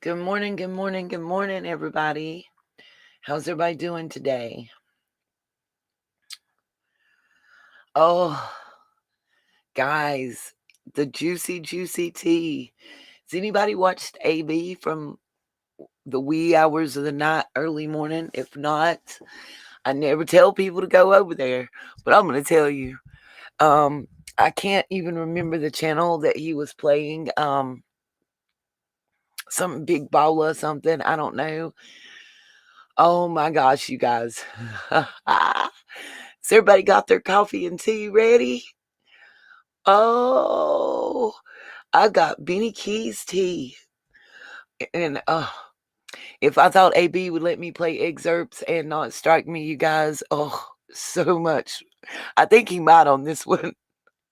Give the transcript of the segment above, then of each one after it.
Good morning, good morning, good morning, everybody. How's everybody doing today? Oh, guys, the juicy tea. Has anybody watched AB from the wee hours of the night, early morning? If not, I never tell people to go over there, but I'm going to tell you. Um, I can't even remember the channel that he was playing. Some big ball or something. I don't know. Oh my gosh, you guys. Has everybody got their coffee and tea ready? Oh, I got Benny Keys tea. And if I thought AB would let me play excerpts and not strike me, you guys, oh, so much. I think he might on this one.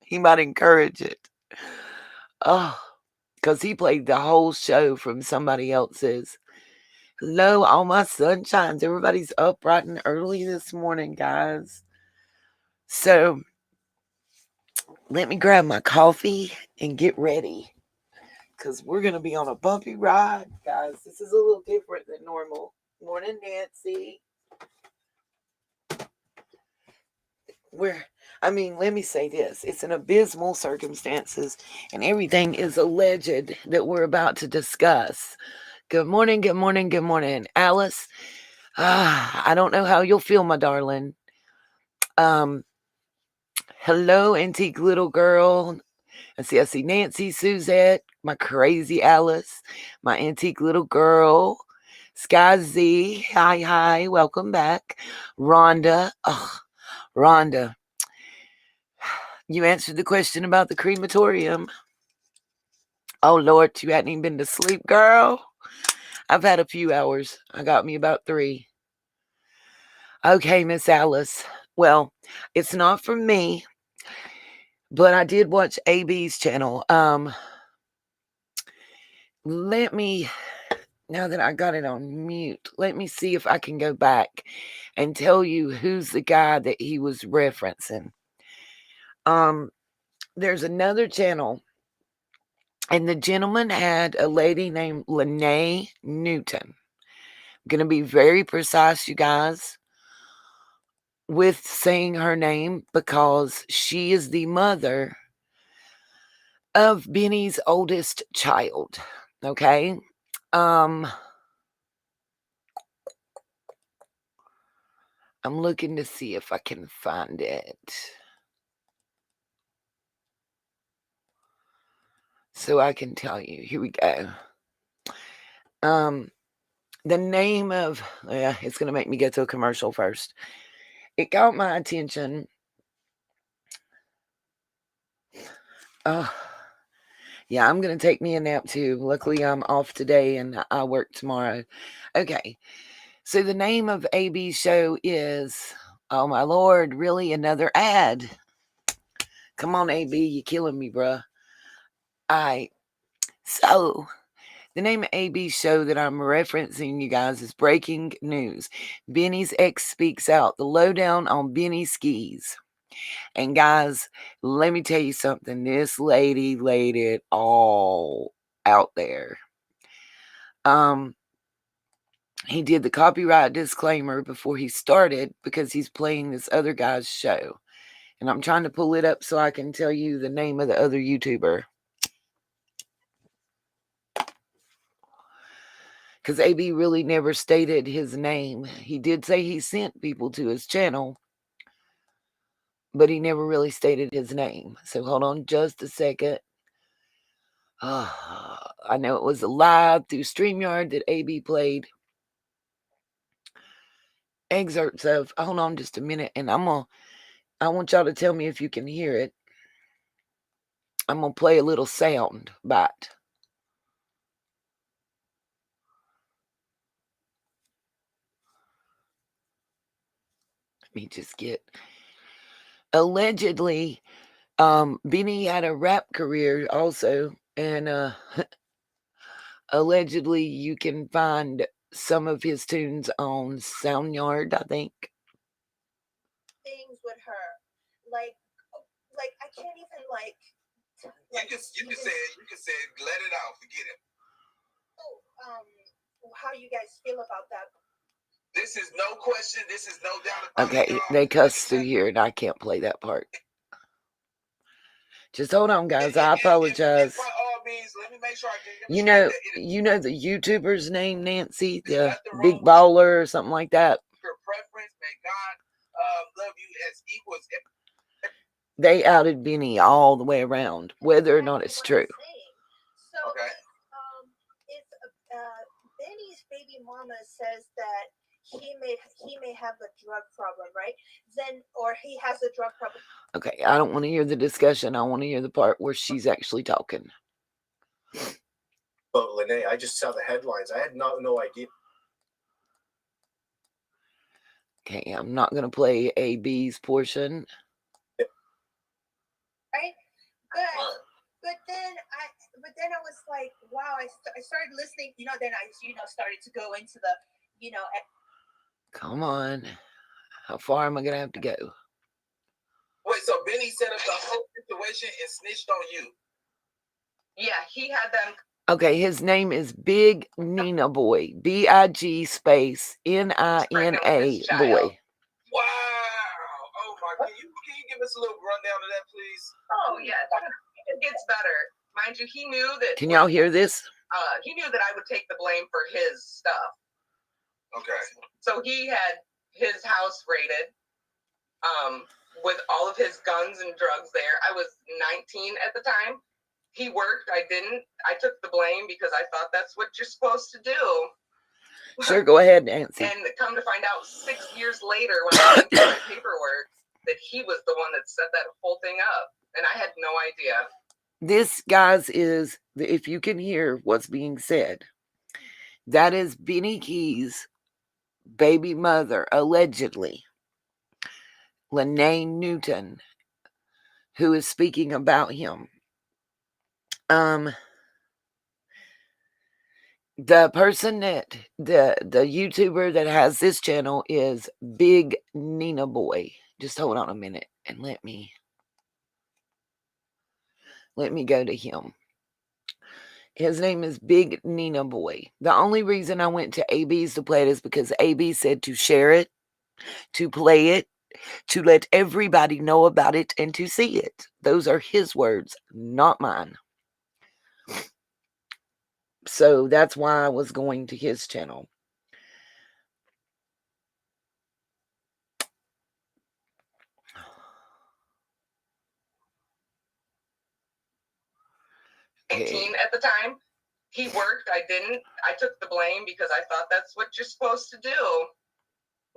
He might encourage it. Oh, because he played the whole show from somebody else's. Hello, all my sunshines. Everybody's up bright and early this morning, guys. So let me grab my coffee and get ready because we're going to be on a bumpy ride, guys. This is a little different than normal. Morning, Nancy. Let me say this. It's an abysmal circumstances, and everything is alleged that we're about to discuss. Good morning, good morning, good morning, Alice. I don't know how you'll feel, my darling. Um, Hello, antique little girl. I see Nancy, Suzette, my crazy Alice, my antique little girl, Sky Z. Hi, welcome back. Rhonda. Oh, Rhonda, you answered the question about the crematorium. Oh, Lord, you hadn't even been to sleep, girl. I've had a few hours. I got me about 3. Okay, Miss Alice. Well, it's not from me, but I did watch AB's channel. Let me, now that I got it on mute, let me see if I can go back and tell you who's the guy that he was referencing. Um, there's another channel, and the gentleman had a lady named Lene Newton. I'm going to be very precise, you guys, with saying her name because she is the mother of Benny's oldest child. Okay. Um, I'm looking to see if I can find it. So I can tell you. Here we go. Um, the name of it's gonna make me get to a commercial first. It got my attention. Oh, yeah, I'm gonna take me a nap too. Luckily, I'm off today and I work tomorrow. Okay, so the name of AB's show is, oh my lord, really another ad? Come on, AB, you killing me, bruh. I so the name of AB's show that I'm referencing, you guys, is Breaking News. Benny's ex speaks out. The lowdown on Benny skis. And guys, let me tell you something. This lady laid it all out there. Um, he did the copyright disclaimer before he started because he's playing this other guy's show. And I'm trying to pull it up so I can tell you the name of the other YouTuber. Because AB really never stated his name. He did say he sent people to his channel, but he never really stated his name. So hold on just a second. I know it was live through StreamYard that AB played excerpts of. Hold on just a minute, and I want y'all to tell me if you can hear it. I'm gonna play a little sound bite. Let me just get allegedly. Benny had a rap career also, and allegedly you can find some of his tunes on SoundYard, I think. Things with her, like, I can't even like. You can say let it out, forget it. how you guys feel about that. This is no question. This is no doubt about it. Okay, they cuss through here, and I can't play that part. Just hold on, guys. I apologize. By all means, let me make sure I you know the YouTuber's name, Nancy, the big baller or something like that. Your preference, may God love you as equal as. They outed Benny all the way around, whether or not it's true. So, okay. If Benny's baby mama says that he may have a drug problem, right? Then, or he has a drug problem. Okay, I don't want to hear the discussion. I want to hear the part where she's actually talking. But Lene, I just saw the headlines. I had no idea. Okay, I'm not going to play AB's portion. Right? But then I was like, wow, I started listening, then I started to go into the, Come on. How far am I going to have to go? Wait, so Benny set up the whole situation and snitched on you? Yeah, he had them. Okay, his name is Big Nina Boy. BIG space NINA Boy. Wow. Oh my, can you give us a little rundown of that, please? Oh yeah, it gets better. Mind you, he knew that. Can y'all hear this? He knew that I would take the blame for his stuff. Okay. So he had his house raided, with all of his guns and drugs there. I was 19 at the time. He worked, I didn't. I took the blame because I thought that's what you're supposed to do. Sure, go ahead, Nancy. And come to find out 6 years later when I went through my paperwork that he was the one that set that whole thing up. And I had no idea. This, guys, is, if you can hear what's being said, that is Benny Key's baby mother, allegedly, Lene Newton, who is speaking about him. The person that, the YouTuber that has this channel is Big Nina Boy. Just hold on a minute and let me go to him. His name is Big Nina Boy. The only reason I went to AB's to play it is because AB said to share it, to play it, to let everybody know about it, and to see it. Those are his words, not mine. So that's why I was going to his channel. Okay. 18 at the time. He worked, I didn't. I took the blame because I thought that's what you're supposed to do.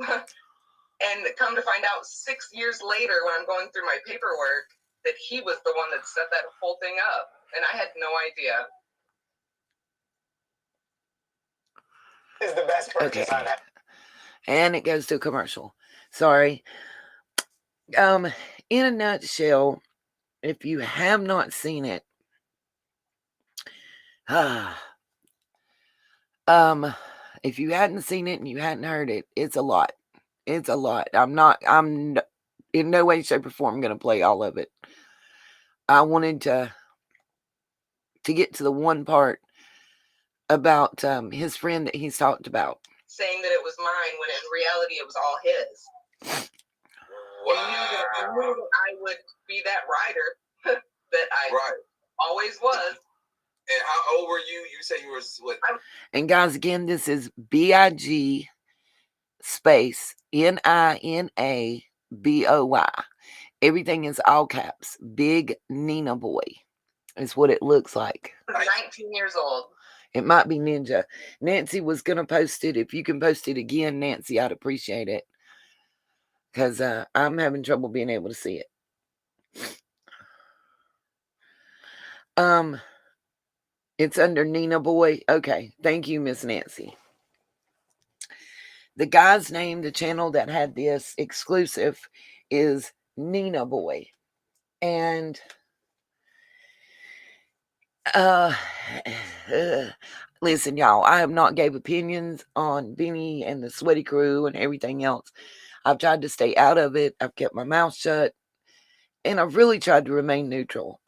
And come to find out 6 years later when I'm going through my paperwork that he was the one that set that whole thing up. And I had no idea. This is the best purchase I've had. And it goes to a commercial. Sorry. In a nutshell, if you have not seen it, if you hadn't seen it and you hadn't heard it, it's a lot. It's a lot. I'm in no way, shape, or form going to play all of it. I wanted to get to the one part about his friend that he's talked about. Saying that it was mine when in reality it was all his. Wow. And he knew that I would be that rider that I always was. And how old were you? You said you were what? And guys, again, this is BIG space NINA BOY. Everything is all caps. Big Nina Boy is what it looks like. 19 years old. It might be Ninja. Nancy was going to post it. If you can post it again, Nancy, I'd appreciate it. Because I'm having trouble being able to see it. It's under Nina Boy. Okay. Thank you, Miss Nancy. The guy's name, the channel that had this exclusive, is Nina Boy. And listen, y'all, I have not gave opinions on Benny and the Sweaty Crew and everything else. I've tried to stay out of it. I've kept my mouth shut. And I've really tried to remain neutral.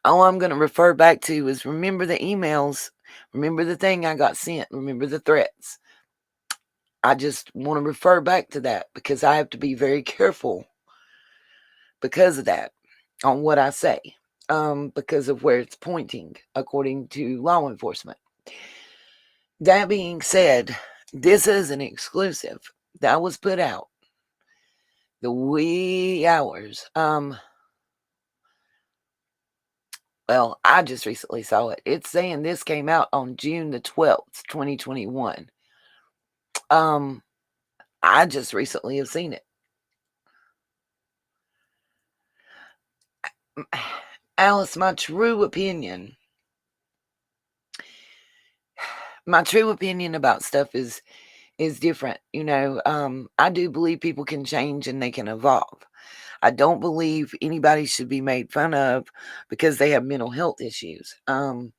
All I'm going to refer back to is remember the emails, remember the thing I got sent, remember the threats. I just want to refer back to that because I have to be very careful because of that on what I say, because of where it's pointing, according to law enforcement. That being said, this is an exclusive that was put out the wee hours. Well, I just recently saw it. It's saying this came out on June the 12th, 2021. I just recently have seen it. Alice, my true opinion about stuff is different. I do believe people can change and they can evolve. I don't believe anybody should be made fun of because they have mental health issues. I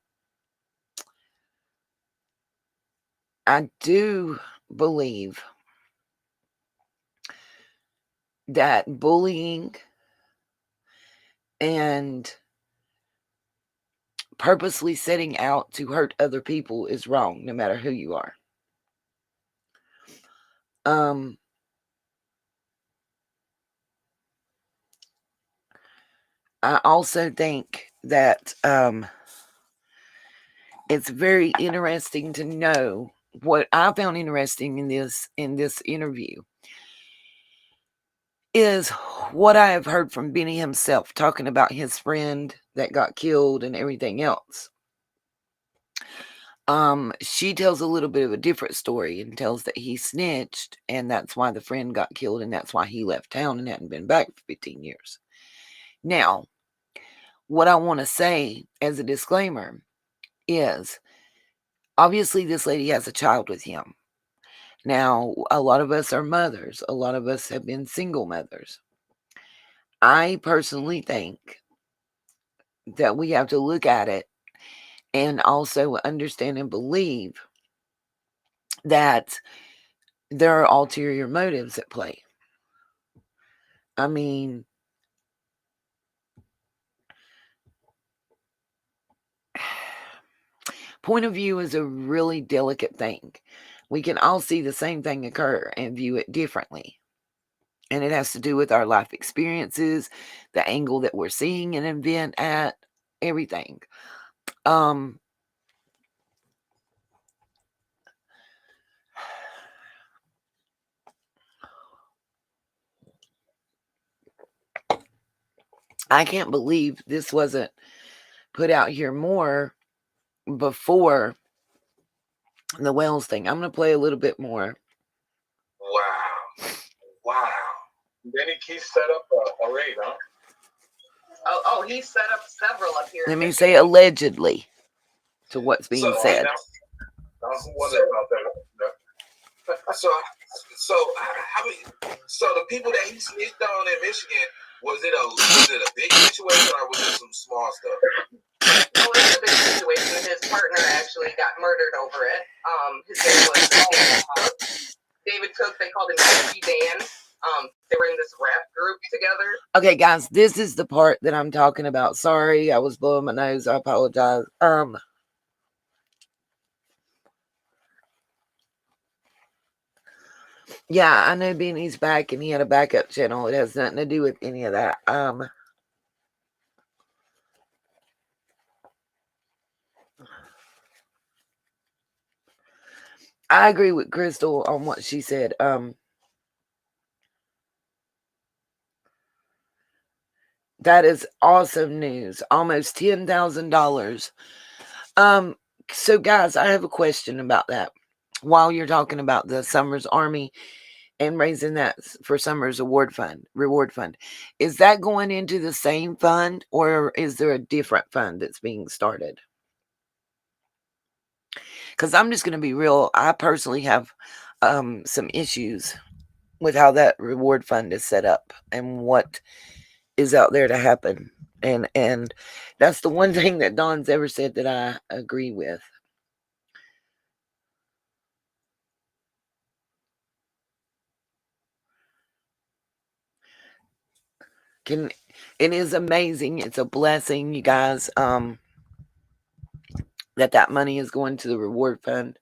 do believe that bullying and purposely setting out to hurt other people is wrong, no matter who you are. I also think that it's very interesting to know what I found interesting in this interview is what I have heard from Benny himself talking about his friend that got killed and everything else. She tells a little bit of a different story and tells that he snitched and that's why the friend got killed and that's why he left town and hadn't been back for 15 years. Now, what I want to say as a disclaimer is obviously this lady has a child with him. Now, a lot of us are mothers. A lot of us have been single mothers. I personally think that we have to look at it and also understand and believe that there are ulterior motives at play. I mean, point of view is a really delicate thing. We can all see the same thing occur and view it differently. And it has to do with our life experiences, the angle that we're seeing an event at, everything. I can't believe this wasn't put out here more before the Wells thing. I'm going to play a little bit more. Wow. Then he set up a raid, huh? Oh, he set up several up here. Let me say allegedly to what's being said. I was wondering about that. So the people that he snitched on in Michigan, was it a big situation or was it some small stuff? No, it was a big situation. His partner actually got murdered over it. His name was David Cook. David Cook, they called him Gucci Dan. They were in this rap group together. Okay, guys, this is the part that I'm talking about. Sorry, I was blowing my nose. I apologize. Yeah, I know Benny's back and he had a backup channel. It has nothing to do with any of that. I agree with Crystal on what she said. That is awesome news. Almost $10,000. So guys, I have a question about that. While you're talking about the Summers Army and raising that for Summers reward fund, is that going into the same fund or is there a different fund that's being started? Because I'm just going to be real. I personally have some issues with how that reward fund is set up and what is out there to happen. And that's the one thing that Don's ever said that I agree with. Can it is amazing. It's a blessing, you guys, that money is going to the reward fund.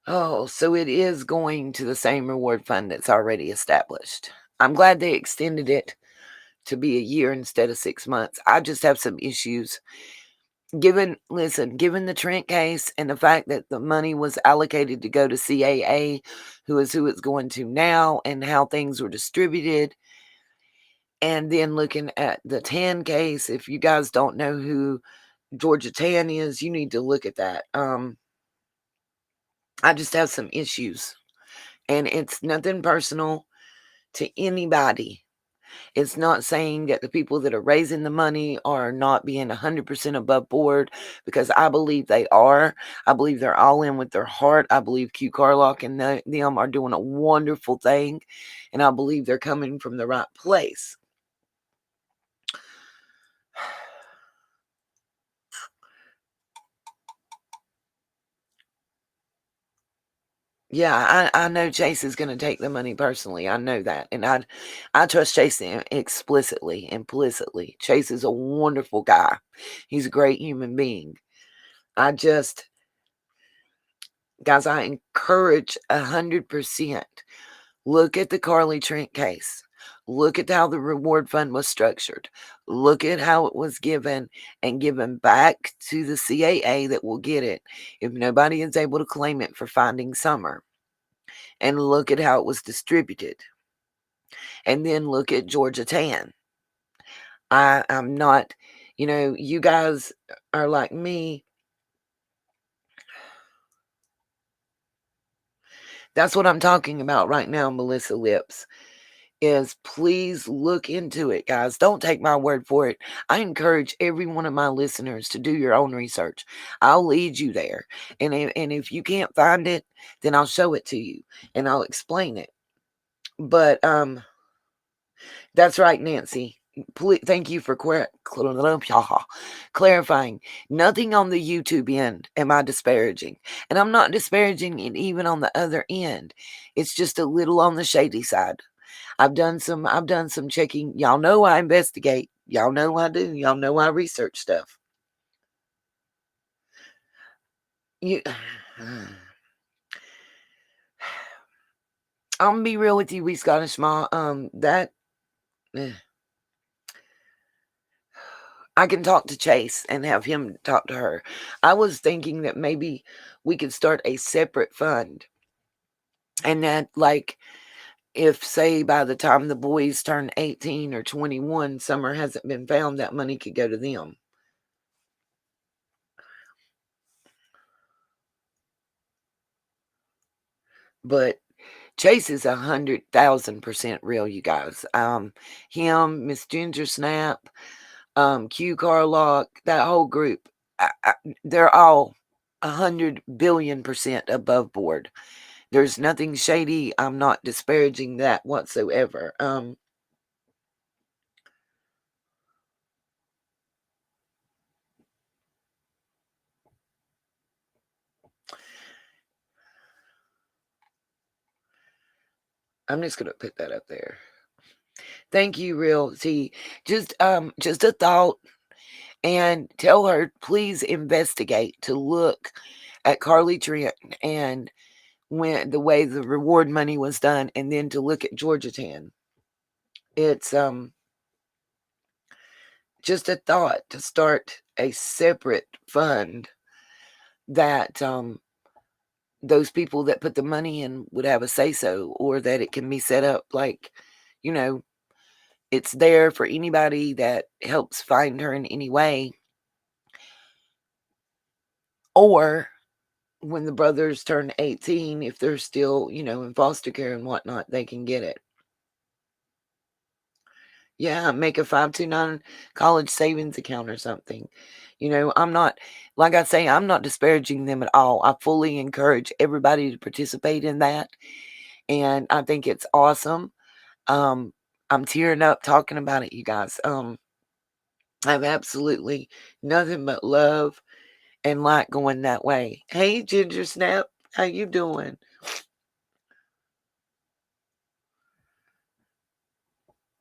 Oh, so it is going to the same reward fund that's already established. I'm glad they extended it to be a year instead of 6 months. I just have some issues. Given the Trent case and the fact that the money was allocated to go to CAA, who it's going to now, and how things were distributed, and then looking at the Tan case, if you guys don't know who Georgia Tan is, you need to look at that. I just have some issues, and it's nothing personal to anybody. It's not saying that the people that are raising the money are not being 100% above board, because I believe they are. I believe they're all in with their heart. I believe Q Carlock and them are doing a wonderful thing, and I believe they're coming from the right place. Yeah, I know Chase is going to take the money personally. I know that. And I trust Chase explicitly, implicitly. Chase is a wonderful guy. He's a great human being. Guys, I encourage 100%. Look at the Carly Trent case. Look at how the reward fund was structured. Look at how it was given and given back to the CAA that will get it if nobody is able to claim it for Finding Summer. And look at how it was distributed. And then look at Georgia Tan. I'm not, you guys are like me. That's what I'm talking about right now, Melissa Lips. Is please look into it, guys. Don't take my word for it. I encourage every one of my listeners to do your own research. I'll lead you there. And if you can't find it, then I'll show it to you and I'll explain it. But that's right, Nancy. Please, thank you for clarifying. Nothing on the YouTube end am I disparaging. And I'm not disparaging it even on the other end. It's just a little on the shady side. I've done some checking. Y'all know I investigate. Y'all know I do. Y'all know I research stuff. You I'm gonna be real with you, we Scottish Ma. I can talk to Chase and have him talk to her. I was thinking that maybe we could start a separate fund. And that, like, if, say, by the time the boys turn 18 or 21, Summer hasn't been found, that money could go to them. But Chase is 100,000% real, you guys. Him, Miss Ginger Snap, Q Carlock, that whole group, they're all 100 billion% above board. There's nothing shady. I'm not disparaging that whatsoever. I'm just gonna put that up there. Thank you, real. See, just a thought, and tell her please investigate to look at Carly Trent and when the way the reward money was done, and then to look at Georgia Tan. It's just a thought to start a separate fund that those people that put the money in would have a say so, or that it can be set up like, it's there for anybody that helps find her in any way, or when the brothers turn 18, if they're still, in foster care and whatnot, they can get it. Yeah, make a 529 college savings account or something. I'm not, like I say, I'm not disparaging them at all. I fully encourage everybody to participate in that. And I think it's awesome. I'm tearing up talking about it, you guys. I have absolutely nothing but love and light going that way. Hey, Ginger Snap, how you doing?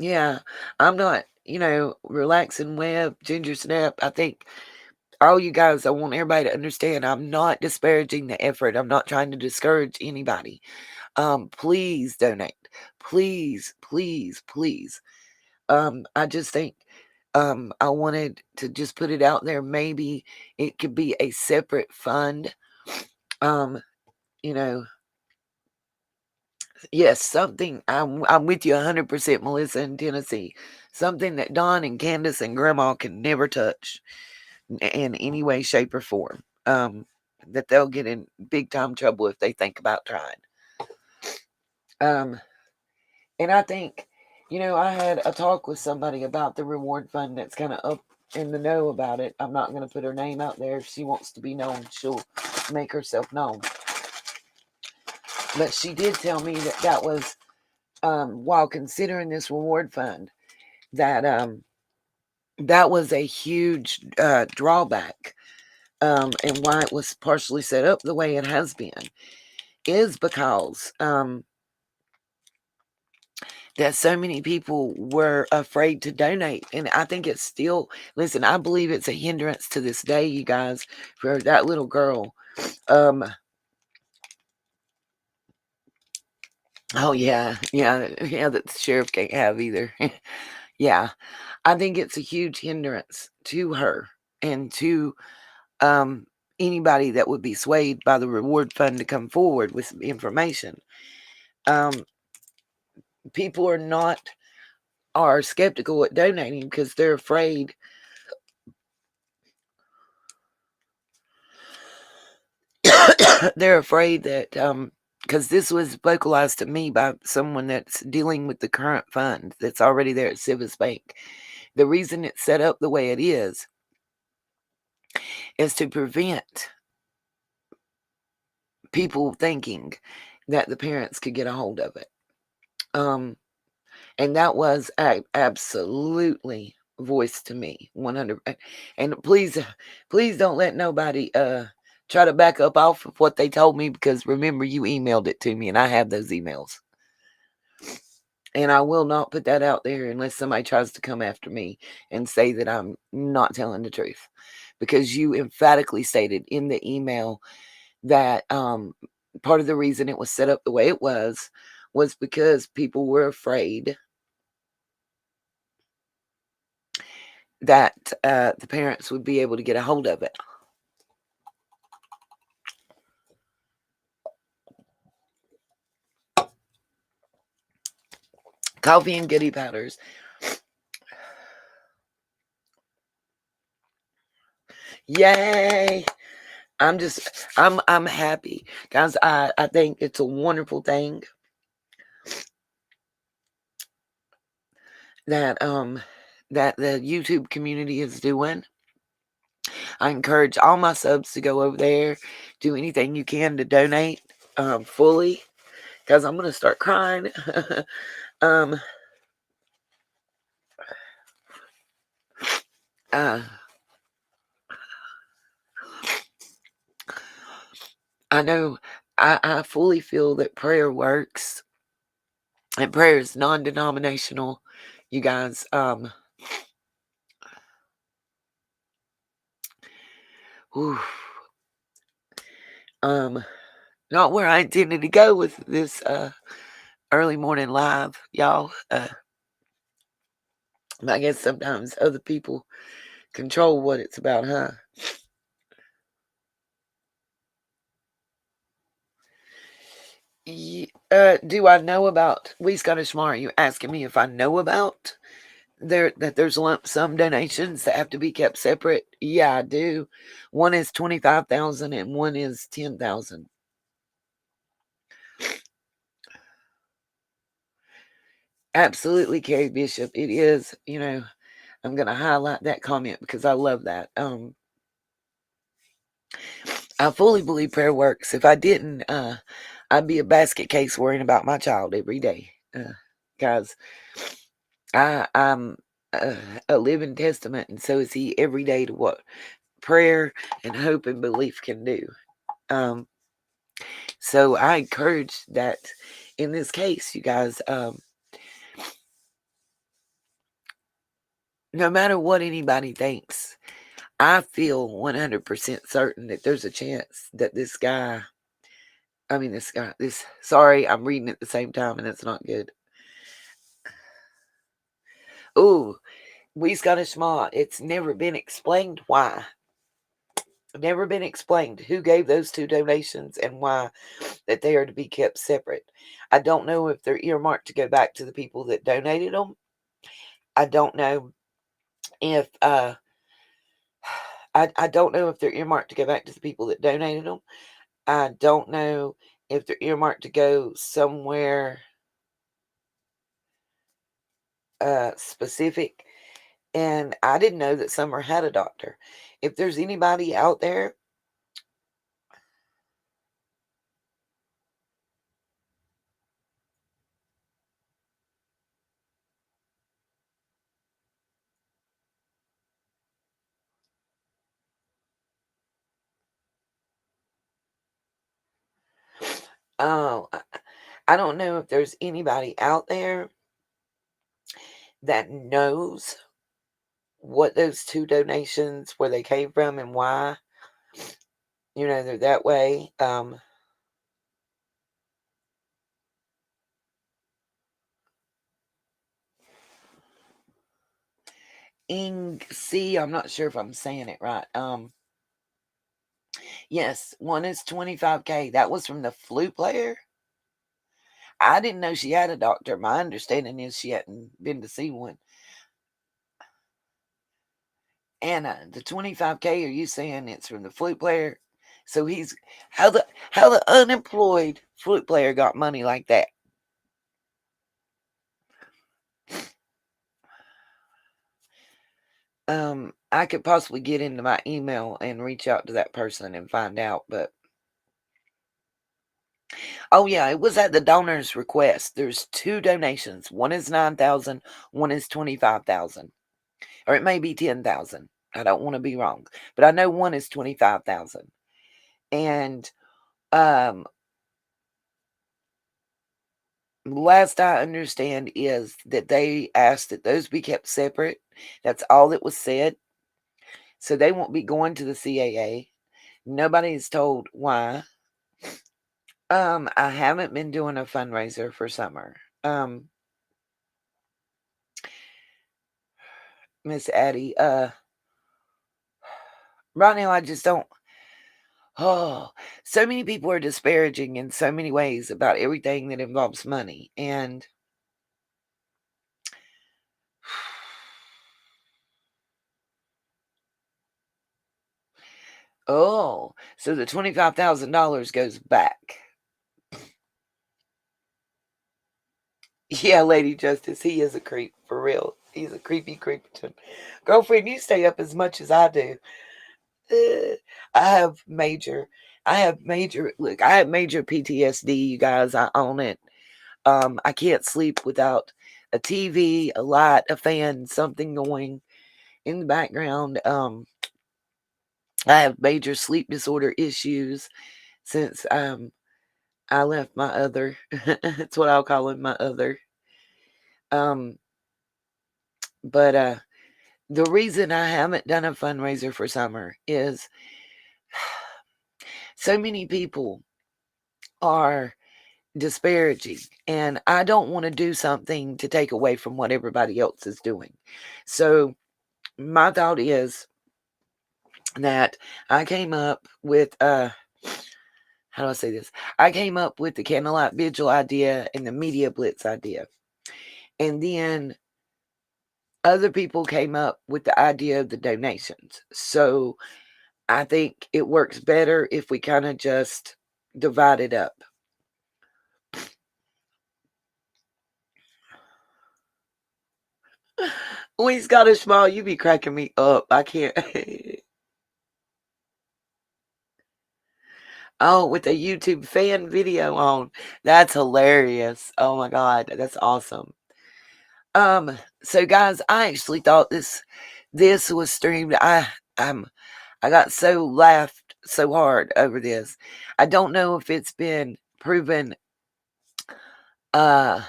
Yeah, I'm not, relaxing web, ginger snap. I think all you guys, I want everybody to understand I'm not disparaging the effort. I'm not trying to discourage anybody. Please donate. Please, please, please. I just think I wanted to just put it out there. Maybe it could be a separate fund. Um, you know, yes, something I'm with you 100%, Melissa in Tennessee. Something that Don and Candace and Grandma can never touch in any way, shape, or form. That they'll get in big time trouble if they think about trying. Um, and I think, I had a talk with somebody about the reward fund that's kind of up in the know about it. I'm not going to put her name out there. If she wants to be known, she'll make herself known. But she did tell me that was, while considering this reward fund, that that was a huge drawback, and why it was partially set up the way it has been is because that so many people were afraid to donate. And I think it's still, listen, I believe it's a hindrance to this day, you guys, for that little girl. Oh yeah, yeah, that the sheriff can't have either. Yeah, I think it's a huge hindrance to her and to um anybody that would be swayed by the reward fund to come forward with information. Um, People are skeptical at donating because they're afraid. They're afraid that because this was vocalized to me by someone that's dealing with the current fund that's already there at Civis Bank. The reason it's set up the way it is to prevent people thinking that the parents could get a hold of it. Um, and that was absolutely voiced to me 100. And please don't let nobody try to back up off of what they told me, because remember, you emailed it to me and I have those emails. And I will not put that out there unless somebody tries to come after me and say that I'm not telling the truth, because you emphatically stated in the email that part of the reason it was set up the way it was because people were afraid that the parents would be able to get a hold of it. Coffee and goody powders. Yay! I'm happy, guys. I think it's a wonderful thing that that the YouTube community is doing. I encourage all my subs to go over there, do anything you can to donate fully, because I'm gonna start crying. um, uh, I know I fully feel that prayer works, and prayer is non-denominational. You guys, whew, um, not where I intended to go with this early morning live, y'all. I guess sometimes other people control what it's about, huh? Do I know about We Scottish Mar? Are you asking me if I know about there's lump sum donations that have to be kept separate? Yeah, I do. One is 25,000 and one is 10,000. Absolutely, Carrie Bishop. It is. I'm gonna highlight that comment because I love that. I fully believe prayer works. If I didn't, I'd be a basket case worrying about my child every day. Guys, I'm a living testament, and so is he every day to what prayer and hope and belief can do. Um, so I encourage that in this case, you guys. no matter what anybody thinks, I feel 100% certain that there's a chance that sorry, I'm reading at the same time and it's not good. Ooh, we Scottish Ma, it's never been explained why. Never been explained who gave those 2 donations and why that they are to be kept separate. I don't know if they're earmarked to go back to the people that donated them. I don't know if I don't know if they're earmarked to go back to the people that donated them. I don't know if they're earmarked to go somewhere specific. And I didn't know that Summer had a doctor. If there's anybody out there, oh, I don't know if there's anybody out there that knows what those 2 donations, where they came from and why, they're that way. I'm not sure if I'm saying it right. Yes, one is 25K. That was from the flute player. I didn't know she had a doctor. My understanding is she hadn't been to see one. Anna, the 25K, are you saying it's from the flute player? So he's how the unemployed flute player got money like that? I could possibly get into my email and reach out to that person and find out, but oh yeah, it was at the donor's request. There's 2 donations. One is 9,000, one is 25,000. Or it may be 10,000. I don't want to be wrong, but I know one is 25,000. And um last I understand is that they asked that those be kept separate. That's all that was said. So they won't be going to the CAA. Nobody is told why. I haven't been doing a fundraiser for summer. Miss Addie, right now I just don't. Oh, so many people are disparaging in so many ways about everything that involves money. And oh, so the $25,000 goes back. Yeah, Lady Justice, he is a creep for real. He's a creepy creepton. Girlfriend, you stay up as much as I do. Uh, I have major, look, I have major PTSD, you guys. I own it. I can't sleep without a TV, a light, a fan, something going in the background. I have major sleep disorder issues since I left my other. That's what I'll call him, my other. Um, but the reason I haven't done a fundraiser for summer is so many people are disparaging, and I don't want to do something to take away from what everybody else is doing. So my thought is that I came up with how do I say this? I came up with the candlelight vigil idea and the media blitz idea. And then other people came up with the idea of the donations. So I think it works better if we kind of just divide it up. He's got a smile. You be cracking me up. I can't. Oh, with a YouTube fan video on. That's hilarious. Oh my God. That's awesome. So guys, I actually thought this was streamed. I got so laughed so hard over this. I don't know if it's been proven uh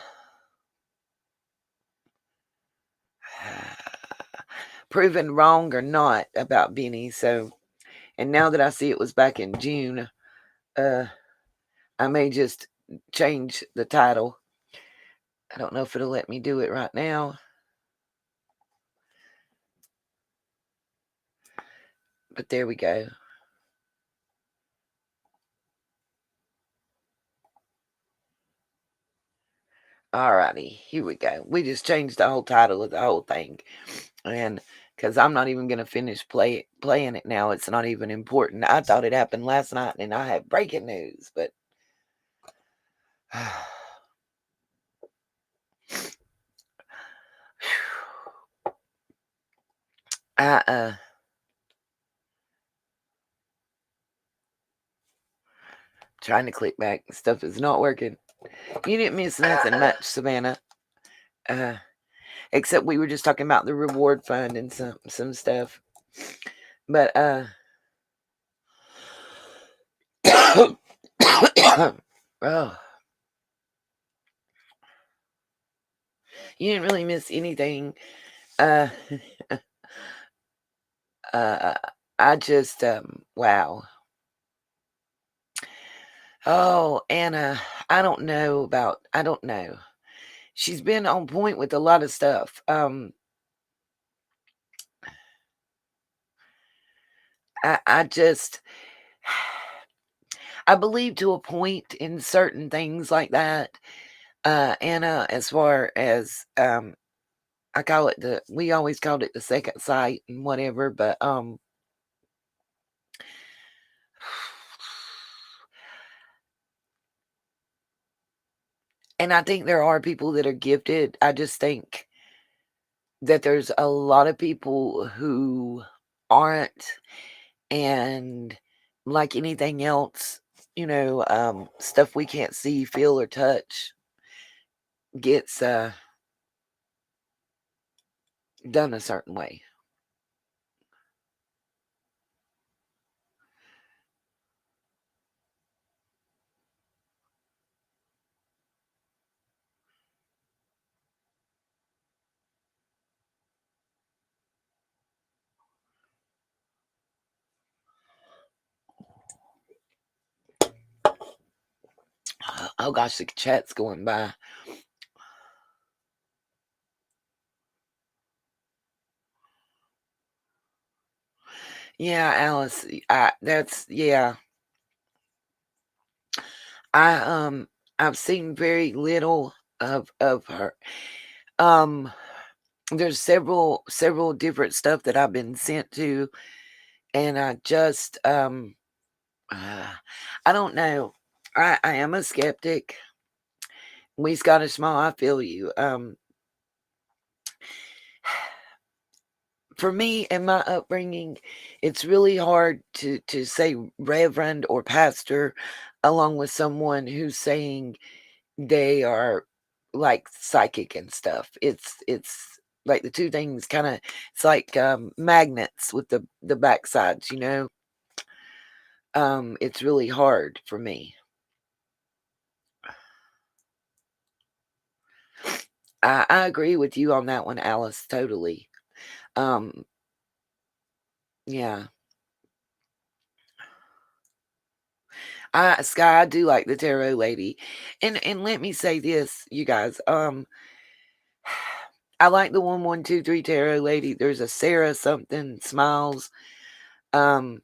proven wrong or not about Benny. So, and now that I see it was back in June, uh, I may just change the title. I don't know if it'll let me do it right now, but there we go. Alrighty, here we go. We just changed the whole title of the whole thing, and because I'm not even gonna finish playing it now, it's not even important. I thought it happened last night, and I had breaking news, but I trying to click back. Stuff is not working. You didn't miss nothing much, Savannah. Uh, except we were just talking about the reward fund and some stuff. But oh, you didn't really miss anything. Uh, uh, I just wow. Oh, Anna, I don't know. She's been on point with a lot of stuff. I just I believe to a point in certain things like that. Anna, as far as I call it we always called it the second sight and whatever, but and I think there are people that are gifted. I just think that there's a lot of people who aren't, and like anything else, stuff we can't see, feel, or touch gets done a certain way. Oh gosh, the chat's going by. Yeah, Alice, that's yeah. I I've seen very little of her. Um there's several different stuff that I've been sent to, and I just uh, I don't know. I am a skeptic. We Scottish Mall, I feel you. For me and my upbringing, it's really hard to say reverend or pastor along with someone who's saying they are like psychic and stuff. It's like the two things kind of, it's like magnets with the backsides, it's really hard for me. I agree with you on that one, Alice, totally. Um, yeah. Sky, I do like the tarot lady. And let me say this, you guys. I like the 1123 tarot lady. There's a Sarah something smiles. Um,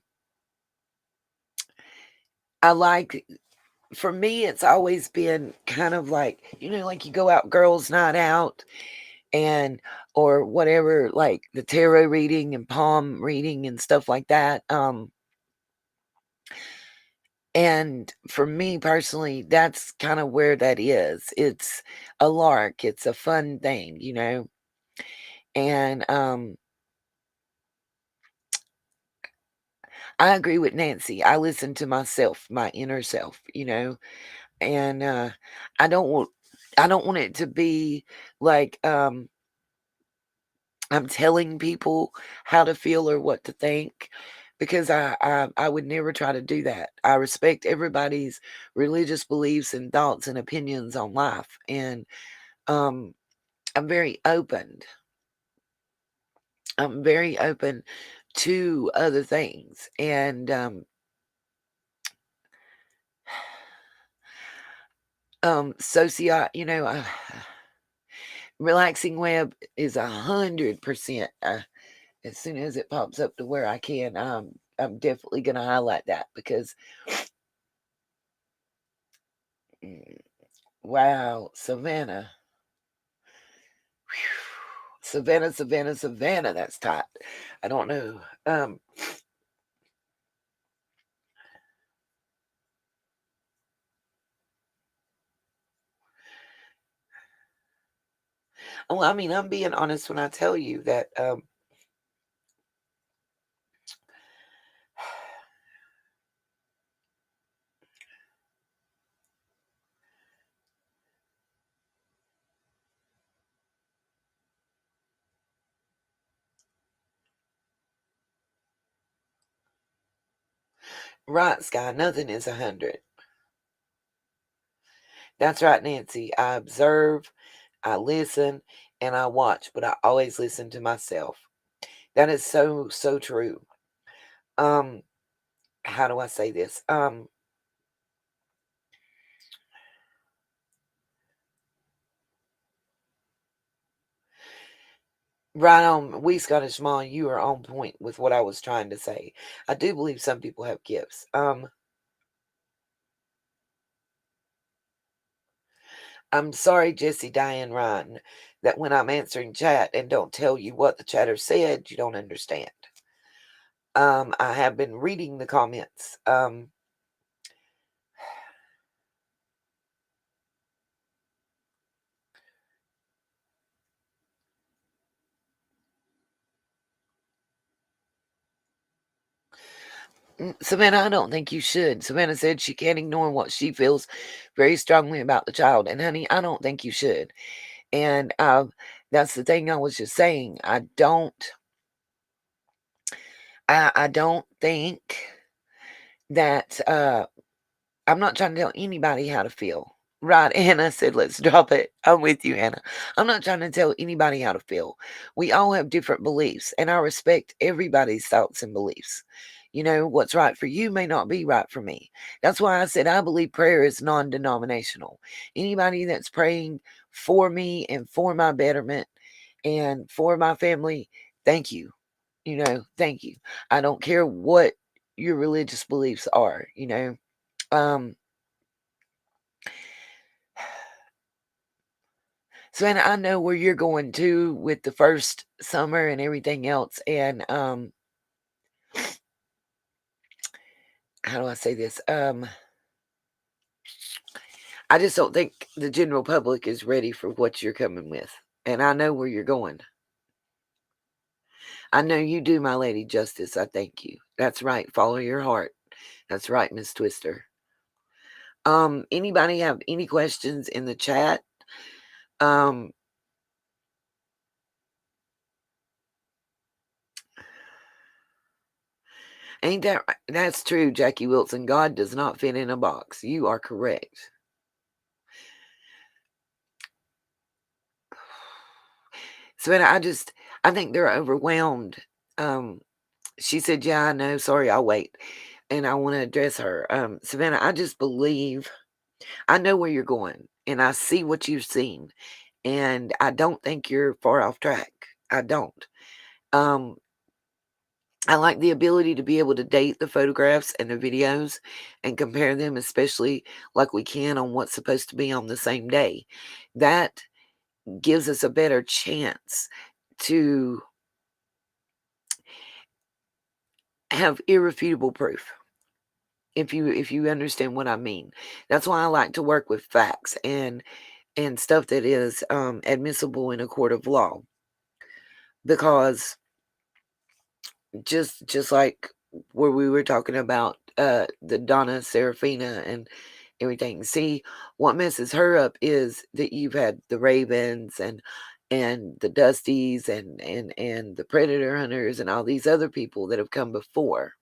I like, for me, it's always been kind of like, like you go out girls' night out and or whatever, like the tarot reading and palm reading and stuff like that. And for me personally, that's kind of where that is. It's a lark. It's a fun thing. And I agree with Nancy. I listen to myself, my inner self, and I don't want I don't want it to be like I'm telling people how to feel or what to think, because I would never try to do that. I respect everybody's religious beliefs and thoughts and opinions on life, and um I'm very open. I'm very open to other things. And relaxing web is 100%. As soon as it pops up to where I can, I'm definitely gonna highlight that because wow, Savannah. Savannah, Savannah, Savannah. That's tight. I don't know. Well, I mean, I'm being honest when I tell you that right, Sky, nothing is 100. That's right, Nancy. I observe, I listen, and I watch, but I always listen to myself. That is so, so true. Um, how do I say this? Right on, we Scottish Mom, you are on point with what I was trying to say. I do believe some people have gifts. I'm sorry, Jesse Diane Ryan, that when I'm answering chat and don't tell you what the chatter said, you don't understand. I have been reading the comments. Savannah, I don't think you should. Savannah said she can't ignore what she feels very strongly about the child. And honey, I don't think you should. And that's the thing I was just saying. I don't think that I'm not trying to tell anybody how to feel. Right, Anna said, let's drop it. I'm with you, Anna. I'm not trying to tell anybody how to feel. We all have different beliefs, and I respect everybody's thoughts and beliefs. What's right for you may not be right for me. That's why I said I believe prayer is non denominational. Anybody that's praying for me and for my betterment and for my family, thank you. Thank you. I don't care what your religious beliefs are. Um, So, and I know where you're going to with the first summer and everything else. And how do I say this? I just don't think the general public is ready for what you're coming with. And I know where you're going. I know you do, my lady Justice. I thank you. That's right. Follow your heart. That's right, Miss Twister. Anybody have any questions in the chat? Um, ain't that's true, Jackie Wilson. God does not fit in a box. You are correct. Savannah, I think they're overwhelmed. She said, yeah, I know. Sorry, I'll wait. And I want to address her. Savannah, I just believe I know where you're going and I see what you've seen. And I don't think you're far off track. I don't. Um, I like the ability to be able to date the photographs and the videos and compare them, especially like we can on what's supposed to be on the same day. That gives us a better chance to have irrefutable proof. If you understand what I mean. That's why I like to work with facts and stuff that is admissible in a court of law, because just like where we were talking about the Donna Serafina and everything. See, what messes her up is that you've had the Ravens and the Dusties and the Predator Hunters and all these other people that have come before.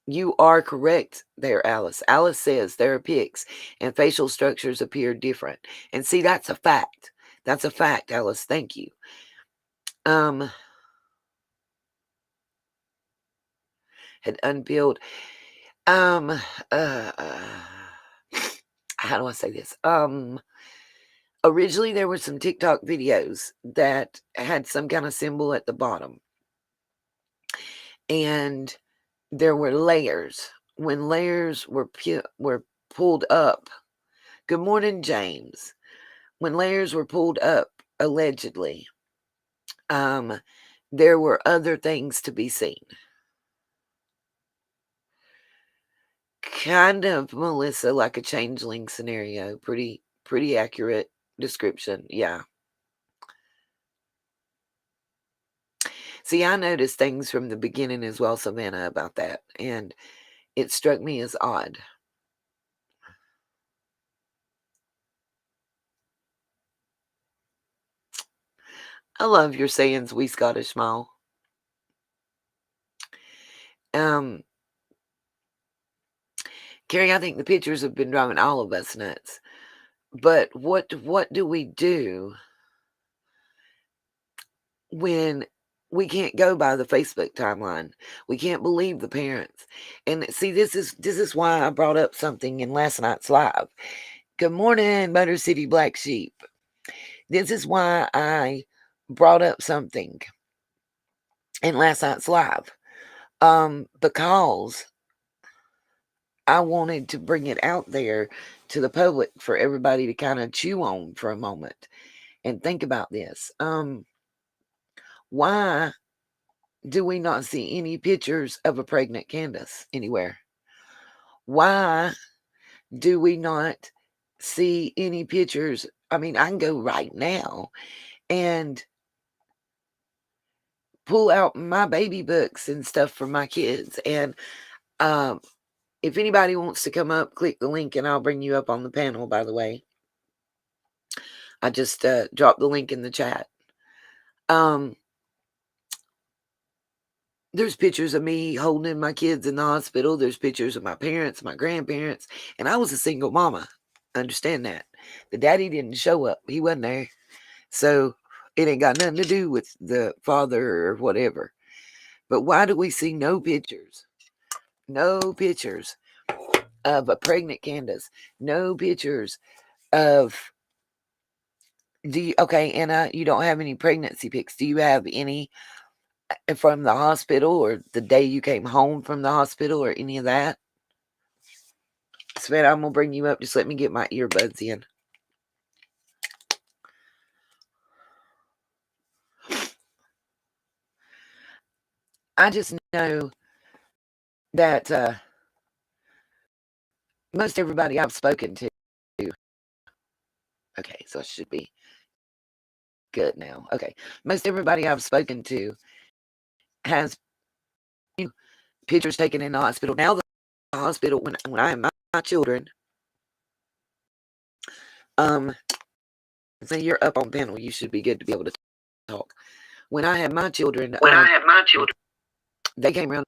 You are correct there, Alice. Alice says there are pics and facial structures appear different. And see, that's a fact. That's a fact, Alice. Thank you. Had unpeeled. Uh, how do I say this? Originally there were some TikTok videos that had some kind of symbol at the bottom, and there were layers. When layers were pulled up, good morning, James. When layers were pulled up, allegedly, there were other things to be seen. Kind of, Melissa, like a changeling scenario. Pretty accurate description. Yeah. See, I noticed things from the beginning as well, Savannah, about that, and it struck me as odd. I love your sayings, we Scottish smile. Carrie, I think the pictures have been driving all of us nuts. But what do we do when we can't go by the Facebook timeline? We can't believe the parents. And see, this is why I brought up something in last night's live. Good morning, Motor City Black Sheep. This is why I brought up something in last night's live. Because I wanted to bring it out there to the public for everybody to kind of chew on for a moment and think about this. Why do we not see any pictures of a pregnant Candace anywhere? Why do we not see any pictures? I mean, I can go right now and pull out my baby books and stuff for my kids. And if anybody wants to come up, click the link and I'll bring you up on the panel, by the way. I just dropped the link in the chat. There's pictures of me holding my kids in the hospital. There's pictures of my parents, my grandparents, and I was a single mama. Understand that. The daddy didn't show up. He wasn't there. So it ain't got nothing to do with the father or whatever. But why do we see no pictures? No pictures of a pregnant Candace. No pictures of okay, Anna, you don't have any pregnancy pics. Do you have any from the hospital or the day you came home from the hospital or any of that? Sven, I'm going to bring you up. Just let me get my earbuds in. I just know that most everybody I've spoken to, okay, so it should be good now. Okay, most everybody I've spoken to has pictures taken in the hospital. Now the hospital, when I have my children, so you're up on panel, you should be good to be able to talk. When I had my children, they came around.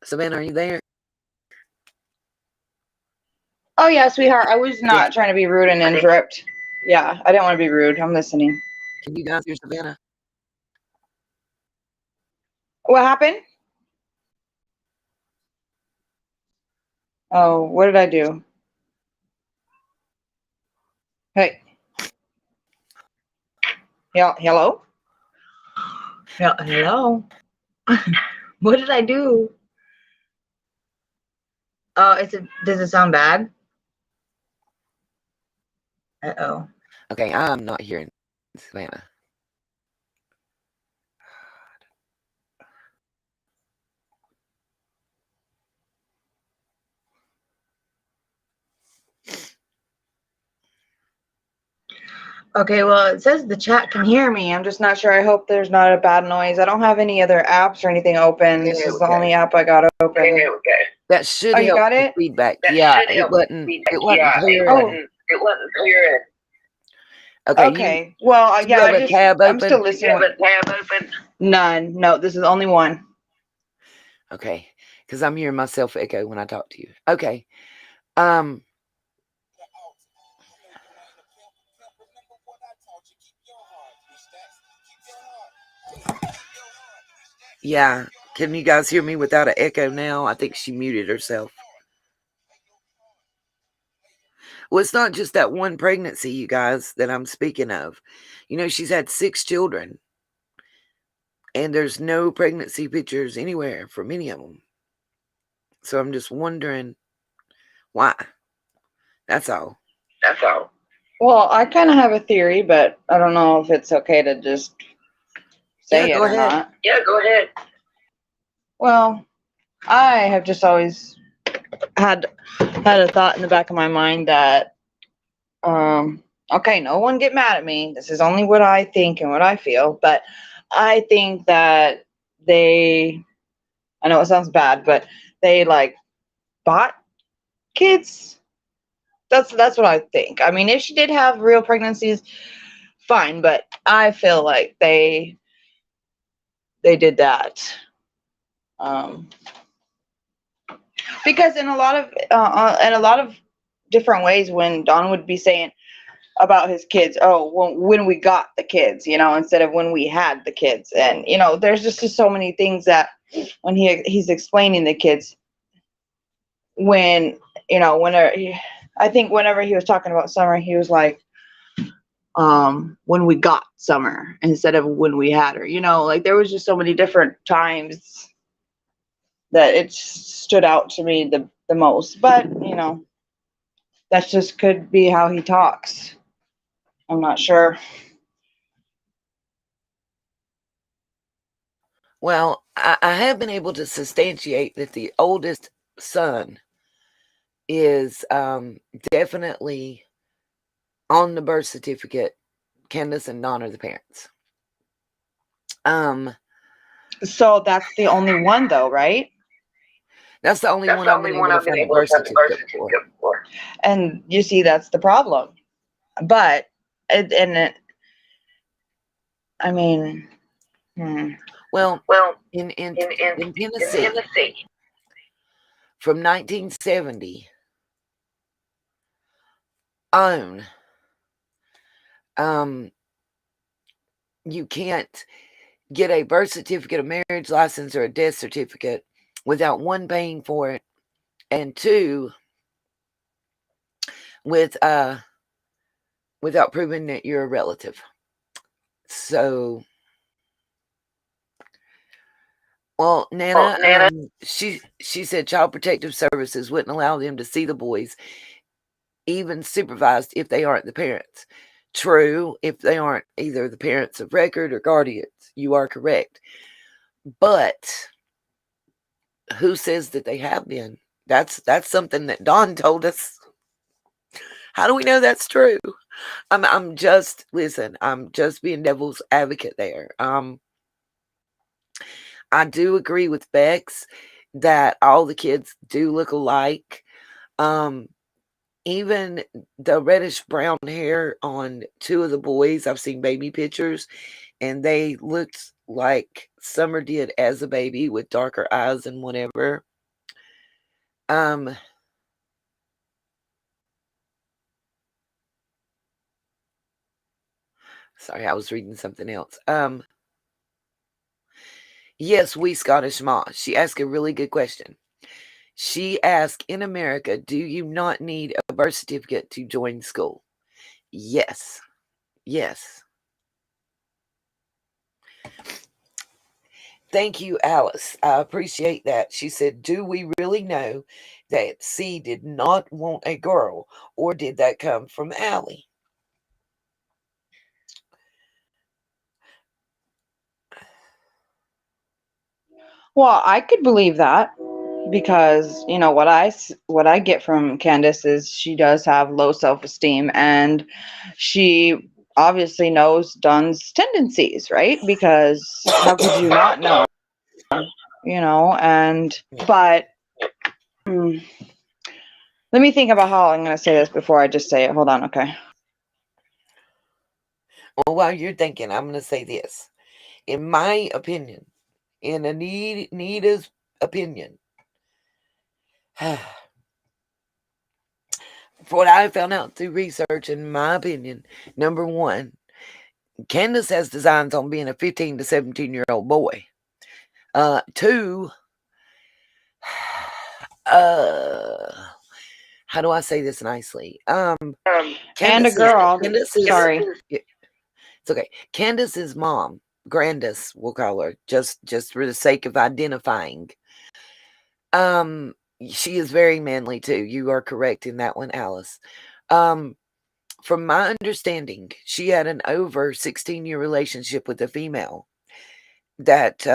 Savannah, are you there? Oh yeah, sweetheart. I was not trying to be rude and interrupt. Yeah, I didn't want to be rude. I'm listening. Can you guys hear Savannah? What happened? Oh, what did I do? Hey. Hello? Hello? What did I do? Oh, does it sound bad? Uh-oh. Okay, I'm not hearing Savannah. Okay, well, it says the chat can hear me. I'm just not sure. I hope there's not a bad noise. I don't have any other apps or anything open. This is the only app I got open. Okay. That should Oh, you help got the it? feedback. Yeah, it wasn't clear. It wasn't clear. Okay. Well, do you have a tab I'm open? still listening. None. No, this is only one. Okay, because I'm hearing myself echo when I talk to you. Okay. Yeah. Can you guys hear me without an echo now? I think she muted herself. Well, it's not just that one pregnancy, you guys, that I'm speaking of. She's had 6 children, and there's no pregnancy pictures anywhere for many of them. So I'm just wondering why. That's all. That's all. Well, I kind of have a theory, but I don't know if it's okay to just say Yeah, it go or ahead. not. Yeah, go ahead. Well, I have just always had a thought in the back of my mind that, okay, no one get mad at me. This is only what I think and what I feel, but I think that I know it sounds bad, but they like bought kids. That's what I think. I mean, if she did have real pregnancies, fine, but I feel like they did that. Because in a lot of different ways, when Don would be saying about his kids, oh, when we got the kids, instead of when we had the kids, and there's just so many things that when he's explaining the kids, when I think whenever he was talking about Summer, he was like, when we got Summer instead of when we had her, like there was just so many different times that it stood out to me the most. But that just could be how he talks. I'm not sure. Well, I have been able to substantiate that the oldest son is definitely on the birth certificate. Candace and Don are the parents. So that's the only one, though, right? That's the only That's one the I've only been one able to I've been find a able to birth find the birth certificate for. certificate for. And you see, that's the problem. But I mean, Well, Well, in in Tennessee, Tennessee, from 1970 on, you can't get a birth certificate, a marriage license, or a death certificate without one paying for it, and two with without proving that you're a relative. So, well, Nana, Nana, she said Child Protective Services wouldn't allow them to see the boys, even supervised, if they aren't the parents. True, if they aren't either the parents of record or guardians, you are correct. But who says that they have been? That's something that Don told us. How do we know that's true? I'm just being devil's advocate there. I do agree with Bex that all the kids do look alike. Even the reddish brown hair on 2 of the boys, I've seen baby pictures, and they looked like Summer did as a baby with darker eyes and whatever. Sorry, I was reading something else. Yes, we Scottish Ma. She asked a really good question. She asked, in America, do you not need a birth certificate to join school? Yes. Yes. Thank you, Alice. I appreciate that. She said, do we really know that C did not want a girl, or did that come from Allie? well, I could believe that because what I get from Candace is she does have low self-esteem, and she obviously knows Don's tendencies, right? Because how could you not know? And but let me think about how I'm going to say this before I just say it. Hold on, okay? Well, while you're thinking, I'm going to say this. In my opinion, in Anita's opinion, for what I found out through research, in my opinion, number one, Candace has designs on being a 15 to 17-year-old boy. Two, how do I say this nicely? And a Candace's girl. Candace's Sorry. it's okay. Candace's mom, Grandis, we'll call her, just for the sake of identifying. Um, she is very manly too. You are correct in that one, Alice. Um, from my understanding, she had an over 16-year relationship with a female that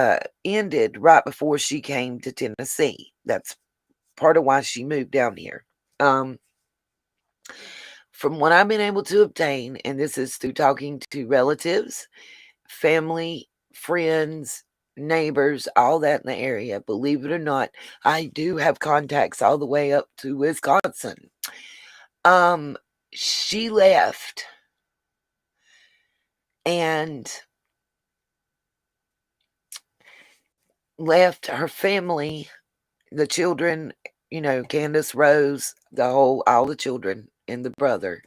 ended right before she came to Tennessee. That's part of why she moved down here. Um, from what I've been able to obtain, and this is through talking to relatives, family, friends, neighbors, all that in the area, believe it or not, I do have contacts all the way up to Wisconsin. Um, she left and left her family, the children, Candace, Rose, all the children, and the brother,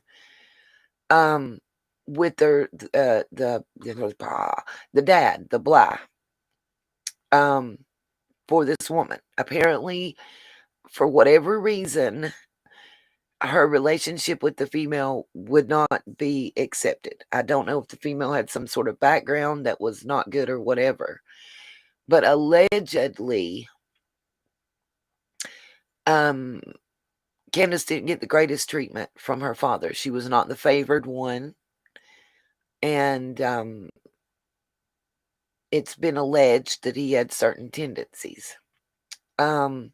um, with the dad, the blah, um, for this woman. Apparently, for whatever reason, her relationship with the female would not be accepted. I don't know if the female had some sort of background that was not good or whatever, but allegedly, um, Candace didn't get the greatest treatment from her father. She was not the favored one, and it's been alleged that he had certain tendencies. I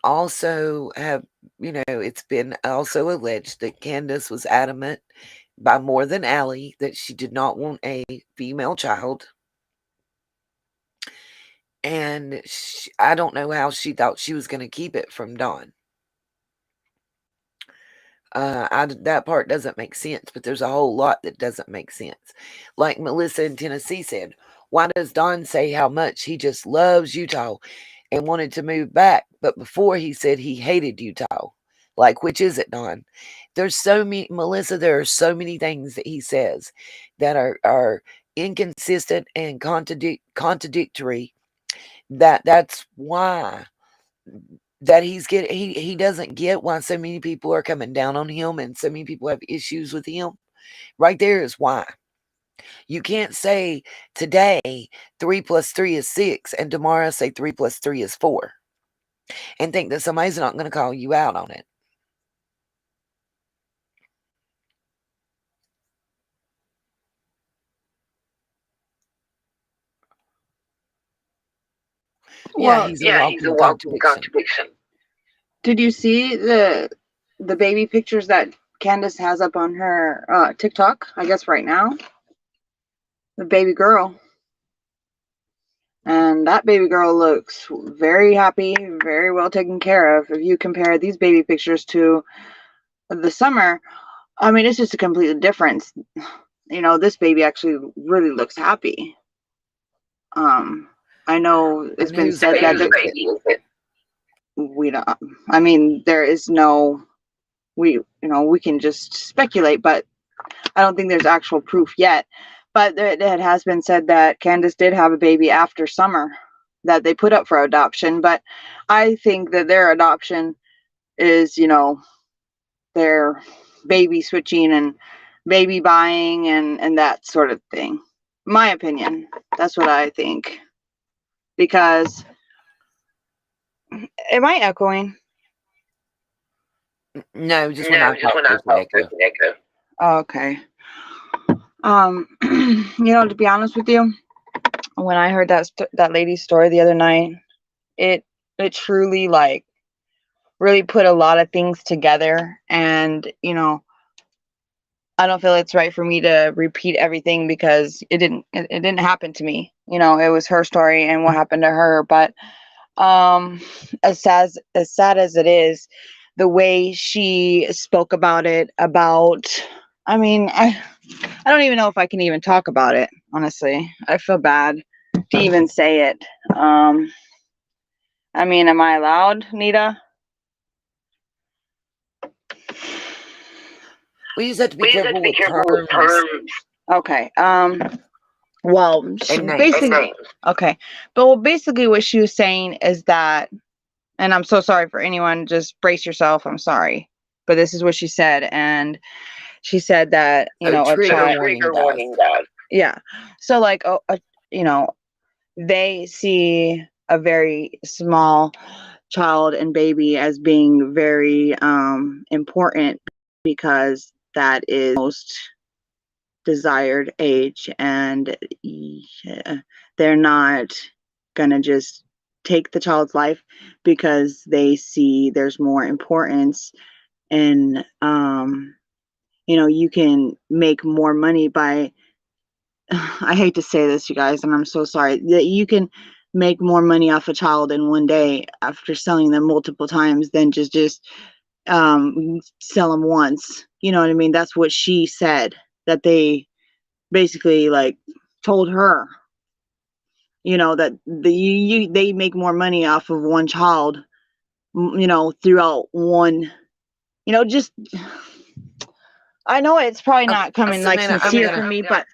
also have, it's been also alleged that Candace was adamant by more than Allie that she did not want a female child. And I don't know how she thought she was going to keep it from Dawn. That part doesn't make sense, but there's a whole lot that doesn't make sense. Like Melissa in Tennessee said, why does Don say how much he just loves Utah and wanted to move back, but before he said he hated Utah? Like, which is it, Don? There's so many, Melissa, there are so many things that he says that are inconsistent and contradictory. That's why that he doesn't get why so many people are coming down on him and so many people have issues with him. Right there is why. You can't say today 3 plus 3 is 6 and tomorrow say 3 plus 3 is 4 and think that somebody's not going to call you out on it. Well, He's a walking contradiction. did you see the baby pictures that Candace has up on her TikTok? I guess right now, the baby girl, and that baby girl looks very happy, very well taken care of. If you compare these baby pictures to the summer, I mean, it's just a complete difference. This baby actually really looks happy. I know it's been said that baby is it? we don't. I mean, there is no. We can just speculate, but I don't think there's actual proof yet. But it has been said that Candace did have a baby after summer that they put up for adoption. But I think that their adoption is, their baby switching and baby buying and that sort of thing. My opinion. That's what I think. Because am I echoing? No, just when I talk, there's an echo. Okay. To be honest with you, when I heard that lady's story the other night, it truly really put a lot of things together, and I don't feel it's right for me to repeat everything because it didn't happen to me. It was her story and what happened to her. But as sad as it is, the way she spoke about it, I mean, I don't even know if I can even talk about it, honestly. I feel bad to even say it. I mean, am I allowed, Nita? We just have to be careful with terms. Okay. Well, And names. basically, okay. But basically, what she was saying is that, and I'm so sorry for anyone, just brace yourself. I'm sorry. But this is what she said. And she said that, Trigger warning, guys. yeah. So, like, you know, they see a very small child and baby as being very important because that is most desired age, and they're not gonna just take the child's life because they see there's more importance in you can make more money by I hate to say this, you guys, and I'm so sorry, that you can make more money off a child in one day after selling them multiple times than just sell them once. You know what I mean? That's what she said, that they basically like told her, that they make more money off of one child, throughout one, just I know it's probably not coming like Savannah, sincere for me, but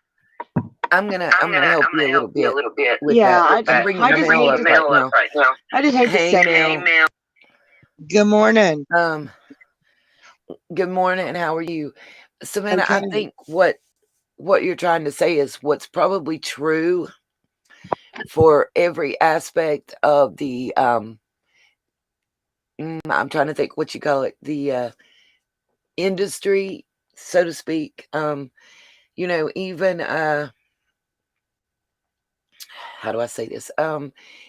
I'm gonna help you a little bit with yeah, that. I'm bringing Mel up right now. I just hate to Hey, say Mel. Good morning. Good morning. How are you, Savannah? Okay. I think what you're trying to say is what's probably true for every aspect of the I'm trying to think what you call it, the industry, so to speak. Even how do I say this?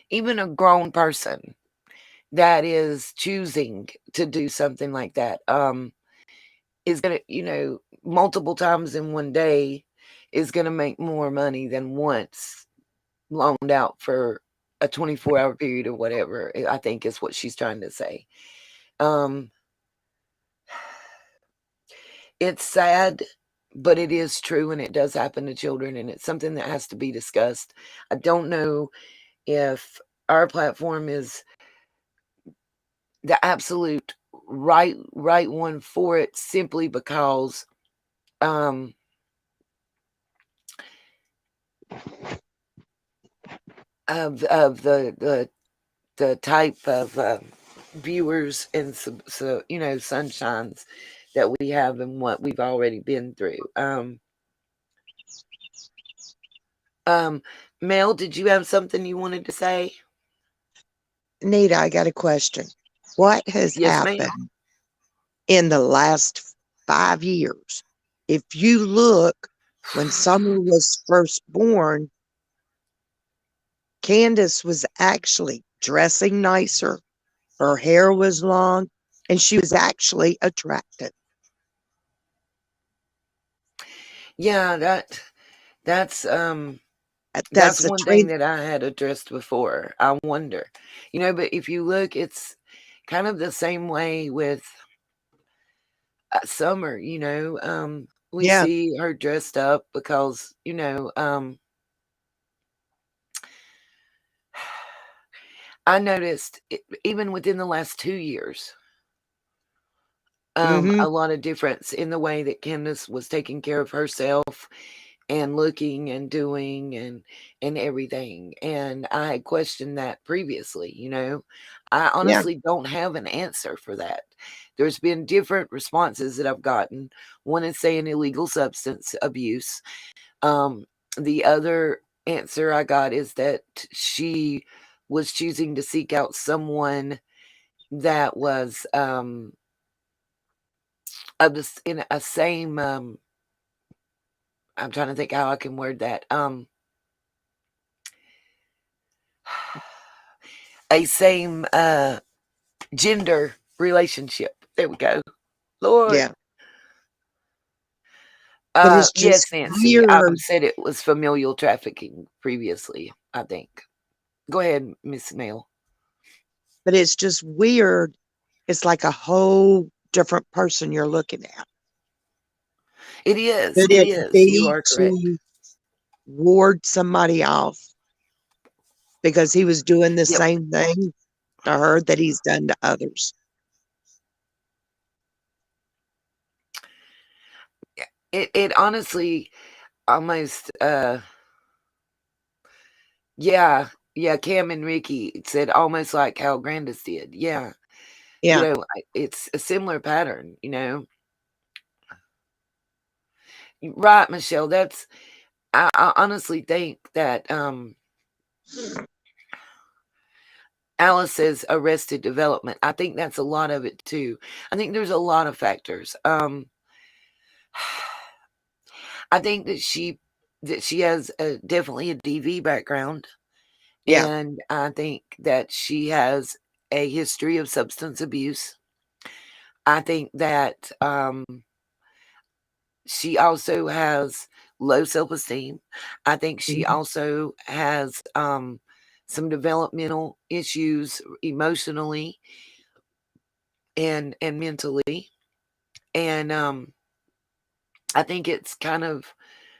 Even a grown person that is choosing to do something like that is gonna, multiple times in one day is gonna make more money than once loaned out for a 24-hour period or whatever. I think is what she's trying to say. It's sad, but it is true, and it does happen to children, and it's something that has to be discussed. I don't know if our platform is the absolute right one for it, simply because um of the type of viewers and sunshines that we have and what we've already been through. Mel, did you have something you wanted to say? Nita, I got a question. What has Yes, ma'am. happened in the last 5 years? If you look, when Summer was first born, Candace was actually dressing nicer, her hair was long, and she was actually attractive. Yeah, that's That's the one thing trend. that I had addressed before. I wonder, but if you look, it's kind of the same way with Summer. We Yeah. see her dressed up because I noticed even within the last 2 years, Mm-hmm. a lot of difference in the way that Candace was taking care of herself and looking and doing and everything. And I had questioned that previously. I Yeah. honestly don't have an answer for that. There's been different responses that I've gotten. One is saying illegal substance abuse. The other answer I got is that she was choosing to seek out someone that was of this in a same I'm trying to think how I can word that. A same gender relationship. There we go. Lord. Yeah. But it's Yes, just Nancy. I weird. said it was familial trafficking previously, I think. Go ahead, Miss Mail. But it's just weird. It's like a whole different person you're looking at. It is. Could It it is. You be are correct. to ward somebody off because he was doing the Yep. same thing to her that he's done to others? It honestly almost Yeah, yeah, Cam and Ricky said almost like how Grandis did. Yeah, Yeah. it's a similar pattern, Right, Michelle. I honestly think that Alice's arrested development. I think that's a lot of it too. I think there's a lot of factors. I think that she has definitely a DV background, Yeah. and I think that she has a history of substance abuse. I think that she also has low self-esteem. I think she Mhm. also has some developmental issues emotionally and mentally, and I think it's kind of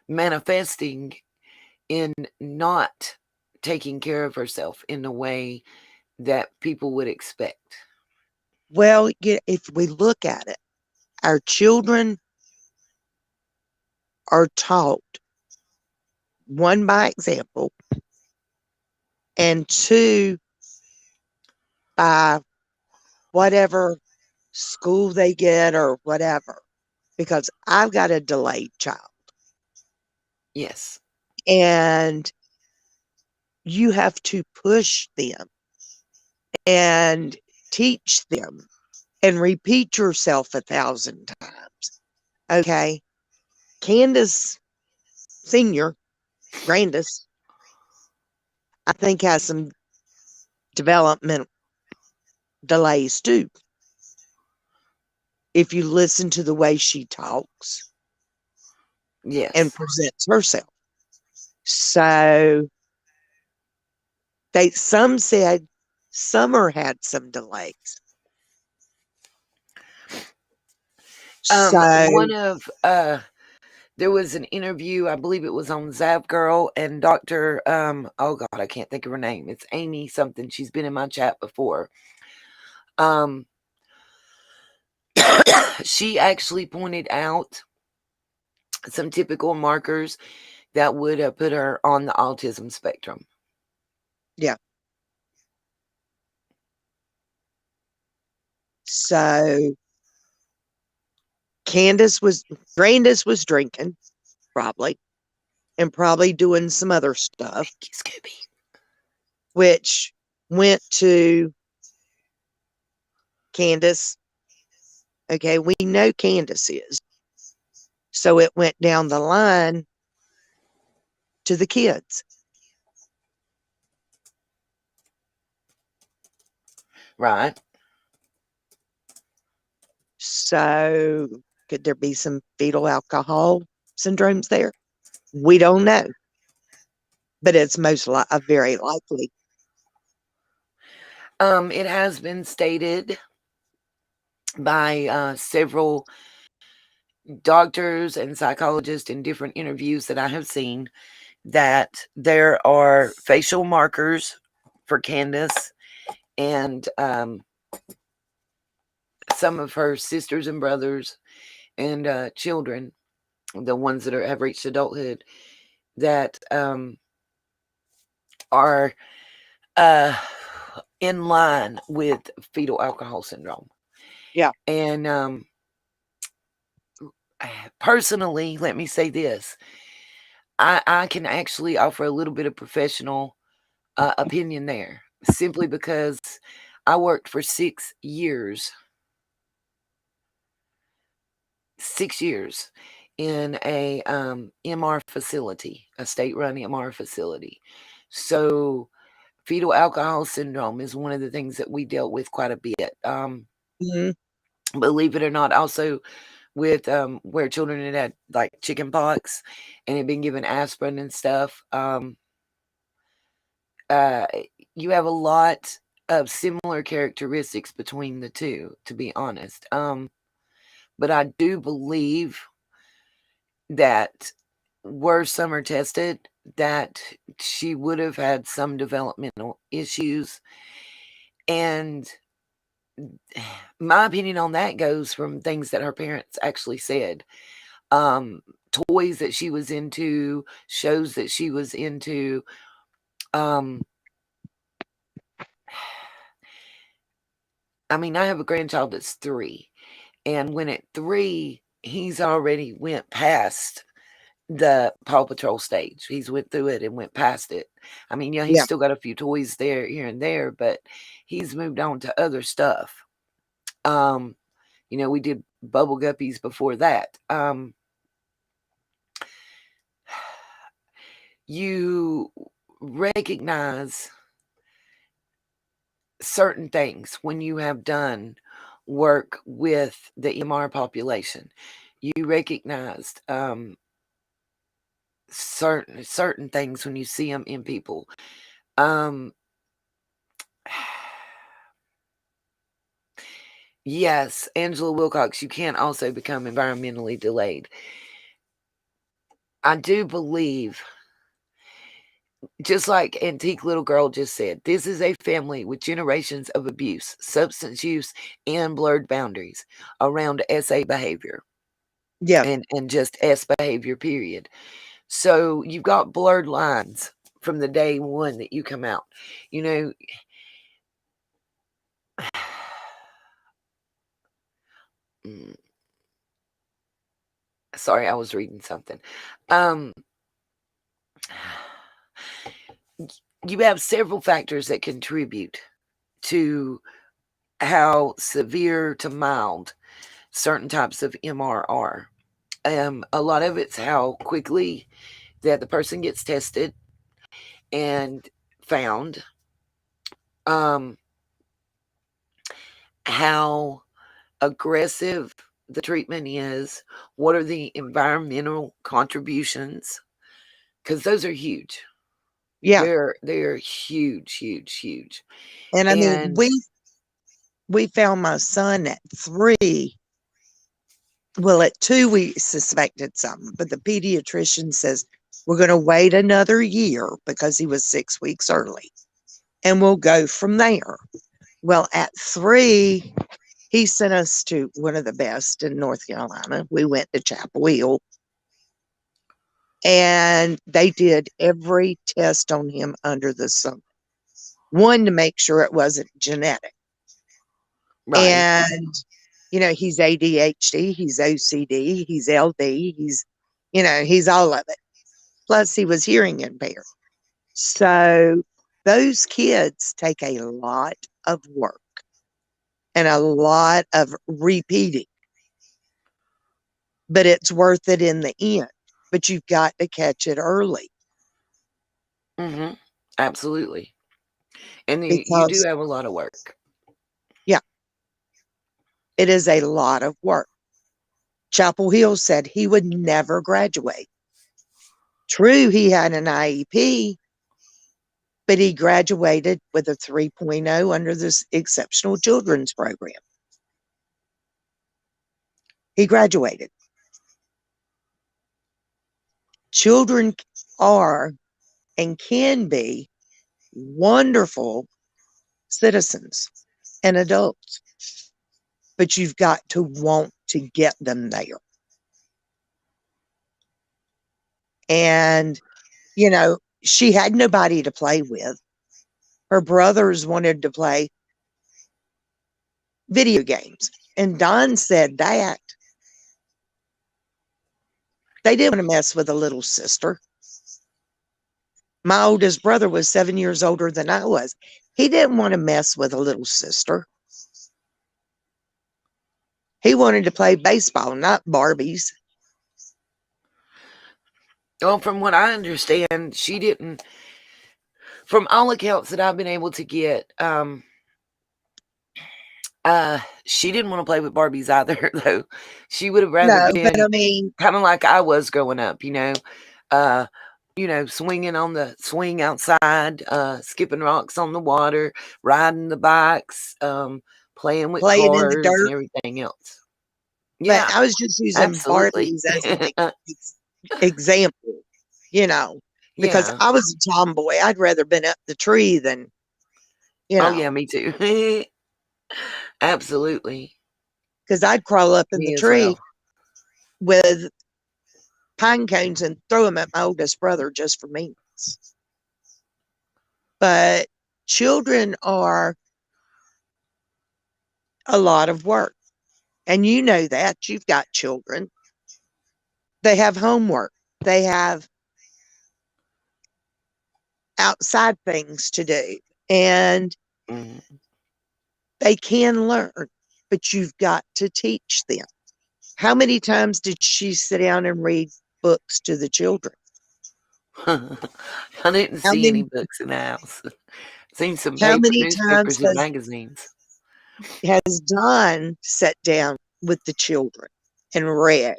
manifesting in not taking care of herself in the way that people would expect. Well, if we look at it, our children are taught, one, by example, and two, by whatever school they get or whatever. Because I've got a delayed child, Yes. and you have to push them and teach them and repeat yourself 1,000 times. Okay. Candace Senior, Grandis, I think has some development delays too. If you listen to the way she talks and Yes. presents herself. So some said Summer had some delays. So One of there was an interview, I believe it was on Zav Girl and Dr. Oh God, I can't think of her name. It's Amy something. She's been in my chat before. Um she actually pointed out some typical markers that would have put her on the autism spectrum. yeah. So Grandis was drinking, probably, and probably doing some other stuff, Thank you, Scooby. which went to Candace. Okay, we know Candace is. So it went down the line to the kids. Right. So could there be some fetal alcohol syndromes there? We don't know, but it's very likely. It has been stated by several doctors and psychologists in different interviews that I have seen that there are facial markers for Candace and some of her sisters and brothers and children, the ones that have reached adulthood, that are uh, in line with fetal alcohol syndrome. Yeah. And personally, let me say this. I can actually offer a little bit of professional opinion there simply because I worked for 6 years 6 years in a MR facility, a state-run MR facility. So fetal alcohol syndrome is one of the things that we dealt with quite a bit. Mhm. Believe it or not, also with where children had like chicken pox and had been given aspirin and stuff. Uh, you have a lot of similar characteristics between the two, to be honest. But I do believe that were Summer tested, that she would have had some developmental issues. And my opinion on that goes from things that her parents actually said. Um, Toys that she was into, shows that she was into, I mean, I have a grandchild that's 3, and when at 3, he's already went past the Paw Patrol stage. He's went through it and went past it. I mean, yeah, he's Yeah. still got a few toys there, here and there, but he's moved on to other stuff. We did Bubble Guppies before that. You recognize certain things when you have done work with the EMR population. You recognized certain things when you see them in people. Um, yes, Angela Wilcox, you can also become environmentally delayed. I do believe, just like Antique Little Girl just said, this is a family with generations of abuse, substance use, and blurred boundaries around SA behavior Yeah. and just S behavior, period. So you've got blurred lines from the day one that you come out. You know, mm, sorry, I was reading something. Um, you have several factors that contribute to how severe to mild certain types of MRR. A lot of it's how quickly that the person gets tested and found. Um, how aggressive the treatment is. What are the environmental contributions? Because those are huge. Yeah. They're huge, huge, huge. And I mean, And we found my son at 3. Well, at 2, we suspected something, but the pediatrician says we're going to wait another year because he was 6 weeks early, and we'll go from there. Well, at 3, he sent us to one of the best in North Carolina. We went to Chapel Hill, and they did every test on him under the sun. One, to make sure it wasn't genetic. right. And, he's ADHD, he's OCD, he's LD, he's all of it. Plus, he was hearing impaired. So, those kids take a lot of work and a lot of repeating, but it's worth it in the end. But you've got to catch it early Mm-hmm. Absolutely. And you do because, have a lot of work. yeah, it is a lot of work. Chapel Hill said he would never graduate. True, he had an IEP, but he graduated with a 3.0 under this exceptional children's program. He graduated. Children are and can be wonderful citizens and adults, but you've got to want to get them there. And, she had nobody to play with. Her brothers wanted to play video games. And Don said that they didn't want to mess with a little sister. My oldest brother was 7 years older than I was. He didn't want to mess with a little sister. He wanted to play baseball, not Barbies. Well, from what I understand, she didn't. From all accounts that I've been able to get, she didn't want to play with Barbies either, though. She would have rather No, but I been mean, kind of like I was growing up, uh, swinging on the swing outside, skipping rocks on the water, riding the bikes, playing with playing in the cars and dirt. everything else. But Yeah, I was just using absolutely. Barbies as an example, you know, because Yeah. I was a tomboy. I'd rather been up the tree than, Oh, yeah, me too. Absolutely. because I'd crawl up in the Me as tree well. with pine cones and throw them at my oldest brother just for means. But children are a lot of work. And you know that. You've got children. They have homework. They have outside things to do. And Mm. they can learn, but you've got to teach them. How many times did she sit down and read books to the children? I didn't How see any many books in the house. Seen some how paper, many times newspapers, and magazines. has Don sat down with the children and read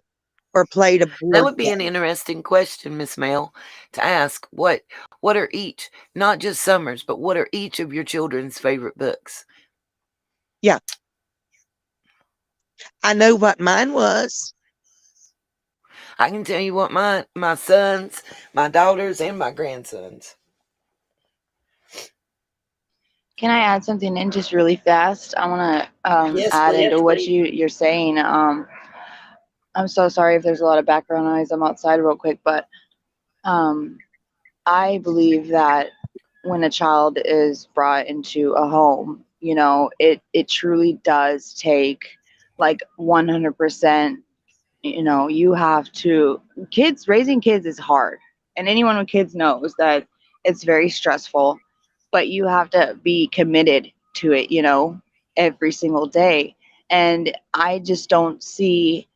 or played a That board would be an game? interesting question, Miss Mel, to ask. What are each, not just Summers, but what are each of your children's favorite books? Yeah, I know what mine was. I can tell you what my sons, my daughters, and my grandsons. Can I add something in just really fast? I want to Yes, add please. into what you're saying. I'm so sorry if there's a lot of background noise. I'm outside real quick, but um, I believe that when a child is brought into a home, it truly does take like 100%. You have to, raising kids is hard. And anyone with kids knows that it's very stressful, but you have to be committed to it, every single day. And I just don't see,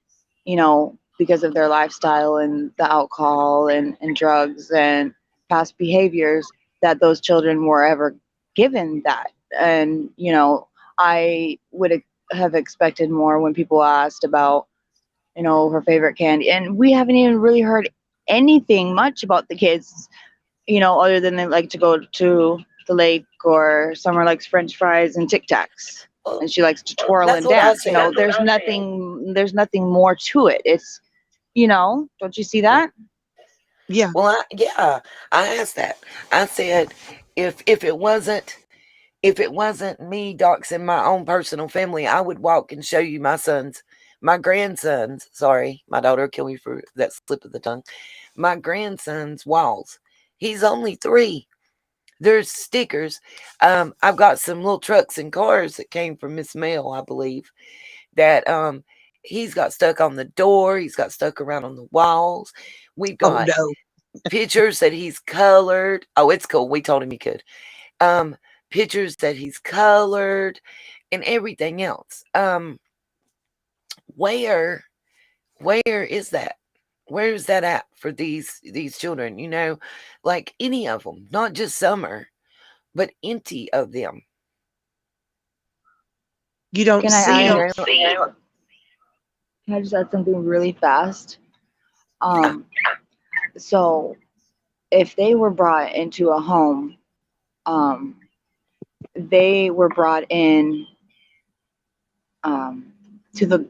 because of their lifestyle and the alcohol and drugs and past behaviors, that those children were ever given that. And, I would have expected more when people asked about, her favorite candy. And we haven't even really heard anything much about the kids, other than they like to go to the lake, or Summer likes French fries and Tic Tacs. Well, And she likes to twirl that's and what I dance. said. There's nothing more to it. It's, don't you see that? Yeah, Well, yeah, I asked that. I said, if it wasn't me doxing my own personal family, I would walk and show you my grandsons. Sorry, my daughter will kill me for that slip of the tongue. My grandson's walls. He's only 3. There's stickers. I've got some little trucks and cars that came from Miss Mail, I believe, that he's got stuck on the door. He's got stuck around on the walls. We've oh got no, pictures that he's colored. Oh, it's cool. We told him he could. Um, Pictures that he's colored and everything else. Where where is that? Where is that at for these children? Like any of them, not just Summer, but any of them. you don't Can I see add? them. Can I just add something really fast? Yeah. Um, so if they were brought into a home, um, they were brought in um, to the,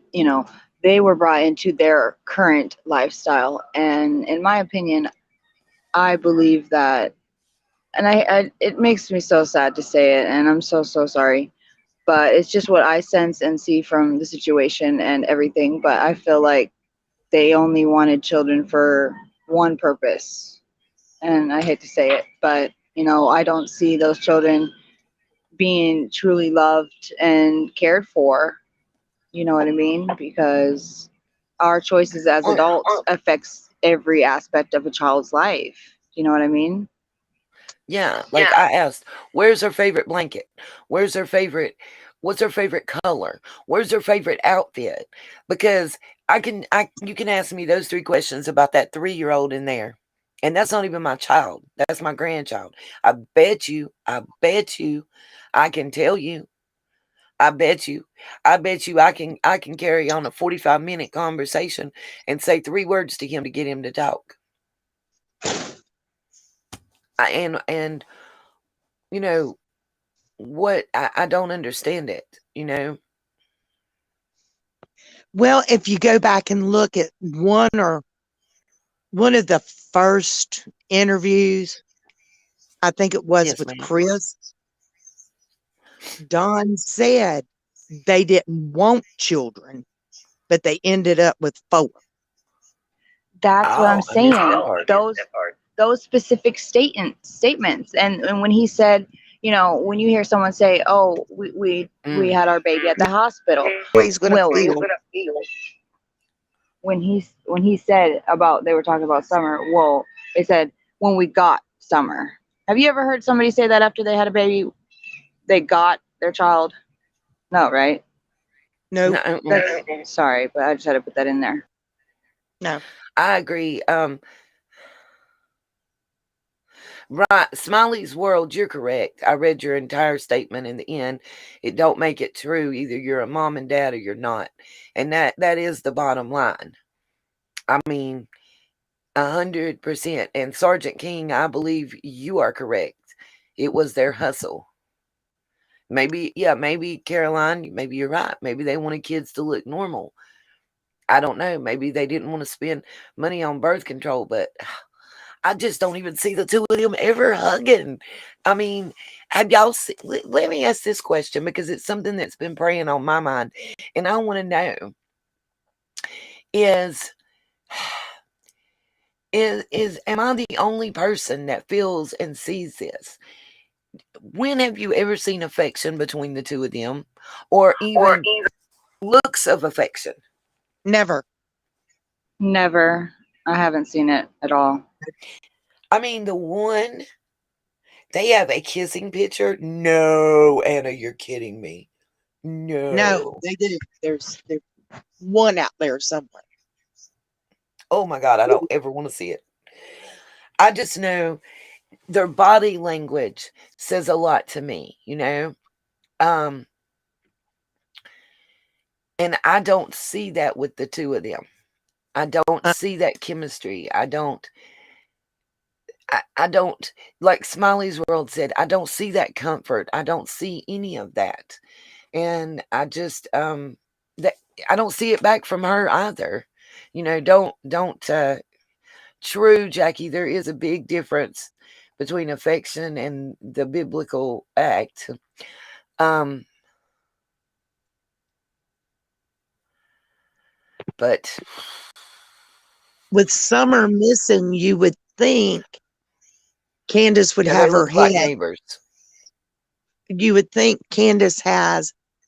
they were brought into their current lifestyle. And in my opinion, I believe that, and it makes me so sad to say it, and I'm so, so sorry, but it's just what I sense and see from the situation and everything. But I feel like they only wanted children for one purpose. And I hate to say it, but, I don't see those children being truly loved and cared for. You know what I mean? Because our choices as Or, adults affects every aspect of a child's life. You know what I mean? yeah, like I asked, where's her favorite blanket? Where's her favorite what's her favorite color? Where's her favorite outfit? Because you can ask me those 3 questions about that 3-year-old in there. And that's not even my child. That's my grandchild. I bet you I can tell you. I bet you. I bet you I can carry on a 45-minute conversation and say 3 words to him to get him to talk. And you know what, I don't understand it. Well, if you go back and look at one of the first interviews, I think it was Yes, with ma'am. Chris, Don said they didn't want children, but they ended up with 4. That's what I'm Oh, I missed that saying. part. Those those specific statements. And when he said, you know, when you hear someone say, "Oh, we Mm. had our baby at the hospital," Always going to well, feel. when he said about, they were talking about Summer, well, they said when we got Summer. Have you ever heard somebody say that after they had a baby, they got their child? No, right? No, No, That's sorry, but I just had to put that in there. no. I agree. Right, Smiley's world, you're correct. I read your entire statement in the end. It don't make it true. Either you're a mom and dad or you're not. And that is the bottom line. I mean, 100%. And Sergeant King, I believe you are correct. It was their hustle. Maybe, yeah, maybe Caroline, maybe you're right. Maybe they wanted kids to look normal. I don't know. Maybe they didn't want to spend money on birth control, but I just don't even see the two of them ever hugging. I mean, have y'all seen, let me ask this question because it's something that's been preying on my mind. And I want to know is am I the only person that feels and sees this? When have you ever seen affection between the two of them, or even looks of affection? Never. Never. I haven't seen it at all. I mean, the one they have a kissing picture. No, Anna, you're kidding me. No, No. they do. There's one out there somewhere. Oh my God, I don't ever want to see it. I just know their body language says a lot to me, you know? Um, and I don't see that with the two of them. I don't Uh, see that chemistry. I don't, like Smiley's World said, I don't see that comfort. I don't see any of that. And I just, that I don't see it back from her either. You know, true, Jackie, there is a big difference between affection and the biblical act. Um, but with Summer missing, you would think Candace would yeah, they have her look like head. neighbors. You would think Candace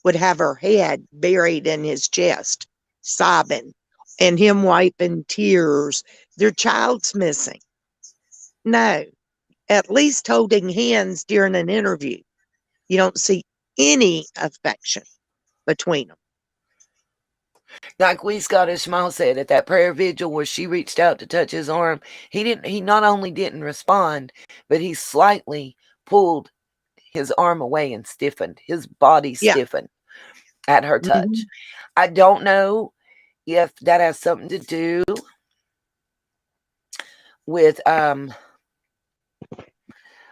would have her head buried in his chest, sobbing, and him wiping tears. Their child's missing. No, at least holding hands during an interview. You don't see any affection between them. Like we Scottish Smile said at that prayer vigil where she reached out to touch his arm, he not only didn't respond, but he slightly pulled his arm away and stiffened. His body Yeah. stiffened at her Mhm. touch. I don't know if that has something to do with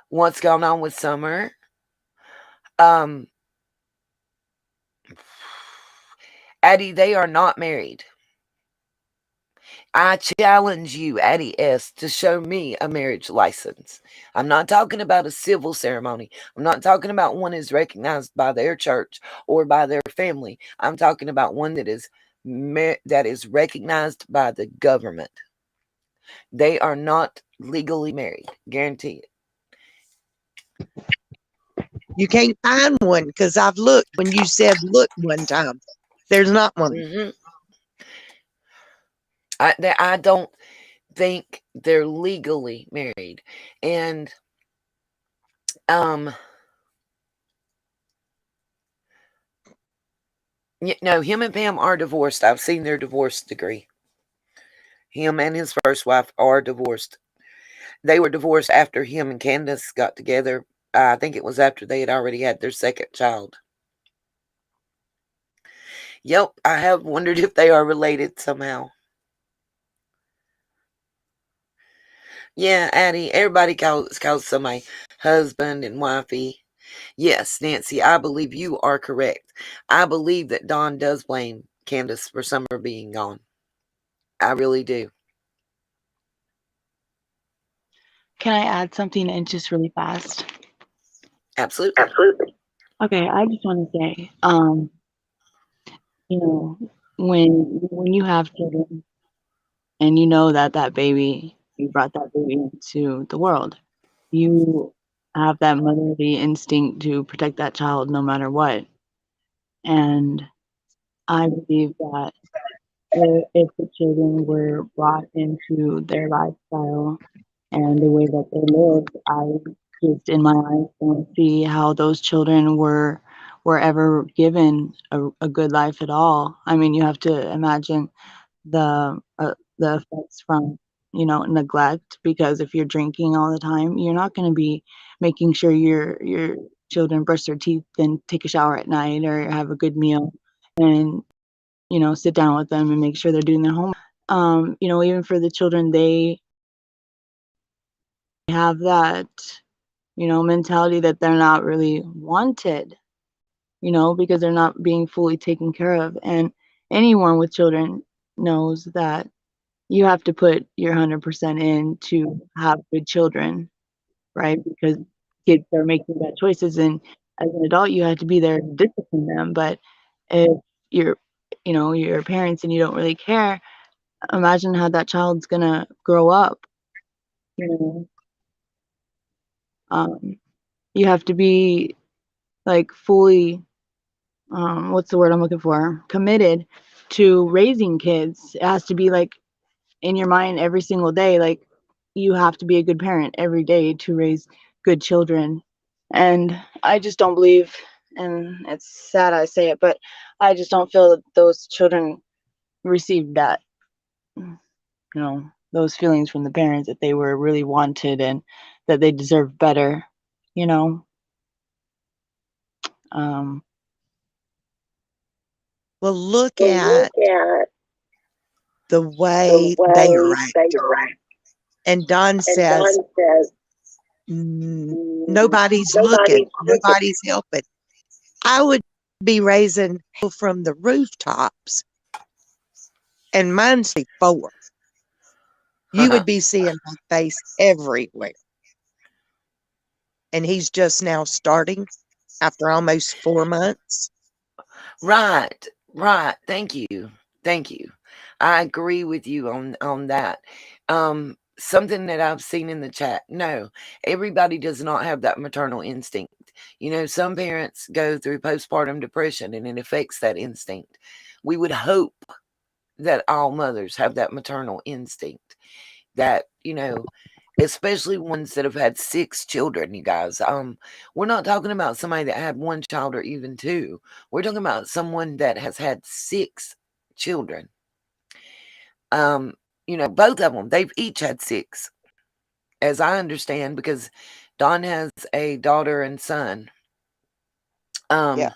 what's going on with Summer. Um Addie, they are not married. I challenge you, Addie S., to show me a marriage license. I'm not talking about a civil ceremony. I'm not talking about one is recognized by their church or by their family. I'm talking about one that is recognized by the government. They are not legally married. Guarantee it. You can't find one because I've looked when you said look one time. There's not one. Mm-hmm. I don't think they're legally married, and um, no, him and Pam are divorced. I've seen their divorce degree. Him and his first wife are divorced. They were divorced after him and Candace got together. I think it was after they had already had their second child. Yep, I have wondered if they are related somehow. Yeah, Addie, everybody calls somebody husband and wifey. Yes, Nancy, I believe you are correct. I believe that Don does blame Candace for Summer being gone. I really do. Can I add something in just really fast? Absolutely. Okay, I just want to say, you know, when you have children and you know that that baby you brought that baby into the world. You have that motherly instinct to protect that child no matter what. And I believe that if the children were brought into their lifestyle and the way that they lived, I just in my eyes don't see how those children were ever given a good life at all. I mean, you have to imagine the effects from neglect, because if you're drinking all the time, you're not going to be making sure your children brush their teeth and take a shower at night or have a good meal and sit down with them and make sure they're doing their homework. Even for the children, they have that mentality that they're not really wanted, because they're not being fully taken care of. And anyone with children knows that you have to put your 100% in to have good children, right? Because kids are making bad choices, and as an adult, you have to be there to discipline them. But if you're, your parents and you don't really care, imagine how that child's gonna grow up. You know, you have to be like fully, what's the word I'm looking for? Committed to raising kids. It has to be like in your mind every single day. Like you have to be a good parent every day to raise good children. And I just don't believe, and it's sad I say it, but I just don't feel that those children received that, those feelings from the parents, that they were really wanted and that they deserve better, you know. Um, Well, look well, at look at the the way they are way they acting. are. And Don And says, Don says, Nobody's looking, nobody's looking. nobody's helping. I would be raising from the rooftops, and mine's 4. You would be seeing my face everywhere. And he's just now starting after almost 4 months. Right, right. Thank you. Thank you. I agree with you on that. Something that I've seen in the chat. No, everybody does not have that maternal instinct. Some parents go through postpartum depression and it affects that instinct. We would hope that all mothers have that maternal instinct. That, especially ones that have had 6 children, you guys. We're not talking about somebody that had 1 child or even 2. We're talking about someone that has had 6 children. Both of them, they've each had 6, as I understand, because Don has a daughter and son. Yeah.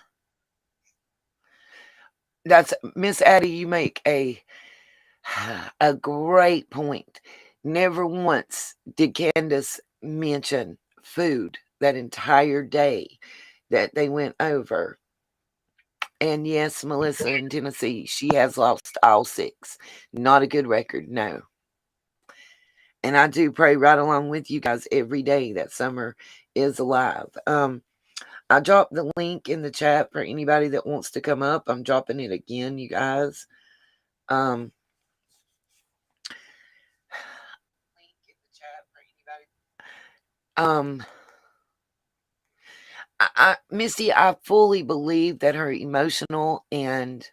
That's Miss Addie, you make a great point. Never once did Candace mention food that entire day that they went over. And yes, Melissa in Tennessee, she has lost all 6. Not a good record, no. And I do pray right along with you guys every day that Summer is alive. I dropped the link in the chat for anybody that wants to come up. I'm dropping it again, you guys. Link in the chat for anybody. Misty, I fully believe that her emotional and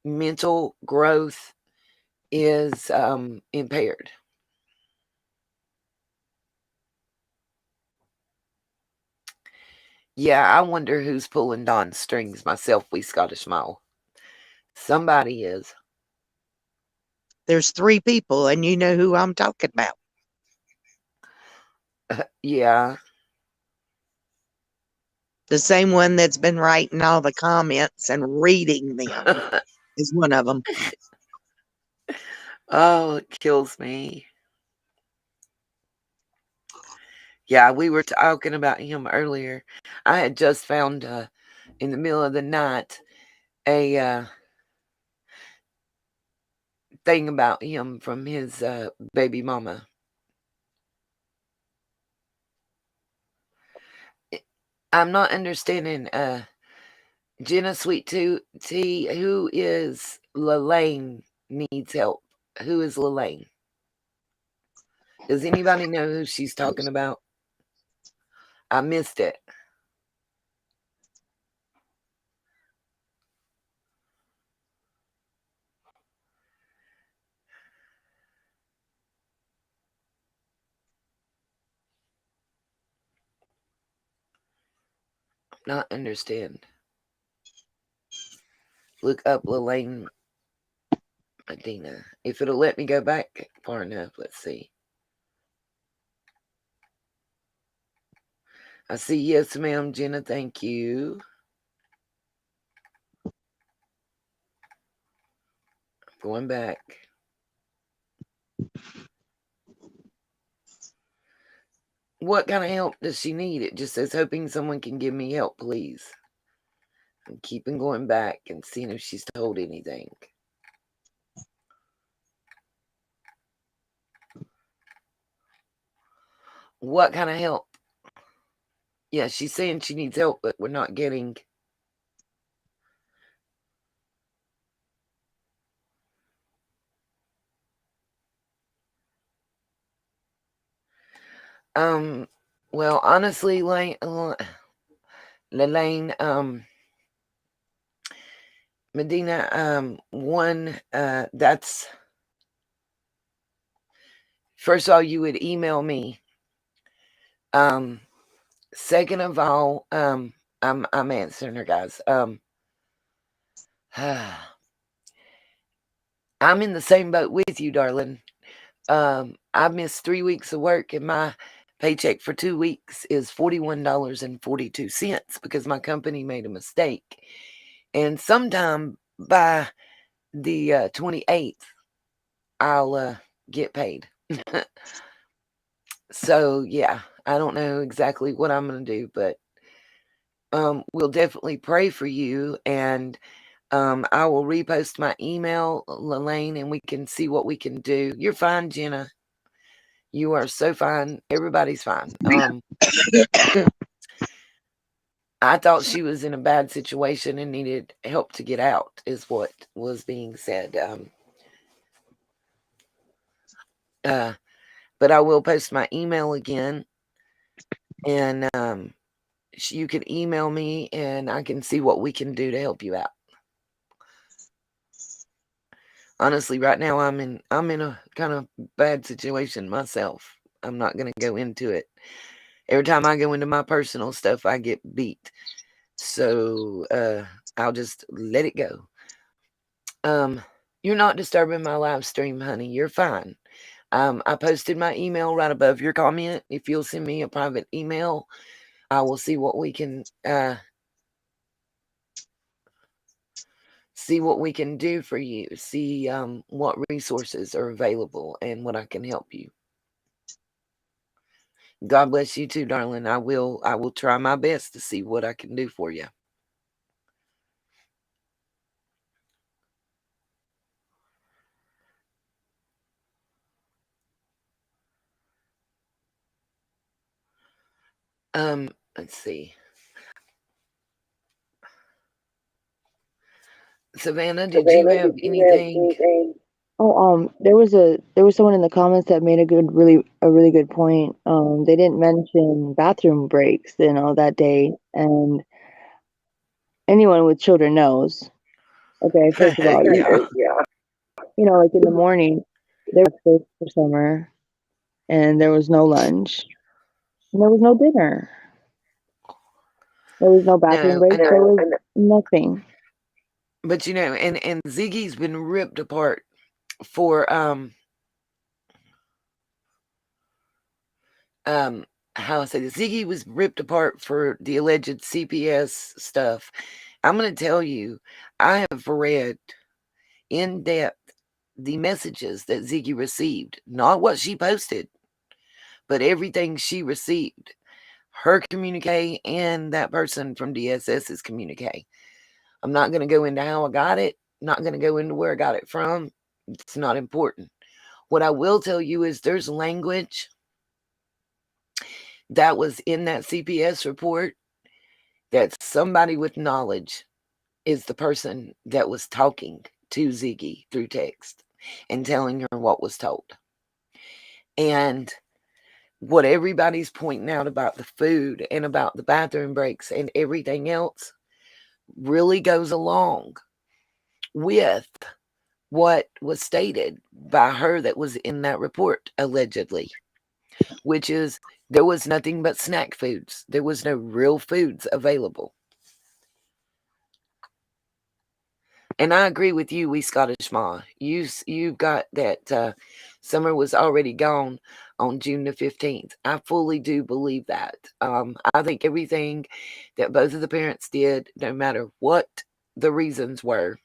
mental growth is impaired. Yeah, I wonder who's pulling Don's strings myself, we Scottish Mole. Somebody is. There's 3 people, and you know who I'm talking about. Yeah. The same one that's been writing all the comments and reading them is one of them. Oh, it kills me. Yeah, we were talking about him earlier. I had just found in the middle of the night a thing about him from his baby mama. I'm not understanding. Jenna Sweet Tea, who is Lelaine needs help? Who is Lelaine? Does anybody know who she's talking about? I missed it. Not understand. Look up Lelaine Medina. If it'll let me go back far enough, let's see. I see yes, ma'am, Jenna. Thank you. Going back. What kind of help does she need? It just says hoping someone can give me help, please. I'm keeping going back and seeing if she's told anything. What kind of help? Yeah, she's saying she needs help, but we're not getting. Well, honestly, Lelaine, Medina, that's first of all, you would email me. Second of all, I'm answering her, guys. I'm in the same boat with you, darling. I missed 3 weeks of work, and my paycheck for 2 weeks is $41.42 because my company made a mistake. And sometime by the 28th, I'll get paid. So yeah, I don't know exactly what I'm gonna do, but we'll definitely pray for you, and I will repost my email, Lelaine, and we can see what we can do. You're fine, Jenna. You are so fine. Everybody's fine. I thought she was in a bad situation and needed help to get out, is what was being said. But I will post my email again, and you can email me, and I can see what we can do to help you out. Honestly, right now I'm in a kind of bad situation myself. I'm not gonna go into it. Every time I go into my personal stuff, I get beat. So I'll just let it go. You're not disturbing my live stream, honey. You're fine. I posted my email right above your comment. If you'll send me a private email, I will see what we can do for you. See what resources are available and what I can help you. God bless you too, darling. I will try my best to see what I can do for you. Let's see. Savannah, did you have anything? Oh, there was someone in the comments that made a really good point. They didn't mention bathroom breaks, that day, and anyone with children knows. Okay, first of all, like in the morning, there was breakfast for summer, and there was no lunch, and there was no dinner. There was no bathroom break. There was nothing. But and Ziggy's been ripped apart for how I say this. Ziggy was ripped apart for the alleged CPS stuff. I'm going to tell you, I have read in depth the messages that Ziggy received, not what she posted, but everything she received. Her communique and that person from DSS's communique. I'm not going to go into how I got it, not going to go into where I got it from. It's not important. What I will tell you is there's language that was in that CPS report that somebody with knowledge is the person that was talking to Ziggy through text and telling her what was told. And what everybody's pointing out about the food and about the bathroom breaks and everything else really goes along with what was stated by her that was in that report, allegedly, which is there was nothing but snack foods. There was no real foods available. And I agree with you, wee Scottish Ma. You've got that summer was already gone on June the 15th. I fully do believe that. I think everything that both of the parents did, no matter what the reasons were,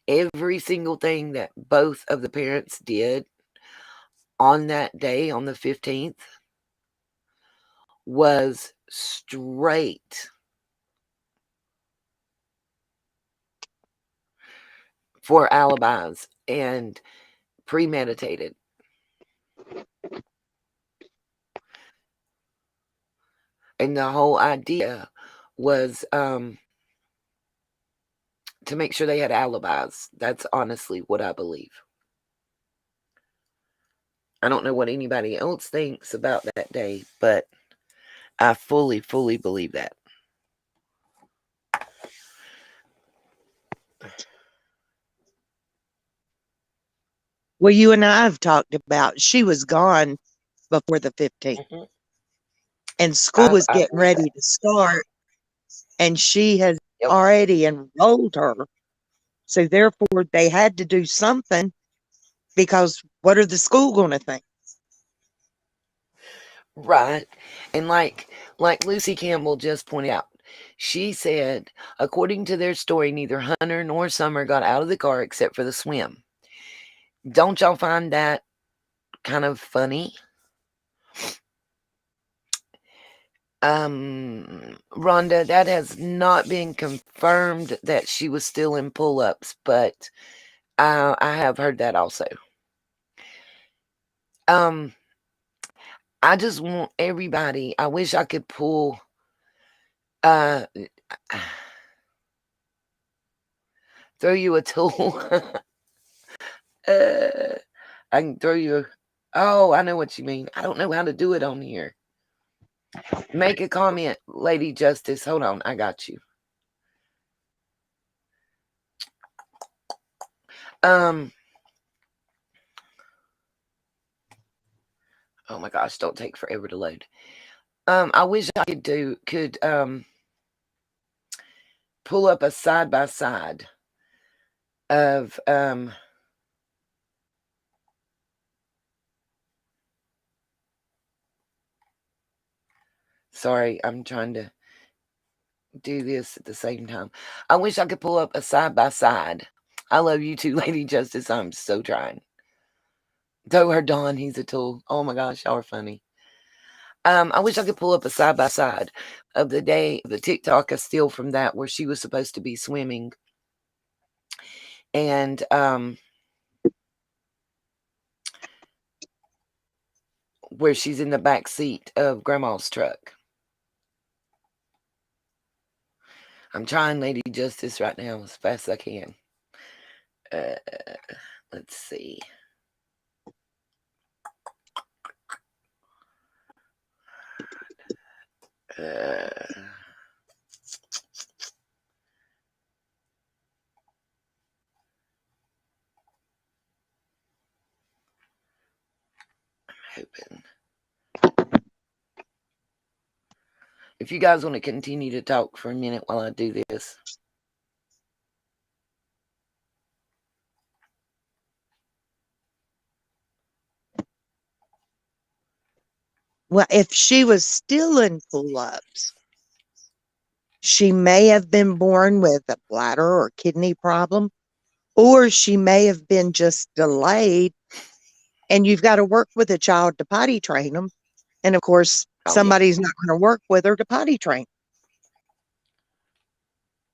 every single thing that both of the parents did on that day, on the 15th, was straight for alibis and premeditated. And the whole idea was to make sure they had alibis. That's honestly what I believe. I don't know what anybody else thinks about that day, but I fully, fully believe that. Well, you and I have talked about she was gone before the 15th, Mhm. and school was I getting believe that. ready to start, and she had Yep. already enrolled her. So therefore, they had to do something because what are the school going to think? Right. And like Lucy Campbell just pointed out, she said, according to their story, neither Hunter nor Summer got out of the car except for the swim. Don't y'all find that kind of funny? Rhonda, that has not been confirmed that she was still in pull-ups, but I have heard that also. Um, I just want everybody. I wish I could pull. Uh, throw you a tool. uh, I can throw you. Oh, I know what you mean. I don't know how to do it on here. Make a comment, Lady Justice. Hold on, I got you. Um. Oh my gosh, don't take forever to load. I wish I could pull up a side by side of sorry, I'm trying to do this at the same time. I wish I could pull up a side by side. I love you too, Lady Justice. I'm so trying. Throw her Don, he's a tool. Oh my gosh, y'all are funny. I wish I could pull up a side by side of the day, the TikTok I steal from that where she was supposed to be swimming. And where she's in the back seat of Grandma's truck. I'm trying Lady Justice right now as fast as I can. Uh, let's see. Uh, hoping. If you guys want to continue to talk for a minute while I do this. Well, if she was still in pull-ups, she may have been born with a bladder or kidney problem, or she may have been just delayed, and you've got to work with a child to potty train them. And of course, Oh, yeah. somebody's not going to work with her to potty train.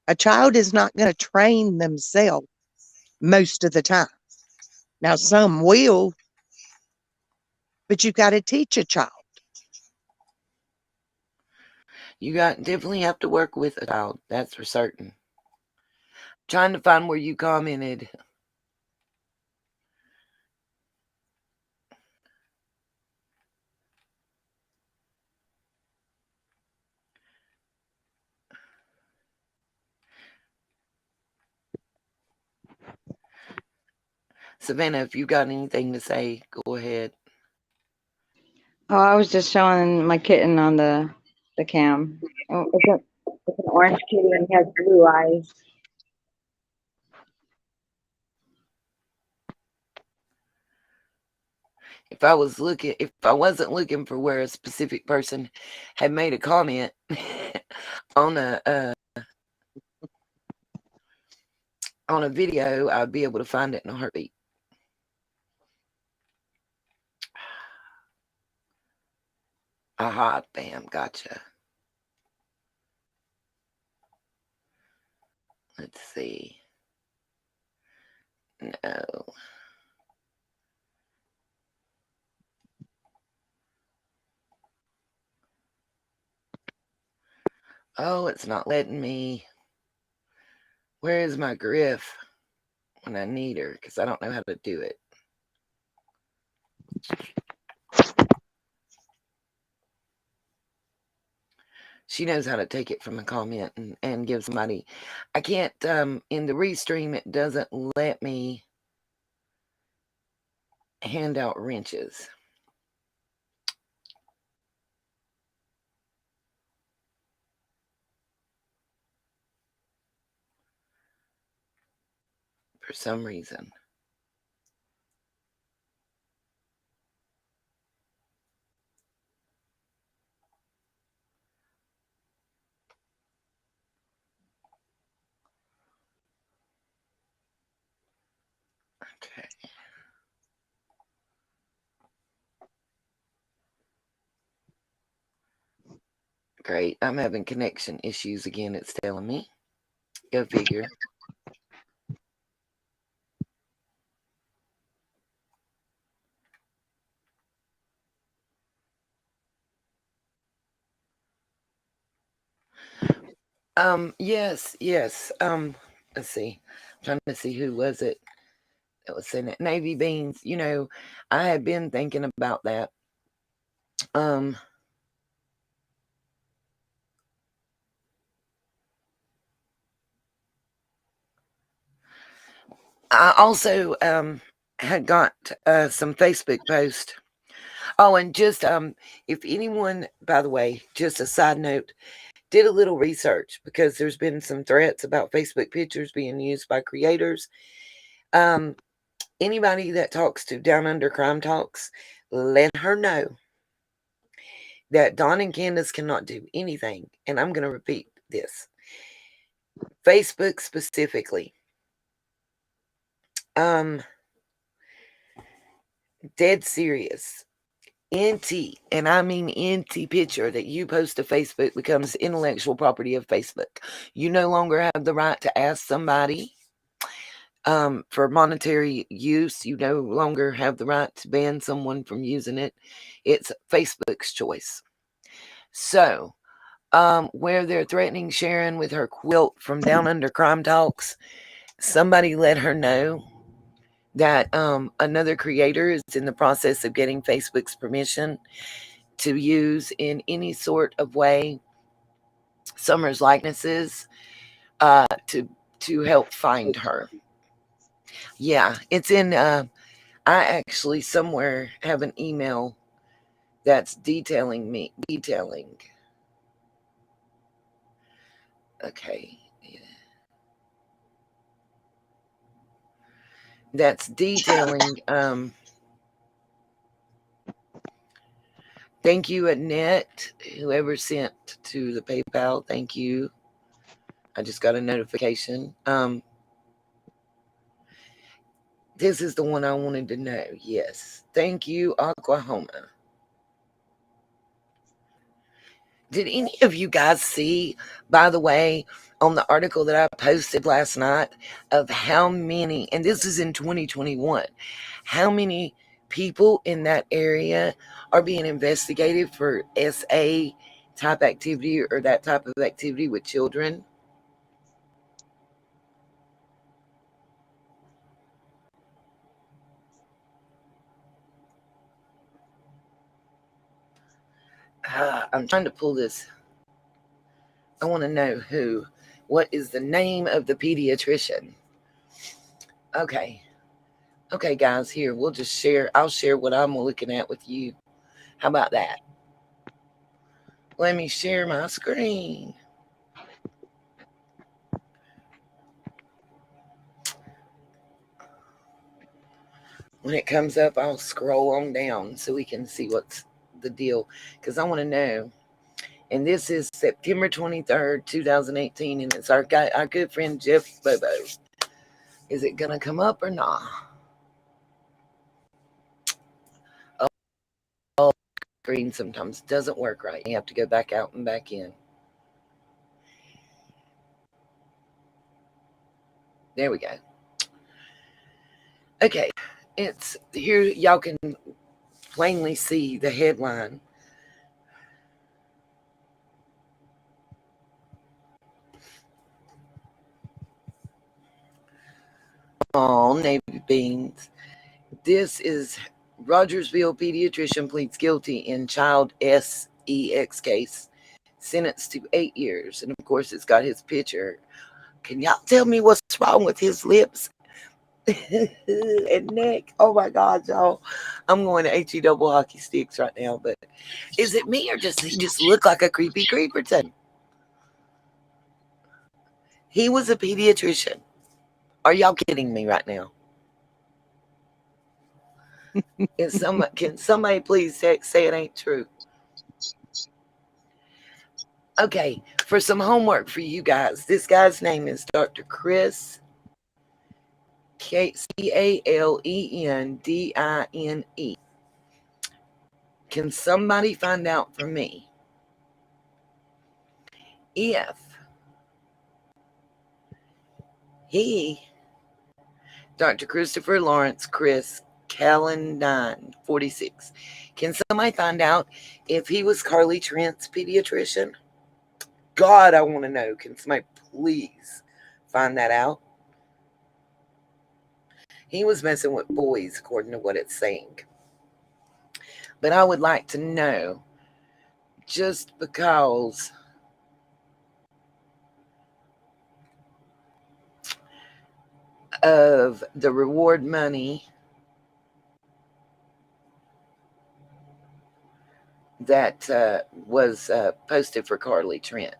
A child is not going to train themselves most of the time. Now, some will, but you've got to teach a child. You got definitely have to work with a child. That's for certain. Trying to find where you commented. Savannah, if you got anything to say, go ahead. Oh, I was just showing my kitten on the cam. Oh, it's an orange kitty and he has blue eyes. If I wasn't looking for where a specific person had made a comment on a video, I'd be able to find it in a heartbeat. Aha, bam, gotcha. Let's see. No. Oh, it's not letting me. Where is my Griff when I need her? Because I don't know how to do it. She knows how to take it from a comment and give somebody. I can't, in the restream, it doesn't let me hand out wrenches. For some reason. Okay. Great. I'm having connection issues again, it's telling me. Go figure. Yes. Let's see. I'm trying to see who was it that was saying it. Navy Beans. I had been thinking about that. I also had got some Facebook post. Oh, and just if anyone, by the way, just a side note, did a little research because there's been some threats about Facebook pictures being used by creators. Anybody that talks to Down Under Crime Talks, let her know that Dawn and Candace cannot do anything. And I'm going to repeat this. Facebook specifically. Dead serious. NT, and I mean NT picture that you post to Facebook becomes intellectual property of Facebook. You no longer have the right to ask somebody for monetary use. You no longer have the right to ban someone from using it. It's Facebook's choice. So, where they're threatening Sharon with her quilt from Down Under Crime Talks, somebody let her know that another creator is in the process of getting Facebook's permission to use in any sort of way Summer's likenesses to help find her. Yeah, it's in. I actually somewhere have an email that's detailing. Okay, that's detailing. Thank you, Annette, whoever sent to the PayPal. Thank you. I just got a notification. This is the one I wanted to know. Yes. Thank you, Oklahoma. Did any of you guys see, by the way, on the article that I posted last night of how many, and this is in 2021, how many people in that area are being investigated for SA type activity or that type of activity with children? I'm trying to pull this. I want to know who. What is the name of the pediatrician? Okay. Okay, guys, here, we'll just share. I'll share what I'm looking at with you. How about that? Let me share my screen. When it comes up, I'll scroll on down so we can see what's the deal. Because I want to know. And this is September 23rd, 2018. And it's our guy, our good friend Jeff Bobo. Is it going to come up or not? Oh, screen sometimes doesn't work right. You have to go back out and back in. There we go. Okay. It's here. Y'all can plainly see the headline. Oh, Navy beans. This is Rogersville pediatrician pleads guilty in child SEX case, sentenced to 8 years. And of course, it's got his picture. Can y'all tell me what's wrong with his lips and neck? Oh my God, y'all. I'm going to HE double hockey sticks right now. But is it me or does he just look like a creepy creeper to me? He was a pediatrician. Are y'all kidding me right now? Can somebody please say it ain't true? Okay, for some homework for you guys. This guy's name is Dr. Chris Calendine. Can somebody find out for me if he, Dr. Christopher Lawrence Chris Calendine, 46, can somebody find out if he was Carly Trent's pediatrician? God, I want to know. Can somebody please find that out? He was messing with boys, according to what it's saying. But I would like to know, just because of the reward money that was posted for Carly Trent,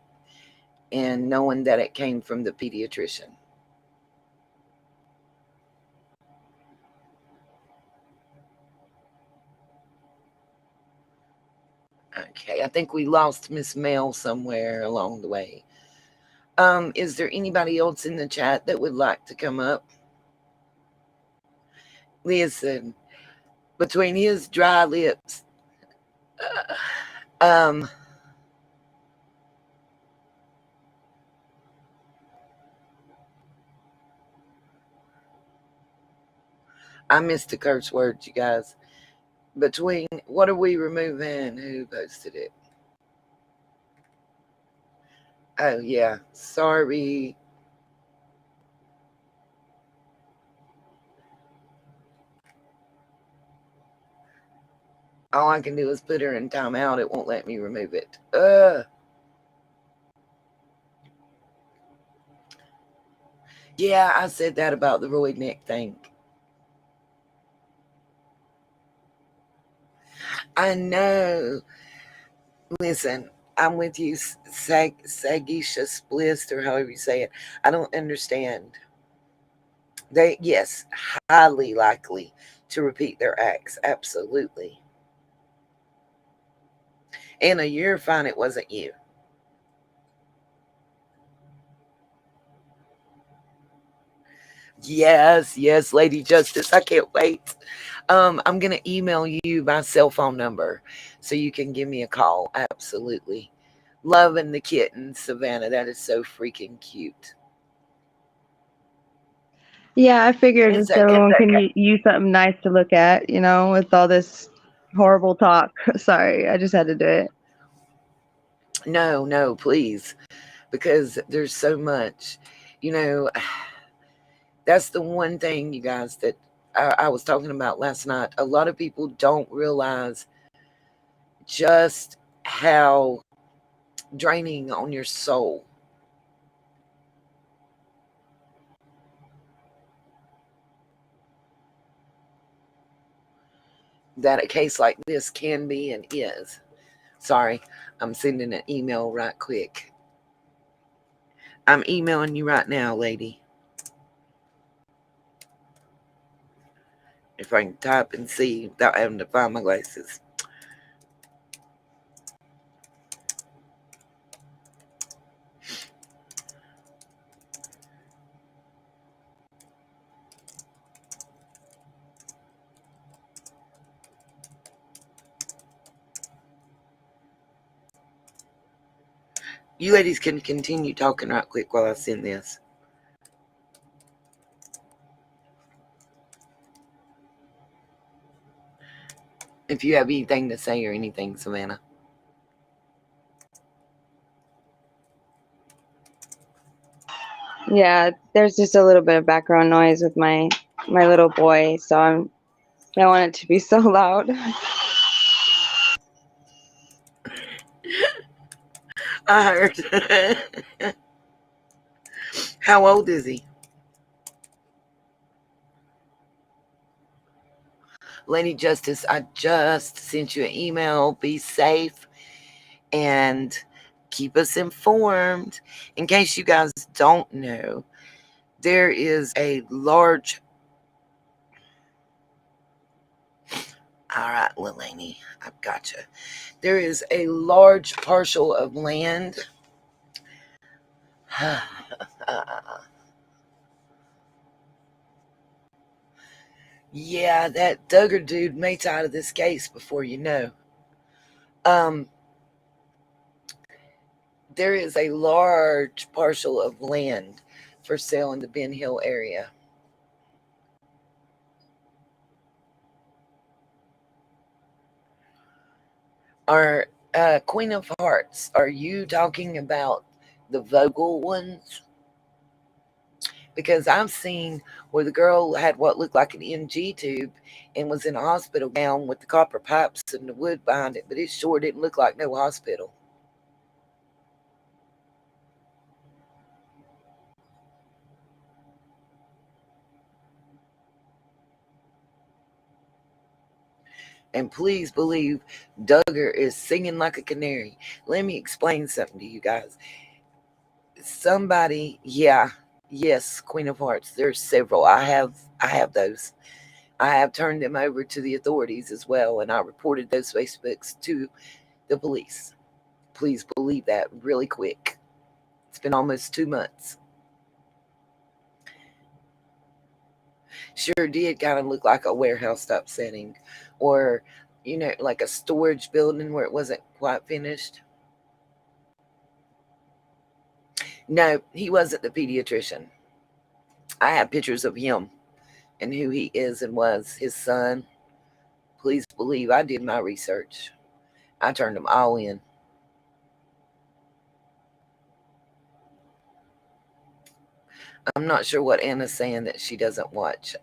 and knowing that it came from the pediatrician. Okay, I think we lost Miss Mel somewhere along the way. Is there anybody else in the chat that would like to come up? Listen, between his dry lips, um, I missed the curse words, you guys. Between what are we removing? Who posted it? Oh yeah, sorry. All I can do is put her in timeout. It won't let me remove it. Yeah, I said that about the Roy Nick thing. I know. Listen, I'm with you, Sagisha Bliss, or however you say it. I don't understand. They, yes, highly likely to repeat their acts. Absolutely. Anna, you're fine. It wasn't you. Yes, yes, Lady Justice. I can't wait. I'm gonna email you my cell phone number so you can give me a call. Absolutely. Loving the kitten, Savannah. That is so freaking cute. Yeah, I figured It's just a everyone can use something nice to look at, you know, with all this horrible talk. Sorry, I just had to do it. no, no, please, because there's so much. You know, that's the one thing, you guys, that I was talking about last night. A lot of people don't realize just how draining on your soul. that a case like this can be and is. Sorry, I'm sending an email right quick. I'm emailing you right now, lady. If I can type and see without having to find my glasses. You ladies can continue talking right quick while I send this. If you have anything to say or anything, Savannah. Yeah, there's just a little bit of background noise with my little boy, so I don't want it to be so loud. I heard. How old is he? Lady Justice, I just sent you an email. Be safe and keep us informed. In case you guys don't know, there is a large. All right, Lelani, I've got you. There is a large parcel of land. Yeah, that Duggar dude may tie out of this case before you know. Um, there is a large parcel of land for sale in the Ben Hill area. Are Queen of Hearts, are you talking about the Vogel ones? Because I've seen where the girl had what looked like an NG tube and was in a hospital gown with the copper pipes and the wood behind it, but it sure didn't look like no hospital. And please believe Duggar is singing like a canary. Let me explain something to you guys. Somebody, yeah, yes, Queen of Hearts. There's several. I have those. I have turned them over to the authorities as well, and I reported those Facebooks to the police. Please believe that really quick. It's been almost 2 months. Sure did kind of look like a warehouse type setting, or like a storage building where it wasn't quite finished. No, he wasn't the pediatrician. I have pictures of him and who he is and was, his son. Please believe I did my research. I turned them all in. I'm not sure what Anna's saying that she doesn't watch.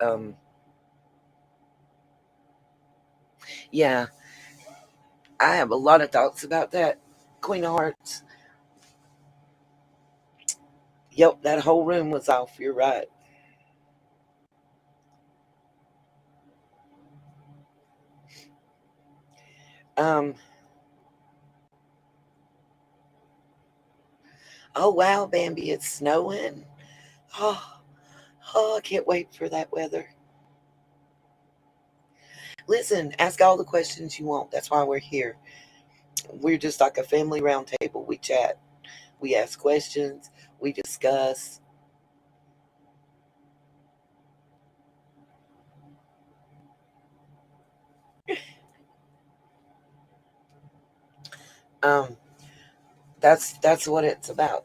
Yeah, I have a lot of thoughts about that. Queen of Hearts. Yep, that whole room was off. You're right. Um. Oh wow, Bambi, it's snowing. Oh, I can't wait for that weather. Listen, ask all the questions you want. That's why we're here. We're just like a family round table. We chat. We ask questions. We discuss. Um, that's what it's about.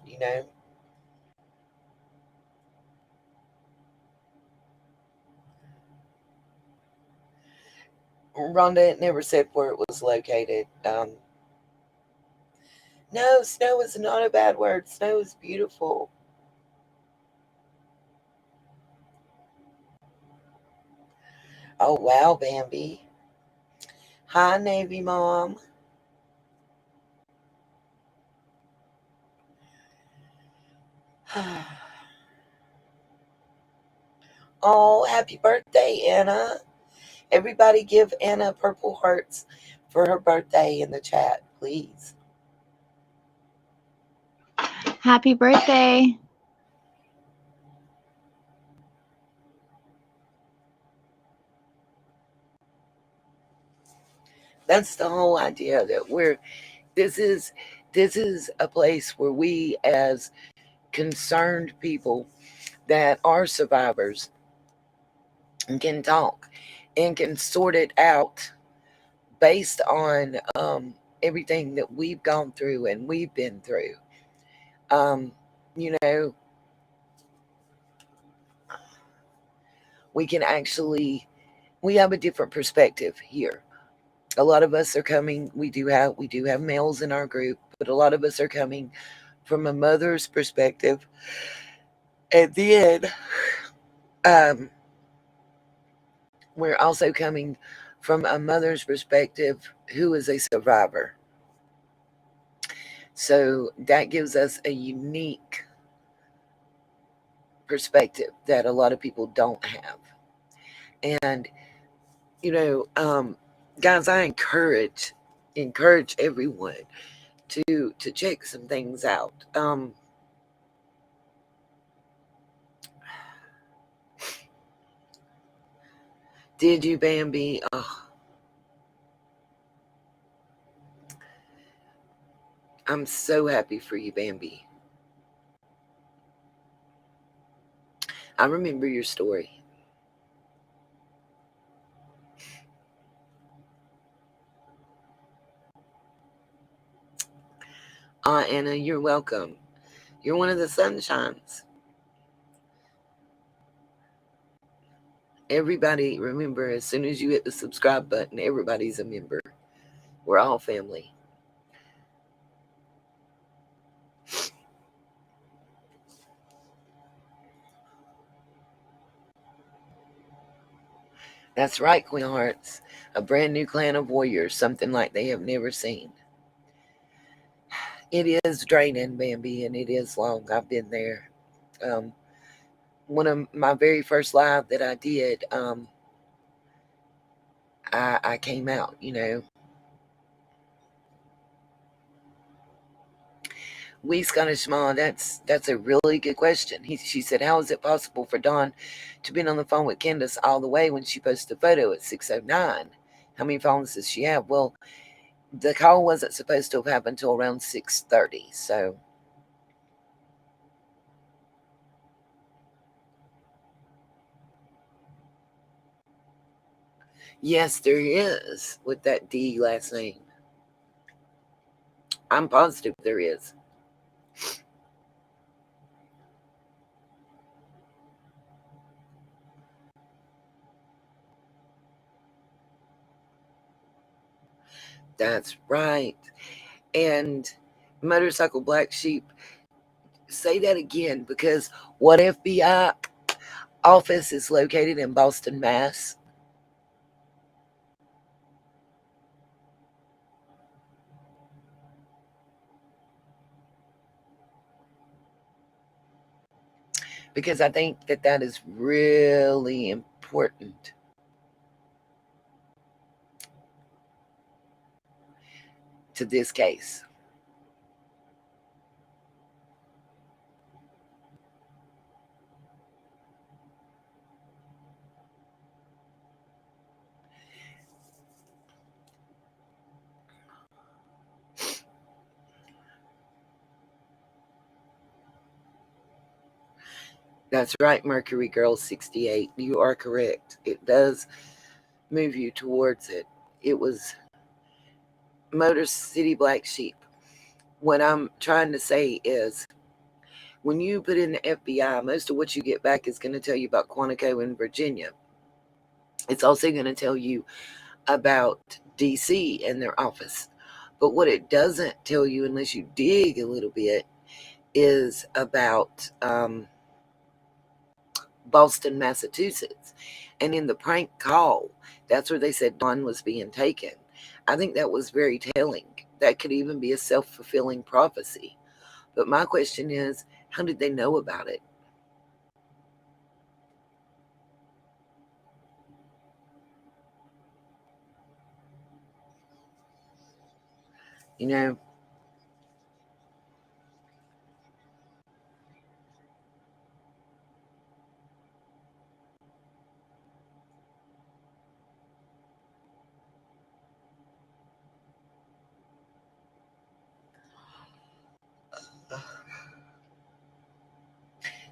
Rhonda never said where it was located. No, snow is not a bad word. Snow is beautiful. Oh wow, Bambi. Hi, Navy Mom. Oh, happy birthday, Anna. Everybody give Anna purple hearts for her birthday in the chat, please. Happy birthday. That's the whole idea, that this is a place where we, as concerned people that are survivors, can talk and can sort it out based on everything that we've gone through and we've been through. Um, you know, we can actually, we have a different perspective here. A lot of us are coming, we do have males in our group, but a lot of us are coming from a mother's perspective. And then um, we're also coming from a mother's perspective who is a survivor. So that gives us a unique perspective that a lot of people don't have. And you know, guys, I encourage everyone to check some things out. Did you, Bambi? Oh, I'm so happy for you, Bambi. I remember your story. Anna, you're welcome. You're one of the sunshines. Everybody, remember, as soon as you hit the subscribe button, everybody's a member. We're all family. That's right, Queen Hearts. A brand new clan of warriors, something like they have never seen. It is draining, Bambi, and it is long. I've been there. Um, one of my very first live that I did, I came out, you know. We Scottish Ma, that's a really good question. She said, how is it possible for Dawn to be on the phone with Candace all the way when she posted a photo at 6:09? How many phones does she have? Well, the call wasn't supposed to have happened until around 6:30. So yes, there is with that D last name. I'm positive there is. That's right. And Motorcycle Black Sheep, say that again, because what FBI office is located in Boston, Mass? Because I think that that is really important to this case. That's right, Mercury Girl 68. You are correct. It does move you towards it. It was Motor City Black Sheep. What I'm trying to say is, when you put in the FBI, most of what you get back is going to tell you about Quantico in Virginia. It's also going to tell you about DC and their office. But what it doesn't tell you, unless you dig a little bit, is about Boston, Massachusetts. And in the prank call, that's where they said Dawn was being taken. I think that was very telling. That could even be a self fulfilling prophecy. But my question is, how did they know about it? You know,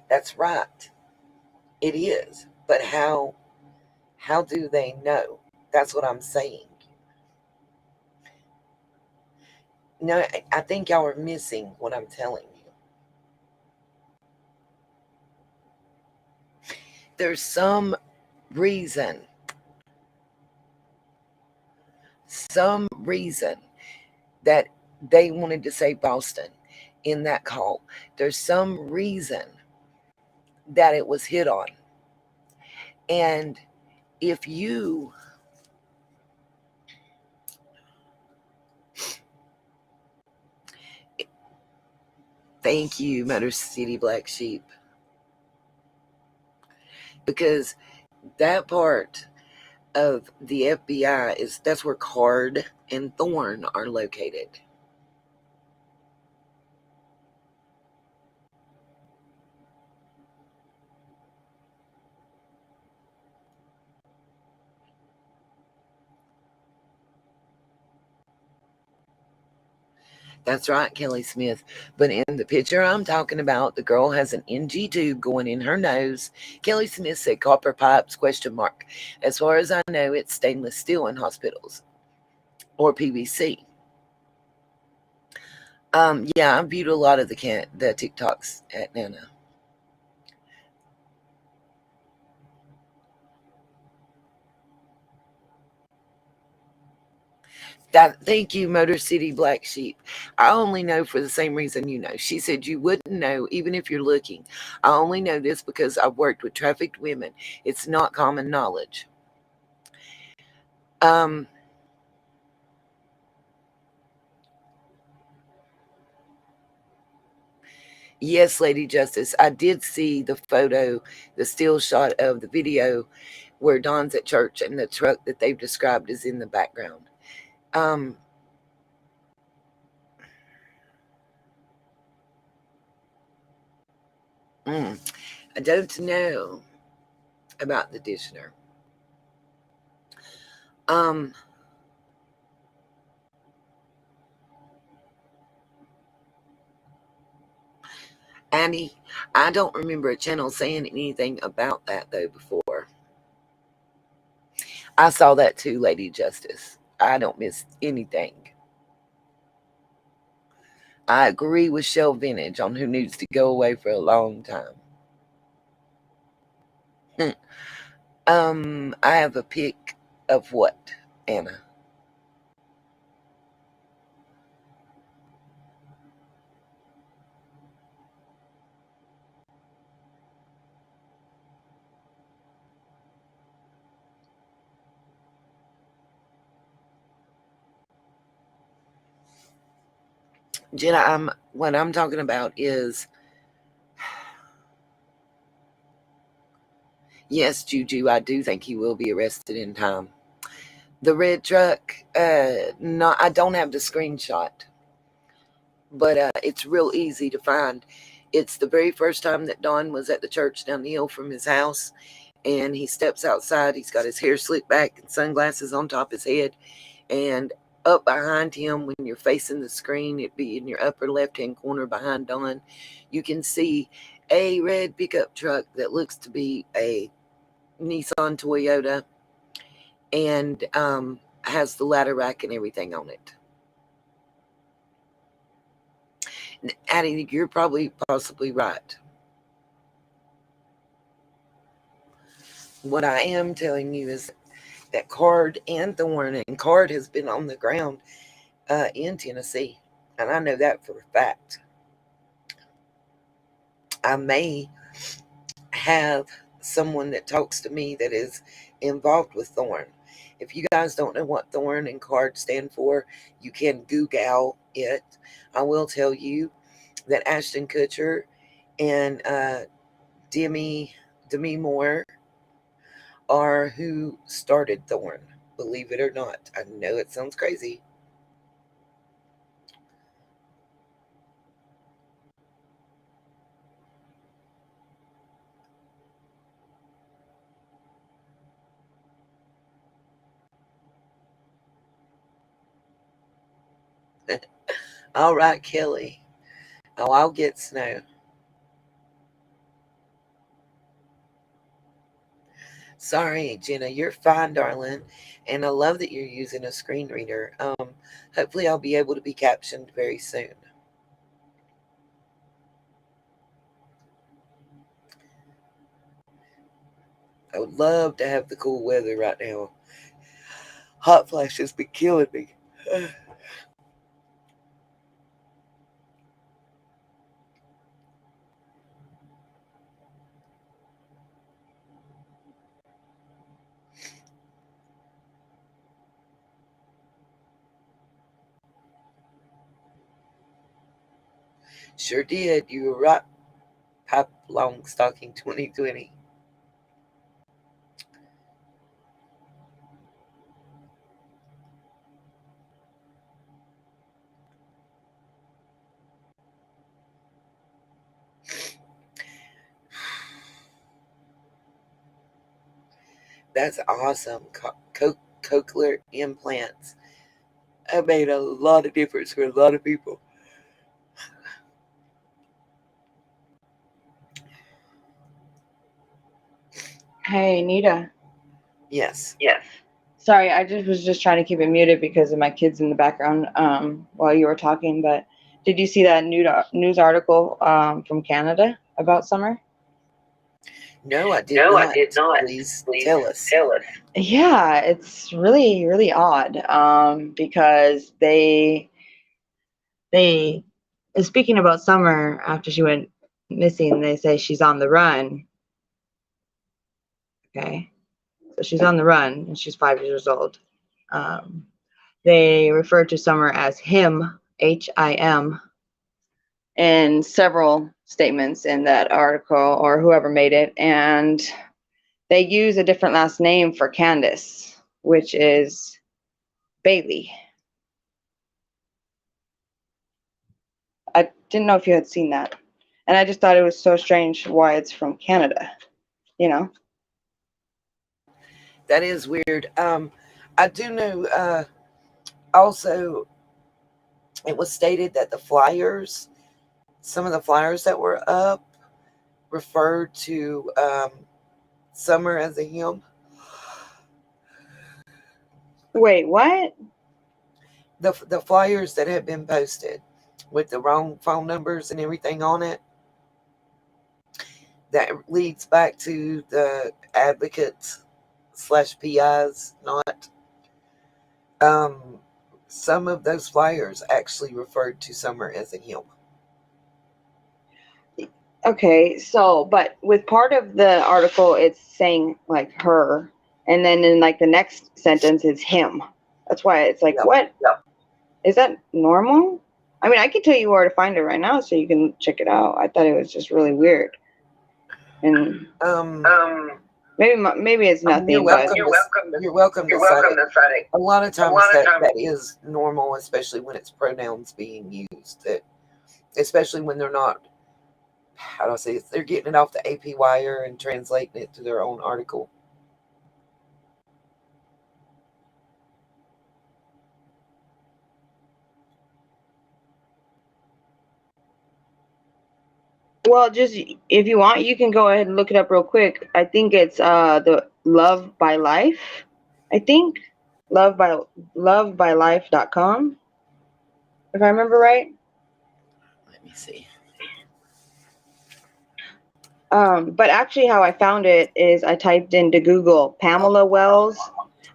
that's right. It is. But how do they know? That's what I'm saying. No, I think y'all are missing what I'm telling you. There's reason, some reason that they wanted to say Boston in that call. There's some reason that it was hit on. And if you, thank you, Motor City Black Sheep, because that part of the FBI that's where Card and Thorn are located. That's right, Kelly Smith. But in the picture I'm talking about, the girl has an NG tube going in her nose. Kelly Smith said copper pipes, question mark. As far as I know, it's stainless steel in hospitals or PVC. Yeah, I viewed a lot of the TikToks at Nana. Thank you, Motor City Black Sheep. I only know for the same reason you know. She said you wouldn't know even if you're looking. I only know this because I've worked with trafficked women. It's not common knowledge. Um, yes, Lady Justice, I did see the photo, the still shot of the video where Don's at church and the truck that they've described is in the background. Um, I don't know about the Dishner. Um, Annie, I don't remember a channel saying anything about that though before. I saw that too, Lady Justice. I don't miss anything. I agree with Shell Vintage on who needs to go away for a long time. I have a pic of what, Anna? Jenna, what I'm talking about is, yes, Juju, I do think he will be arrested in time. The red truck, no, I don't have the screenshot, but it's real easy to find. It's the very first time that Don was at the church down the hill from his house, and he steps outside. He's got his hair slicked back and sunglasses on top of his head, and up behind him, when you're facing the screen, it'd be in your upper left-hand corner behind Don, you can see a red pickup truck that looks to be a Nissan Toyota, and has the ladder rack and everything on it. Addie, you're possibly right. What I am telling you is that Card and Thorn, and Card has been on the ground in Tennessee, and I know that for a fact. I may have someone that talks to me that is involved with Thorn. If you guys don't know what Thorn and Card stand for, you can Google it. I will tell you that Ashton Kutcher and Demi Moore are who started Thorn. Believe it or not. I know it sounds crazy. All right, Kelly. Oh, I'll get snow. Sorry, Jenna, you're fine, darling. And I love that you're using a screen reader. Hopefully I'll be able to be captioned very soon. I would love to have the cool weather right now. Hot flashes be killing me. Sure did. You were right, Pop Longstocking 2020. That's awesome. Cochlear implants have made a lot of difference for a lot of people. Hey, Nita. Yes. Yes. Sorry, I was just trying to keep it muted because of my kids in the background while you were talking. But did you see that news article from Canada about summer? No, I did No, I not. did not. Please Please tell us. tell us. Yeah, it's really, really odd because they speaking about Summer after she went missing, they say she's on the run. Okay, so she's on the run and she's 5 years old. They refer to Summer as him, Him, in several statements in that article or whoever made it, and they use a different last name for Candace, which is Bailey. I didn't know if you had seen that. And I just thought it was so strange why it's from Canada, you know? That is weird. I do know also it was stated that some of the flyers that were up referred to Summer as a him. Wait, what? The flyers that had been posted with the wrong phone numbers and everything on it, that leads back to the advocates slash PIs, not um, some of those flyers actually referred to Summer as a him. Okay, so, but with part of the article, it's saying like her, and then in like the next sentence, it's him. That's why it's like, Yep. what? Is that normal? I mean, I can tell you where to find it right now so you can check it out. I thought it was just really weird. And maybe it's nothing, you're but welcome. You're welcome to cite it. A lot of times that is normal, especially when it's pronouns being used. That especially when they're not. How do I say it? They're getting it off the AP wire and translating it to their own article. well, just if you want, you can go ahead and look it up real quick. I think it's the Love by Life. I think loveby.life.com, if I remember right. Let me see. But actually, how I found it is I typed into Google Pamela Wells.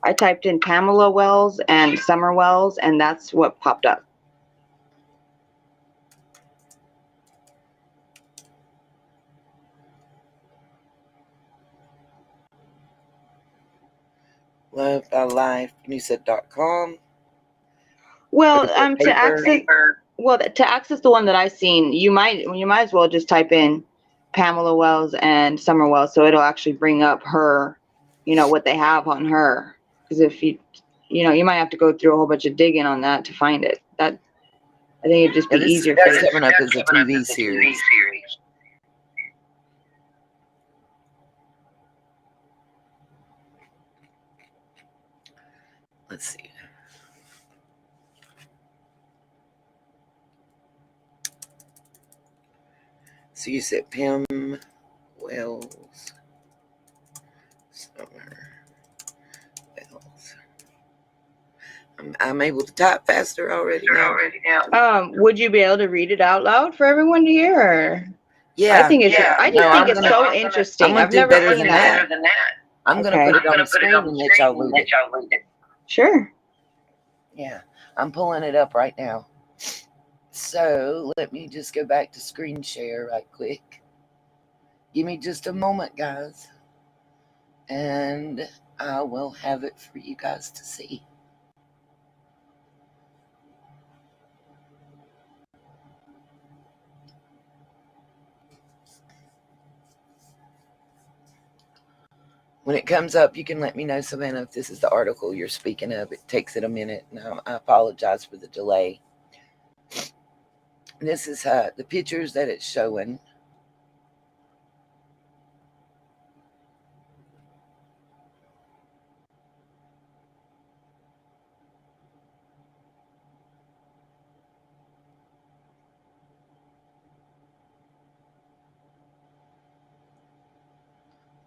I typed in Pamela Wells and Summer Wells, and that's what popped up. Love by Life. You said .com. Well, to access the one that I seen, you might as well just type in Pamela Wells and Summer Wells, so it'll actually bring up her, what they have on her. Because if you might have to go through a whole bunch of digging on that to find it. That I think it'd just be easier for you. That's coming up as a TV series. Let's see. So you said Pim Wells Summer Wells. I'm able to type faster already now. Would you be able to read it out loud for everyone to hear? Or? Yeah. I think it's. I just think it's so I'm interesting. gonna I've do never better seen than that. that. I'm gonna Okay. put it on the screen and let y'all read it. Sure. Yeah, I'm pulling it up right now. So let me just go back to screen share right quick. Give me just a moment, guys, and I will have it for you guys to see. When it comes up, you can let me know, Savannah, if this is the article you're speaking of. It takes it a minute, and I apologize for the delay. This is the pictures that it's showing.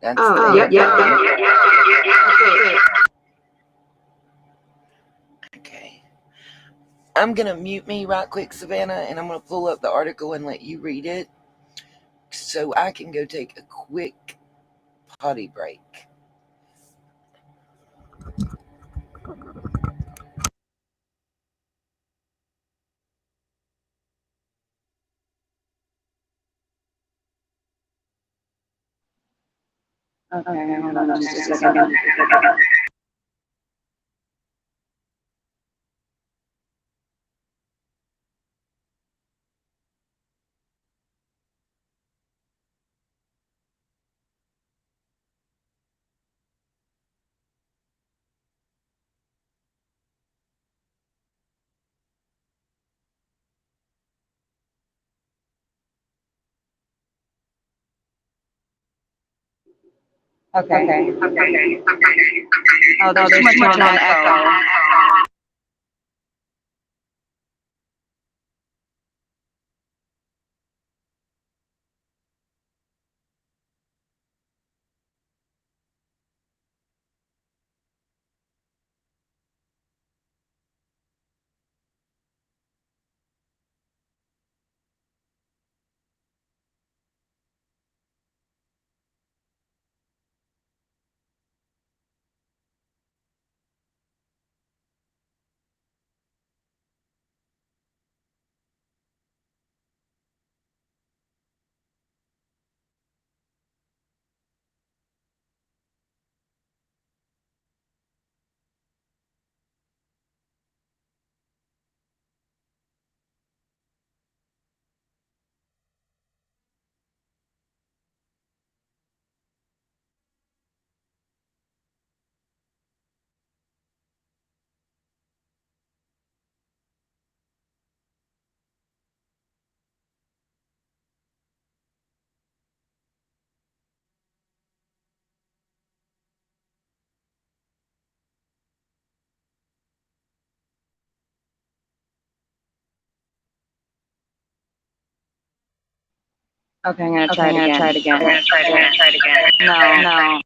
That's okay. I'm going to mute me right quick, Savannah, and I'm going to pull up the article and let you read it so I can go take a quick potty break. Okay, hold on just a second. Okay. Oh, there's too much on echo. Okay, I'm gonna try it again. No.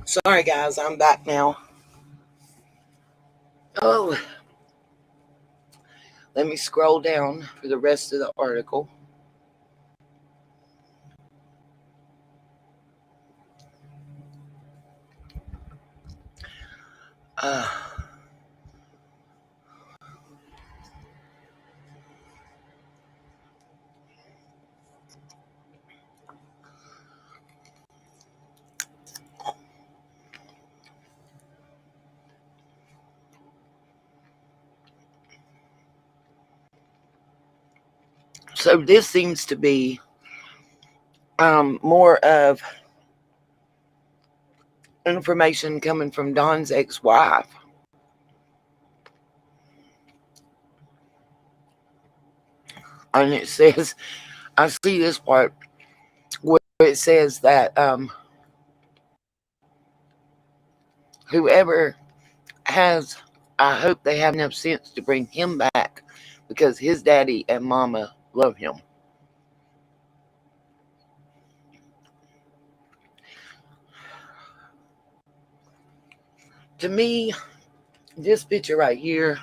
Sorry, guys, I'm back now. Oh, let me scroll down for the rest of the article. Uh, so this seems to be more of information coming from Don's ex-wife. And it says, I see this part where it says that whoever has, I hope they have enough sense to bring him back because his daddy and mama love him. To me, this picture right here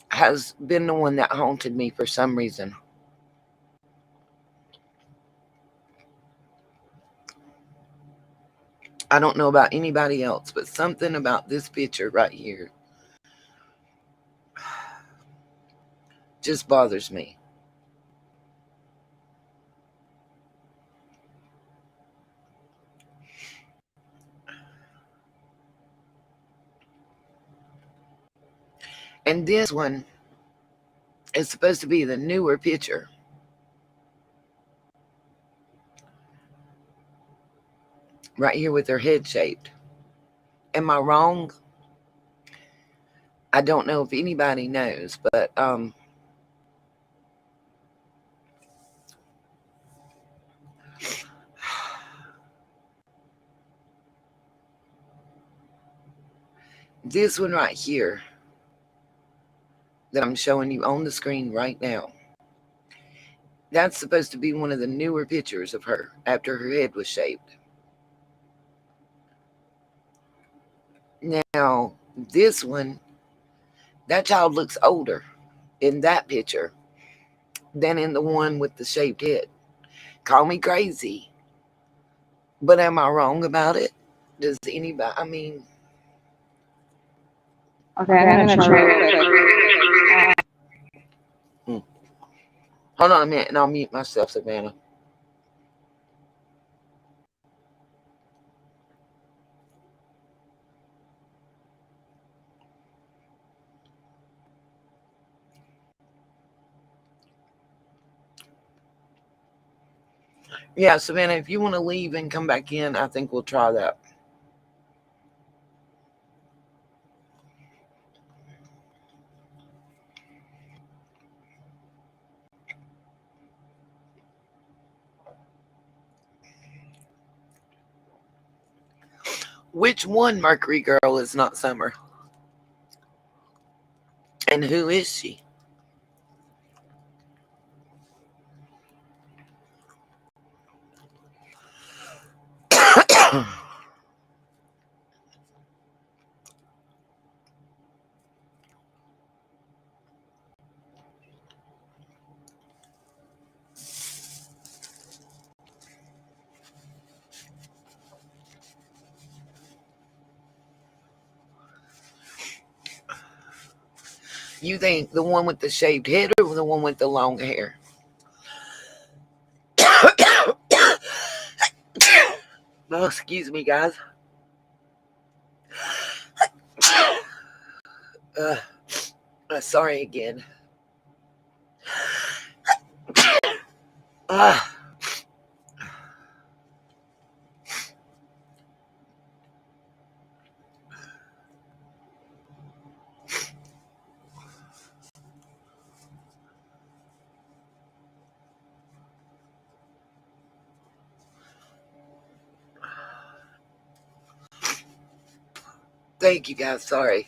has been the one that haunted me for some reason. I don't know about anybody else, but something about this picture right here just bothers me. And this one is supposed to be the newer picture. Right here with her head shaped. Am I wrong? I don't know if anybody knows, but this one right here that I'm showing you on the screen right now, that's supposed to be one of the newer pictures of her after her head was shaped. Now, this one, that child looks older in that picture than in the one with the shaped head. Call me crazy, but am I wrong about it? Does anybody, I mean, Okay, I'm gonna try real quick. hold on a minute and I'll mute myself, Savannah. Yeah, Savannah, if you want to leave and come back in, I think we'll try that. Which one Mercury girl is not Summer? And who is she? You think the one with the shaved head or the one with the long hair? Oh, excuse me, guys. Uh, sorry again. Uh, thank you, guys. Sorry.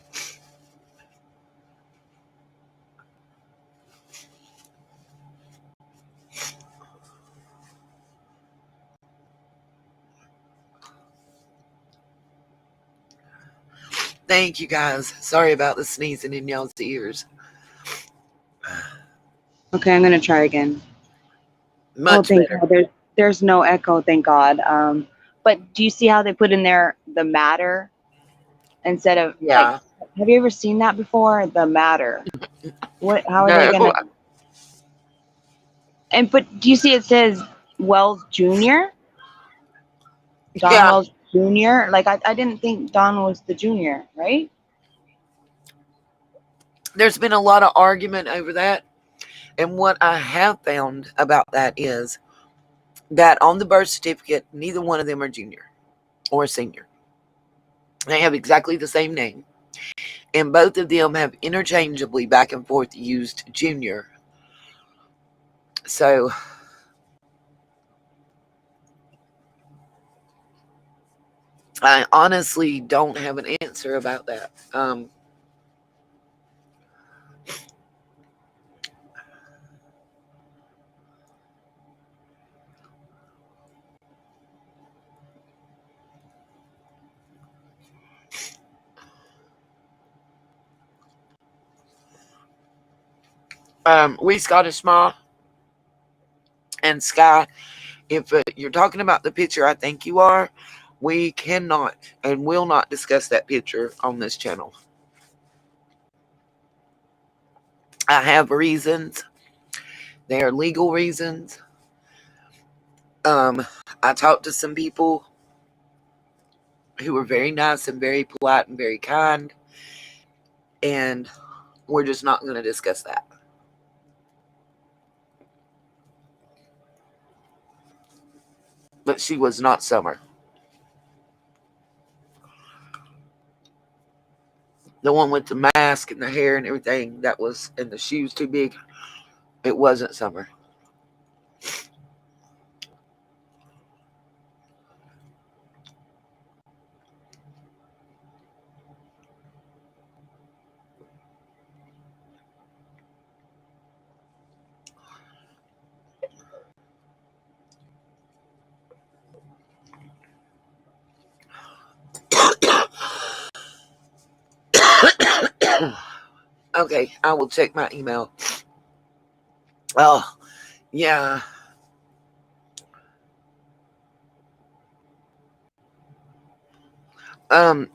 Thank you guys. Sorry about the sneezing in y'all's ears. Okay, I'm gonna try again. Oh, Much thank better. God. There's no echo, thank God. But do you see how they put in there the matter instead of like? Yeah. Have you ever seen that before? The matter. What? How are they No. gonna? And but do you see it says Wells Jr. Don Yeah. Wells Jr. Like I didn't think Don was the junior, right? There's been a lot of argument over that. And what I have found about that is that on the birth certificate, neither one of them are junior or senior. They have exactly the same name. And both of them have interchangeably back and forth used junior. So I honestly don't have an answer about that. We Scottish Ma and Sky, if you're talking about the picture I think you are, we cannot and will not discuss that picture on this channel. I have reasons. They are legal reasons. I talked to some people who were very nice and very polite and very kind, and we're just not going to discuss that. But she was not Summer. The one with the mask and the hair and everything that was, and the shoes too big, it wasn't Summer. Okay, I will check my email. Oh, yeah.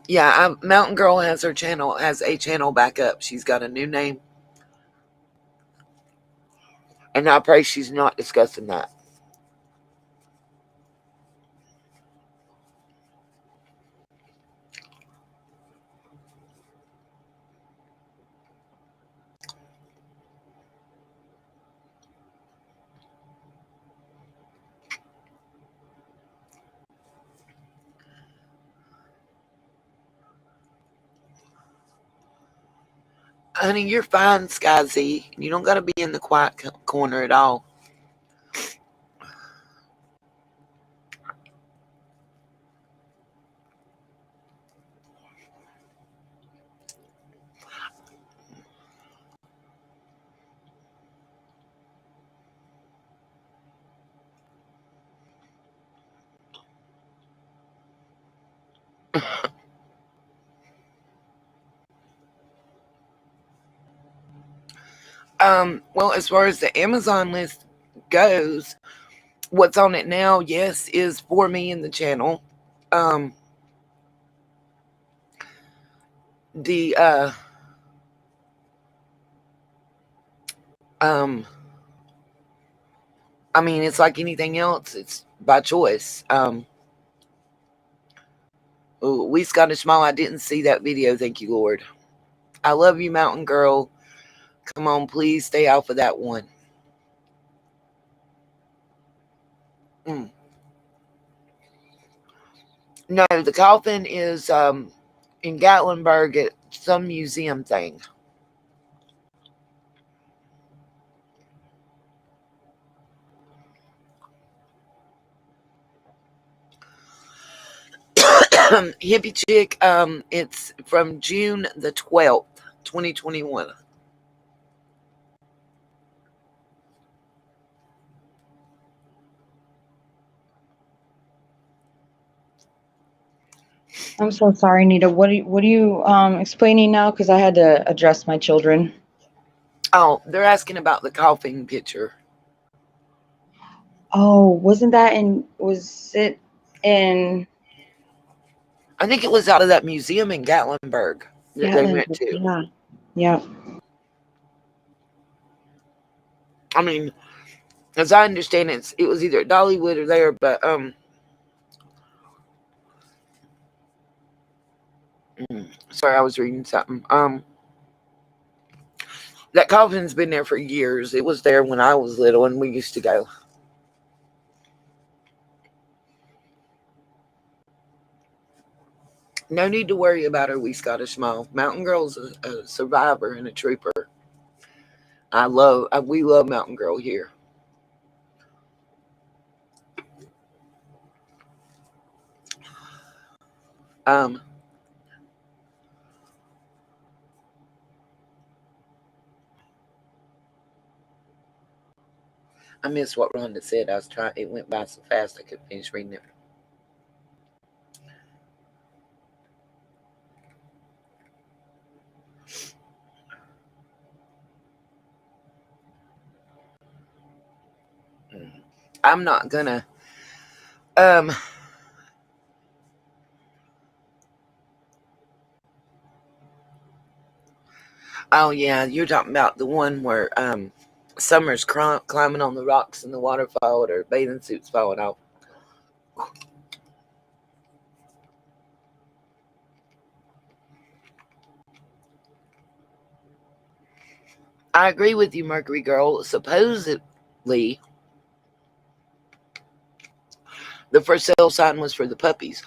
Yeah, Mountain Girl has a channel back up. She's got a new name. And I pray she's not discussing that. Honey, you're fine, Sky Z. You don't got to be in the quiet corner at all. Well, as far as the Amazon list goes, what's on it now, yes, is for me in the channel. Um, the um, I mean, it's like anything else. It's by choice. We Scottish Mall. I didn't see that video. Thank you, Lord. I love you, Mountain Girl. Come on, please stay off of that one. Mm. No, the coffin is in Gatlinburg at some museum thing. Hippie Chick, it's from June the 12th, 2021. I'm so sorry, Nita. What are you explaining now? Because I had to address my children. Oh, they're asking about the coughing picture. Oh, wasn't that was it in I think it was out of that museum in Gatlinburg that they went Gatlinburg? to. Yeah. Yeah. I mean, as I understand it was either at Dollywood or there, but sorry, I was reading something. That coffin's been there for years. It was there when I was little and we used to go. No need to worry about her, wee Scottish Mom. Mountain Girl's a survivor and a trooper. We love Mountain Girl here. Um, I missed what Rhonda said. It went by so fast I couldn't finish reading it. I'm not gonna, um, oh yeah, you're talking about the one where, Summer's climbing on the rocks and the waterfall and her bathing suit's falling off. I agree with you, Mercury Girl. Supposedly, the for sale sign was for the puppies.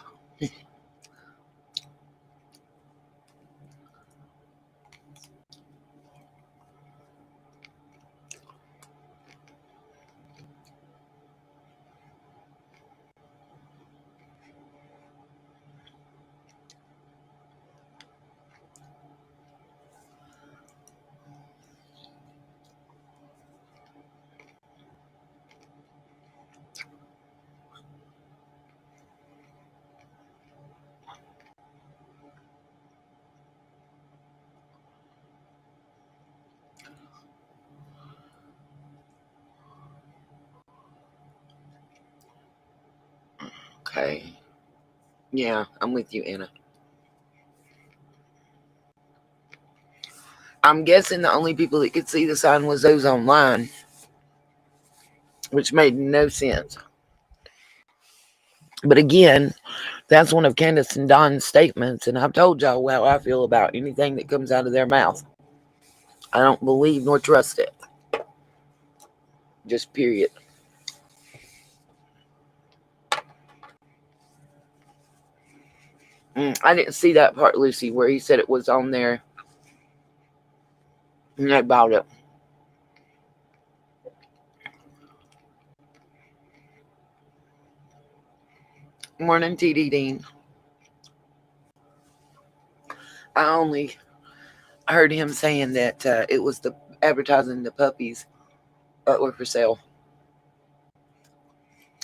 Okay. Yeah, I'm with you, Anna. I'm guessing the only people that could see the sign was those online, which made no sense. But again, that's one of Candace and Don's statements, and I've told y'all how I feel about anything that comes out of their mouth. I don't believe nor trust it. Just period. I didn't see that part, Lucy, where he said it was on there and I bought it. Morning, TD Dean. I only heard him saying that it was the advertising the puppies were for sale.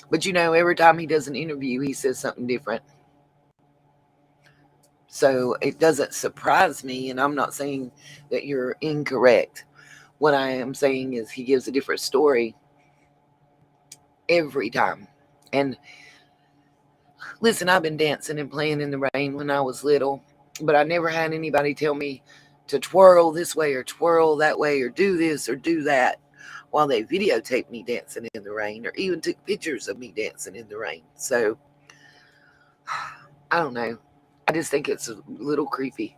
But every time he does an interview, he says something different. So it doesn't surprise me, and I'm not saying that you're incorrect. What I am saying is he gives a different story every time. And listen, I've been dancing and playing in the rain when I was little, but I never had anybody tell me to twirl this way or twirl that way or do this or do that while they videotaped me dancing in the rain or even took pictures of me dancing in the rain. So, I don't know. I just think it's a little creepy.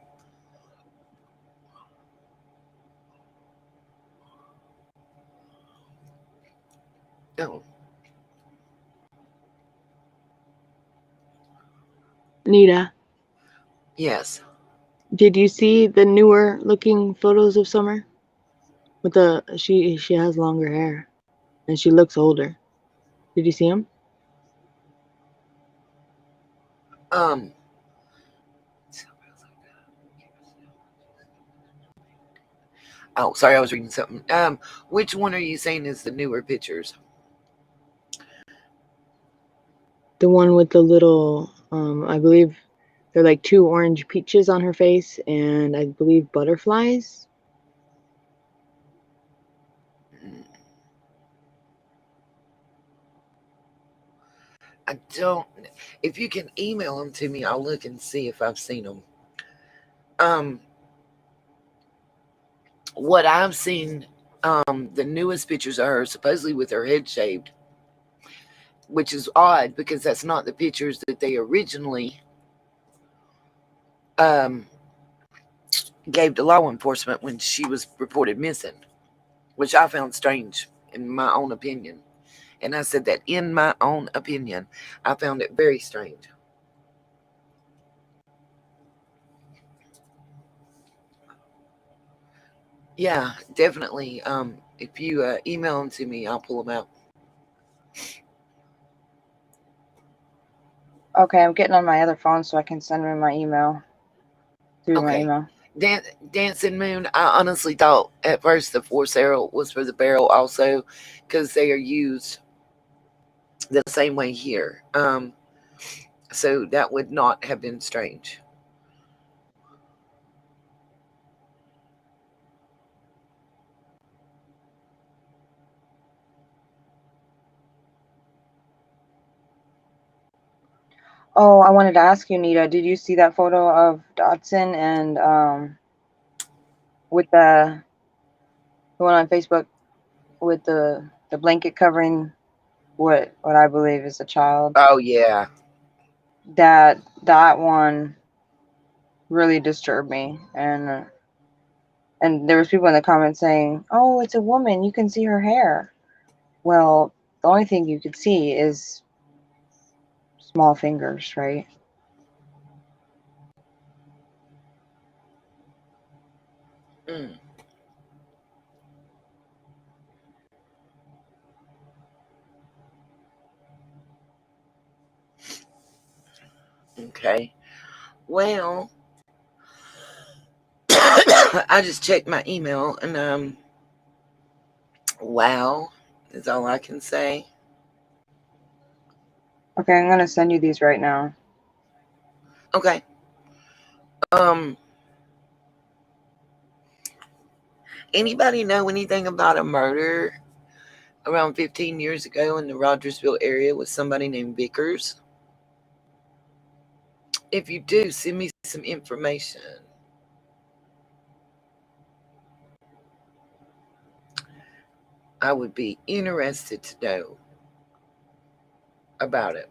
Oh, Nita, yes. did you see the newer looking photos of Summer? With she has longer hair and she looks older. Did you see them? Um, oh, sorry, I was reading something. Which one are you saying is the newer pictures? The one with the little, I believe They're like 2 orange peaches on her face, and I believe butterflies. I don't. If you can email them to me, I'll look and see if I've seen them. Um, what I've seen, the newest pictures of her, supposedly with her head shaved, which is odd because that's not the pictures that they originally um, gave to law enforcement when she was reported missing, which I found strange in my own opinion. And I said that in my own opinion, I found it very strange. Yeah, definitely. If you email them to me, I'll pull them out. Okay, I'm getting on my other phone so I can send me my email through my Okay. email. Dancing Moon, I honestly thought at first the force arrow was for the barrel also because they are used the same way here. So that would not have been strange. Oh, I wanted to ask you, Nita, did you see that photo of Dotson and with the one on Facebook with the blanket covering what I believe is a child? Oh, yeah. That one really disturbed me, and there was people in the comments saying, "Oh, it's a woman. You can see her hair." Well, the only thing you could see is small fingers, right? Mm, okay. Well, I just checked my email and wow is all I can say. Okay, I'm gonna send you these right now. Okay. Um, anybody know anything about a murder around 15 years ago in the Rogersville area with somebody named Vickers? If you do, send me some information. I would be interested to know about it.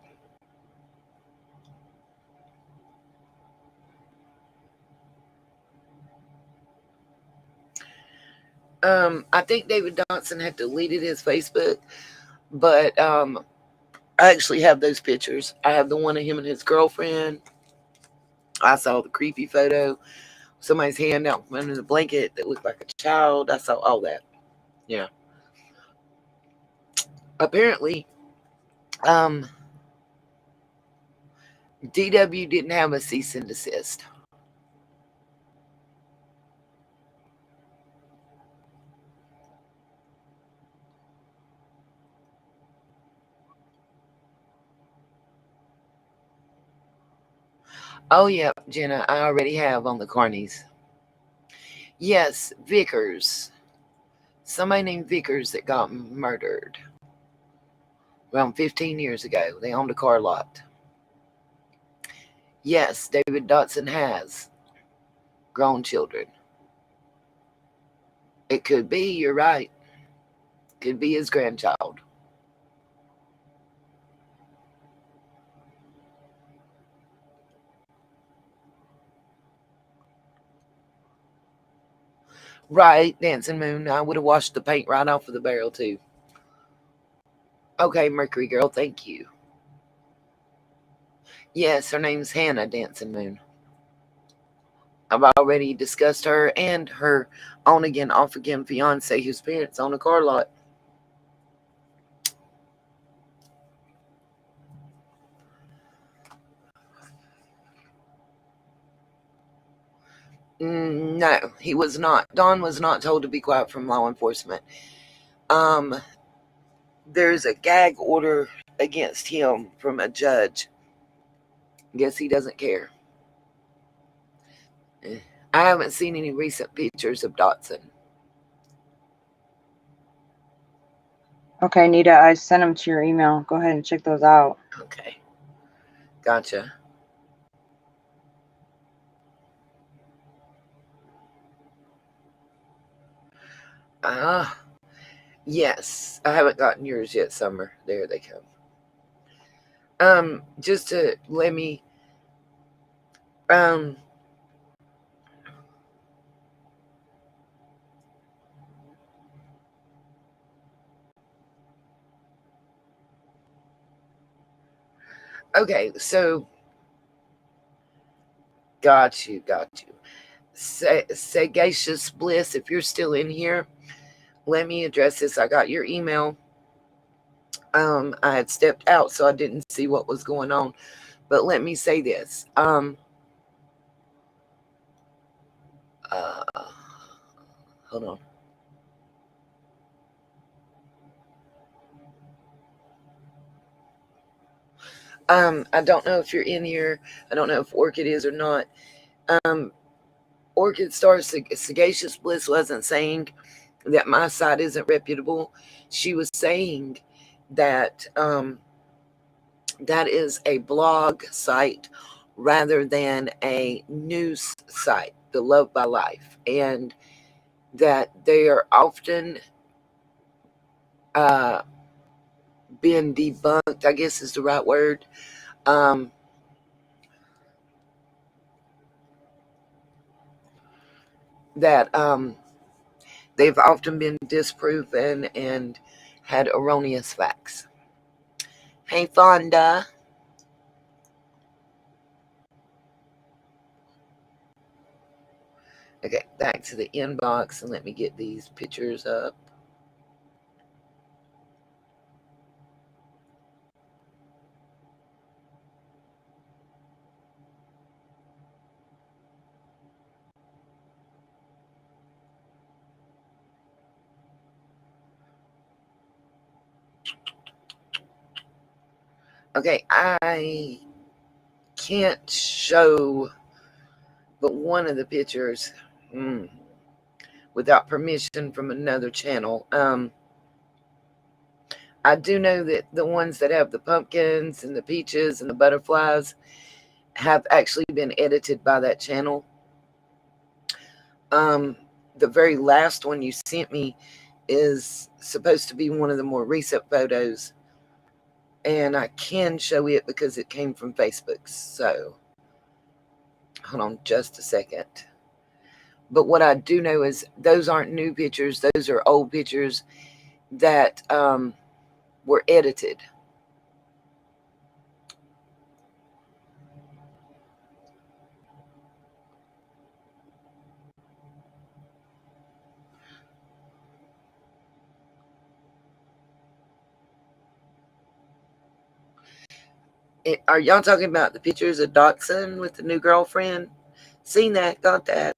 I think David Dotson had deleted his Facebook, but I actually have those pictures. I have the one of him and his girlfriend. I saw the creepy photo, somebody's hand out from under the blanket that looked like a child. I saw all that. Yeah. Apparently, um, DW didn't have a cease and desist. Oh, yeah, Jenna, I already have on the Carnies. Yes, Vickers. Somebody named Vickers that got murdered around 15 years ago. They owned a car lot. Yes, David Dotson has grown children. It could be, you're right. Could be his grandchild. Right, Dancing Moon. I would have washed the paint right off of the barrel, too. Okay, Mercury Girl, thank you. Yes, her name's Hannah Dancing Moon. I've already discussed her and her on again, off again fiance whose parents own a car lot. No, he was not. Don was not told to be quiet from law enforcement. Um, there's a gag order against him from a judge. Guess he doesn't care. I haven't seen any recent pictures of Dotson. Okay, Nita, I sent them to your email. Go ahead and check those out. Okay. Gotcha. Ah, yes. I haven't gotten yours yet, Summer. There they come. Just to let me um okay, so got you. Sagacious Bliss, if you're still in here, let me address this. I got your email. I had stepped out, so I didn't see what was going on. But let me say this. Uh, hold on. I don't know if you're in here. I don't know if Orchid is or not. Um, Orchid Star Sagacious Bliss wasn't saying that my site isn't reputable. She was saying that that is a blog site rather than a news site, the Love by Life, and that they are often uh, been debunked, I guess is the right word. Um, that they've often been disproven and had erroneous facts. Hey, Fonda. Okay, back to the inbox and let me get these pictures up. Okay, I can't show but one of the pictures without permission from another channel. I do know that the ones that have the pumpkins and the peaches and the butterflies have actually been edited by that channel. The very last one you sent me is supposed to be one of the more recent photos, and I can show it because it came from Facebook. So hold on just a second. But what I do know is those aren't new pictures; those are old pictures that were edited. Are y'all talking about the pictures of Dotson with the new girlfriend? Seen that, got that.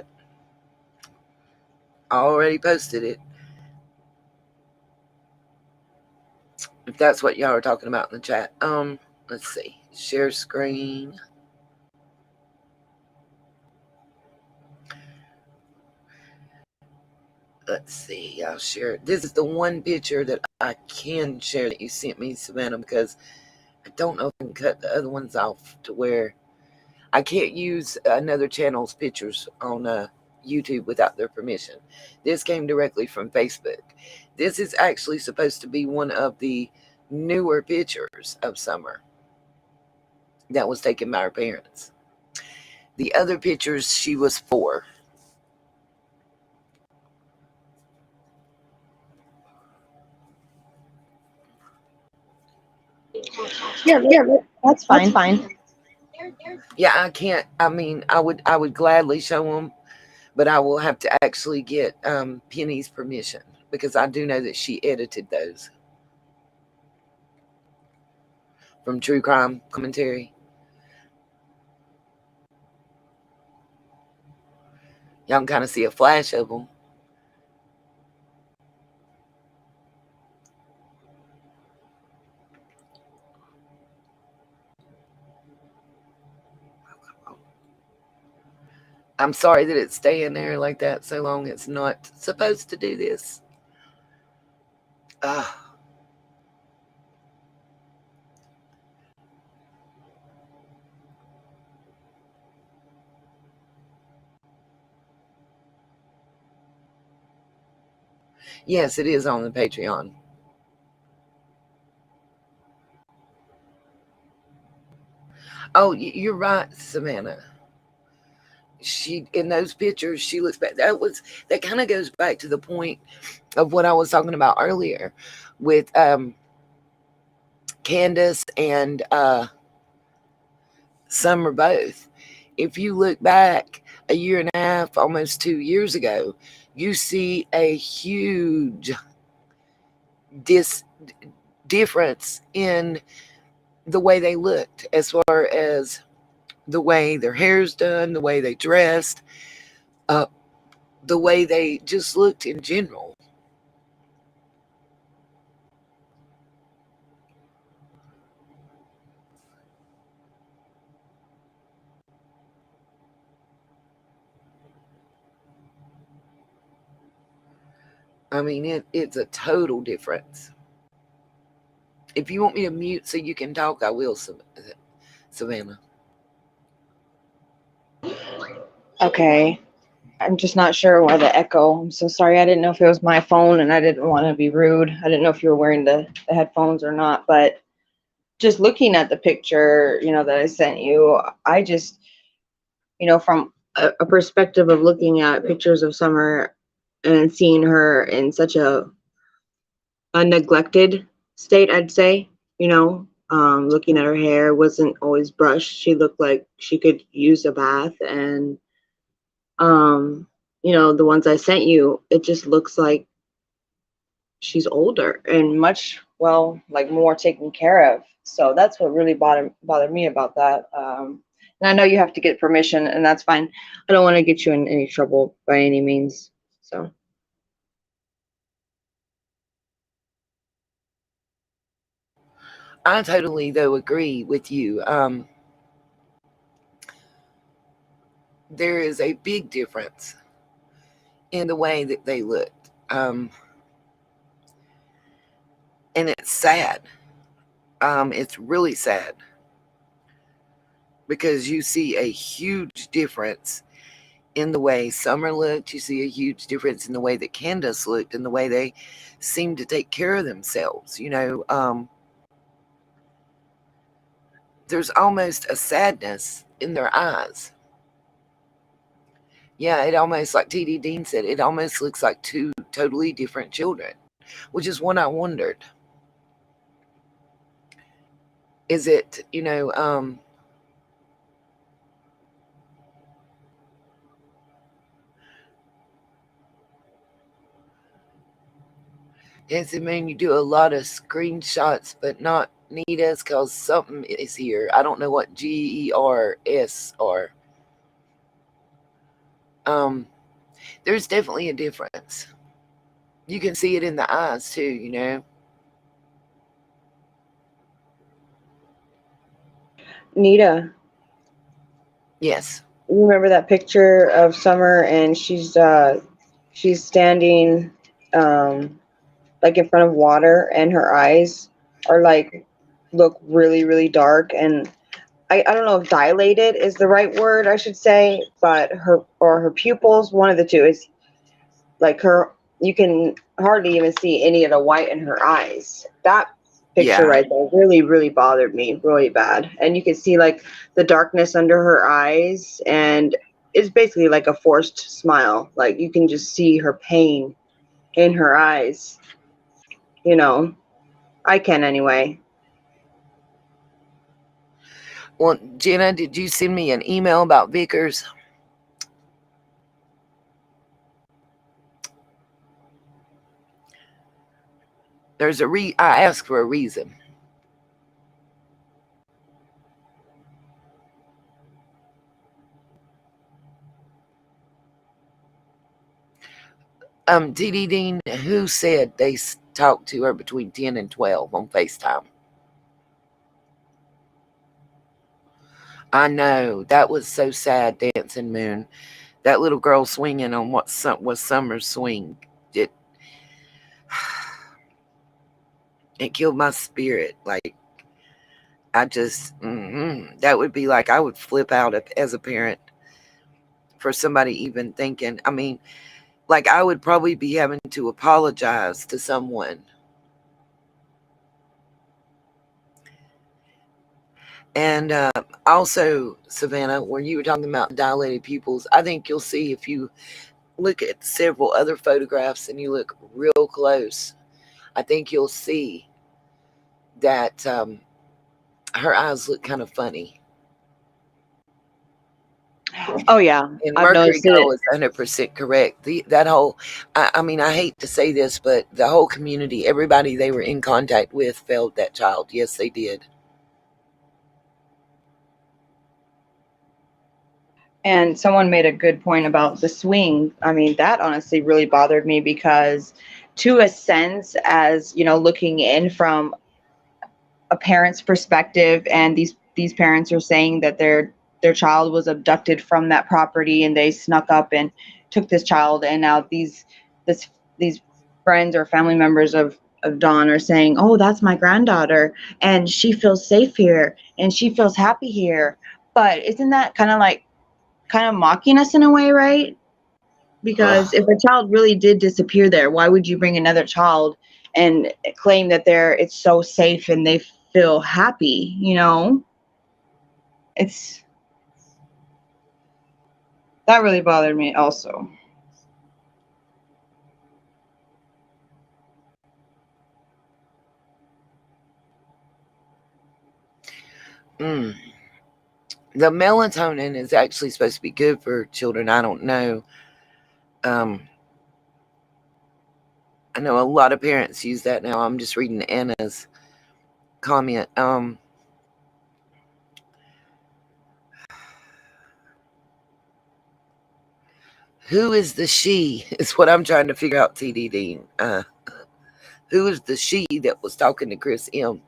Already posted it. If that's what y'all are talking about in the chat. Let's see. Share screen. Let's see. I'll share it. This is the one picture that I can share that you sent me, Savannah, because I don't know if I can cut the other ones off to where I can't use another channel's pictures on YouTube without their permission. This came directly from Facebook. This is actually supposed to be one of the newer pictures of Summer that was taken by her parents. The other pictures she was 4. Yeah, that's fine. Yeah, I can't. I mean, I would gladly show them, but I will have to actually get Penny's permission because I do know that she edited those from True Crime Commentary. Y'all can kind of see a flash of them. I'm sorry that it's staying there like that so long. It's not supposed to do this. Ah, yes, it is on the Patreon. Oh, you're right, Savannah. She in those pictures, she looks back. That kind of goes back to the point of what I was talking about earlier with Candace and Summer both. If you look back a year and a half, almost 2 years ago, you see a huge dis- difference in the way they looked, as far as the way their hair's done, the way they dressed, uh, the way they just looked in general. I mean, it's a total difference. If you want me to mute so you can talk, I will, Savannah. Okay. I'm just not sure why the echo. I'm so sorry. I didn't know if it was my phone and I didn't want to be rude. I didn't know if you were wearing the headphones or not. But just looking at the picture, that I sent you, I just, from a perspective of looking at pictures of Summer and seeing her in such a neglected state, I'd say, looking at her hair wasn't always brushed. She looked like she could use a bath. And um the ones I sent you, it just looks like she's older and much, well, like more taken care of. So that's what really bothered me about that. And I know you have to get permission, and that's fine. I don't want to get you in any trouble by any means. So I totally, though, agree with you. There is a big difference in the way that they looked. And it's sad. It's really sad because you see a huge difference in the way Summer looked. You see a huge difference in the way that Candace looked and the way they seemed to take care of themselves. There's almost a sadness in their eyes. Yeah, it almost, like T.D. Dean said, it almost looks like two totally different children, which is what I wondered. Is it, yes, it mean you do a lot of screenshots, but not need us because something is here. I don't know what GERS are. Um, there's definitely a difference. You can see it in the eyes too. Nita, Yes. you remember that picture of Summer, and she's standing like in front of water, and her eyes are like look really, really dark, and I don't know if dilated is the right word, I should say, but her pupils, one of the two, is like her, you can hardly even see any of the white in her eyes. That picture Yeah. right there really, really bothered me really bad. And you can see like the darkness under her eyes, and it's basically like a forced smile. Like you can just see her pain in her eyes, you know. I can anyway. Well, Jenna, did you send me an email about Vickers? I asked for a reason. TD Dean, who said they talked to her between 10 and 12 on FaceTime? I know. That was so sad, Dancing Moon. That little girl swinging on what was Summer's swing. It it killed my spirit. Like I just that would be like I would flip out as a parent for somebody even thinking. I mean, like I would probably be having to apologize to someone. And also, Savannah, when you were talking about dilated pupils, I think you'll see if you look at several other photographs and you look real close, I think you'll see that her eyes look kind of funny. Oh yeah, And I've Mercury noticed it. Girl is 100% correct. That whole, I mean, I hate to say this, but the whole community, everybody they were in contact with, failed that child. Yes, they did. And someone made a good point about the swing. I mean, that honestly really bothered me because, to a sense, as you know, looking in from a parent's perspective, and these parents are saying that their child was abducted from that property and they snuck up and took this child, and now this these friends or family members of Dawn are saying, "Oh, that's my granddaughter, and she feels safe here, and she feels happy here." But isn't that kind of mocking us in a way, right? Because Ugh. if a child really did disappear there, why would you bring another child and claim that it's so safe and they feel happy, you know? It's that really bothered me also. Mm. The melatonin is actually supposed to be good for children. I don't know. Um, I know a lot of parents use that now. I'm just reading Anna's comment. Who is the she? Is what I'm trying to figure out. TDD. Who is the she that was talking to Chris M?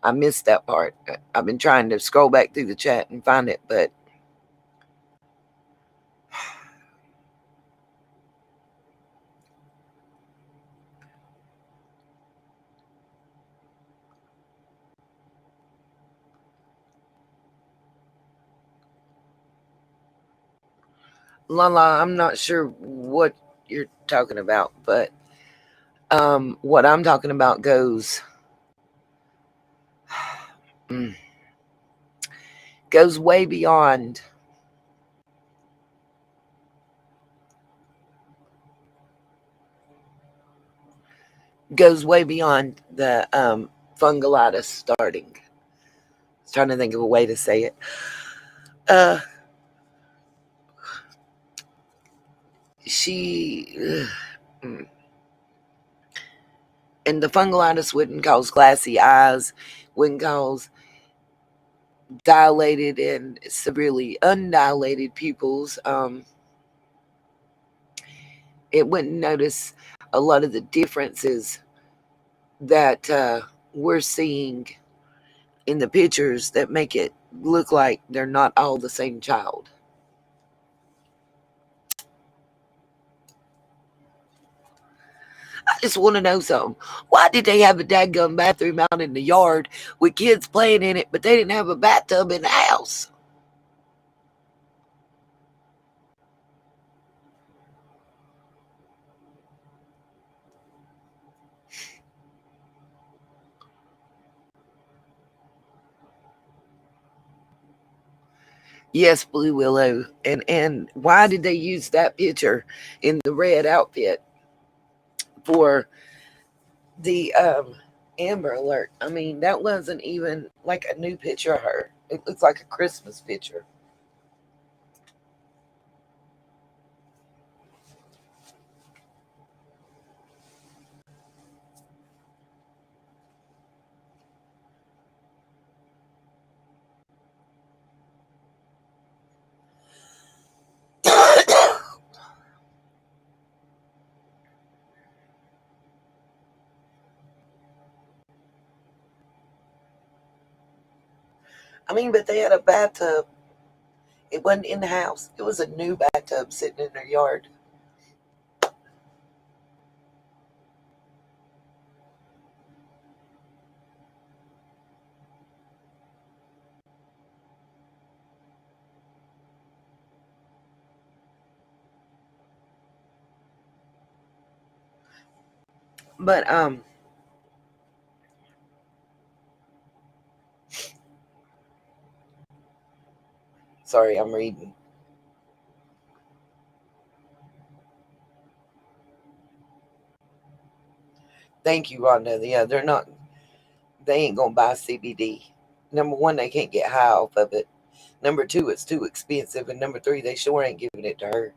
I missed that part. I've been trying to scroll back through the chat and find it, but Lala, I'm not sure what you're talking about, but what I'm talking about mm, goes way beyond the fungalitis starting. I was trying to think of a way to say it. Uh, she mm, and the fungalitis wouldn't cause glassy eyes, wouldn't cause dilated and severely undilated pupils. It wouldn't notice a lot of the differences that we're seeing in the pictures that make it look like they're not all the same child. I just want to know something. Why did they have a dadgum bathroom out in the yard with kids playing in it, but they didn't have a bathtub in the house? Yes, Blue Willow. And why did they use that picture in the red outfit for the Amber Alert? I mean, that wasn't even like a new picture of her. It looks like a Christmas picture. I mean, but they had a bathtub It wasn't in the house. It was a new bathtub sitting in their yard. But sorry, I'm reading. Thank you, Rhonda. Yeah, they ain't gonna buy CBD. Number one, they can't get high off of it. Number two, it's too expensive. And number three, they sure ain't giving it to her.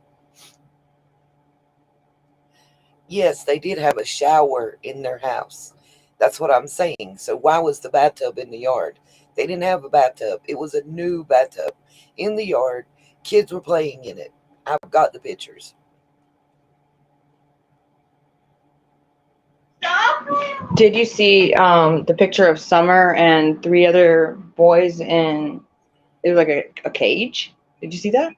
Yes, they did have a shower in their house. That's what I'm saying. So why was the bathtub in the yard? They didn't have a bathtub. It was a new bathtub in the yard. Kids were playing in it. I've got the pictures. Did you see the picture of Summer and 3 other boys in, it was like a cage? Did you see that?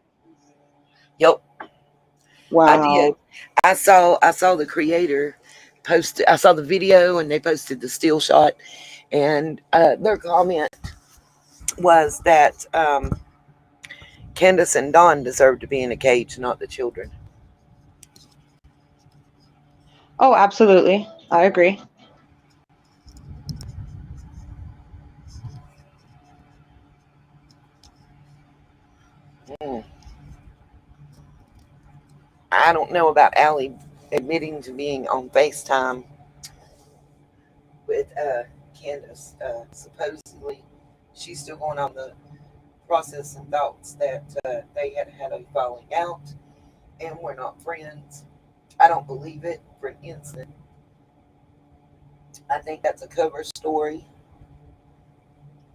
Yep, I did. Wow. I saw the creator post. I saw the video and they posted the still shot, and their comment was that Candace and Dawn deserve to be in a cage, not the children. Oh, absolutely. I agree. Mm. I don't know about Allie admitting to being on FaceTime with Candace. Supposedly, she's still going on the process and thoughts that they had had a falling out and we're not friends. I don't believe it for an instant. I think that's a cover story.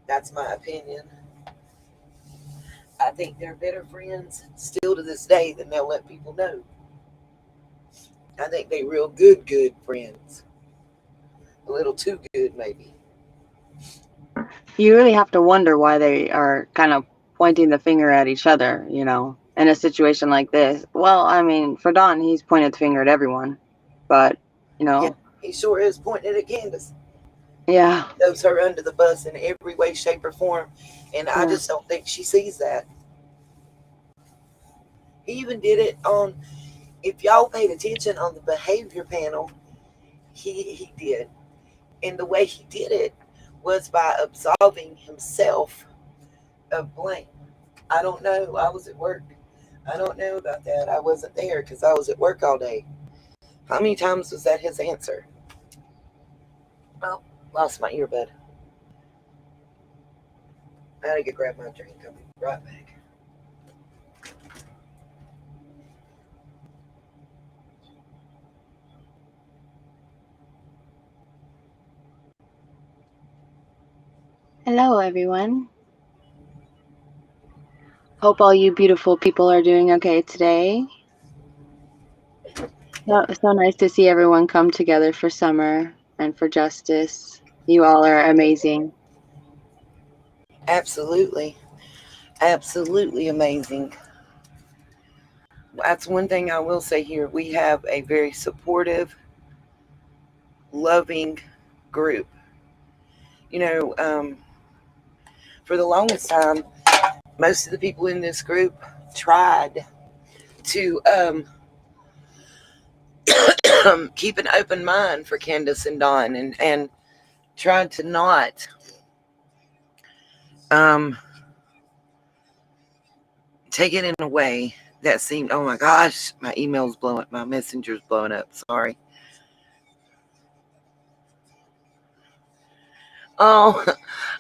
That's my opinion. I think they're better friends still to this day than they'll let people know. I think they real good friends. A little too good, maybe. You really have to wonder why they are kind of pointing the finger at each other, in a situation like this. Well, I mean, for Don, he's pointed the finger at everyone. But, Yeah, he sure is pointing at Candace. yeah. Throws her under the bus in every way, shape, or form. And I Yeah. just don't think she sees that. He even did it on, if y'all paid attention on the behavior panel, he did. And the way he did it was by absolving himself of blame. I don't know. I was at work. I don't know about that. I wasn't there because I was at work all day. How many times was that his answer? Oh, lost my earbud. I gotta go grab my drink. I'll be right back. Hello, everyone. Hope all you beautiful people are doing okay today. So nice to see everyone come together for summer and for justice. You all are amazing. Absolutely. Absolutely amazing. That's one thing I will say here. We have a very supportive, loving group. You know, for the longest time, most of the people in this group tried to keep an open mind for Candace and Dawn, and tried to not um, take it in a way that seemed, oh my gosh, my email's blowing up, my messenger's blowing up. Sorry. Oh,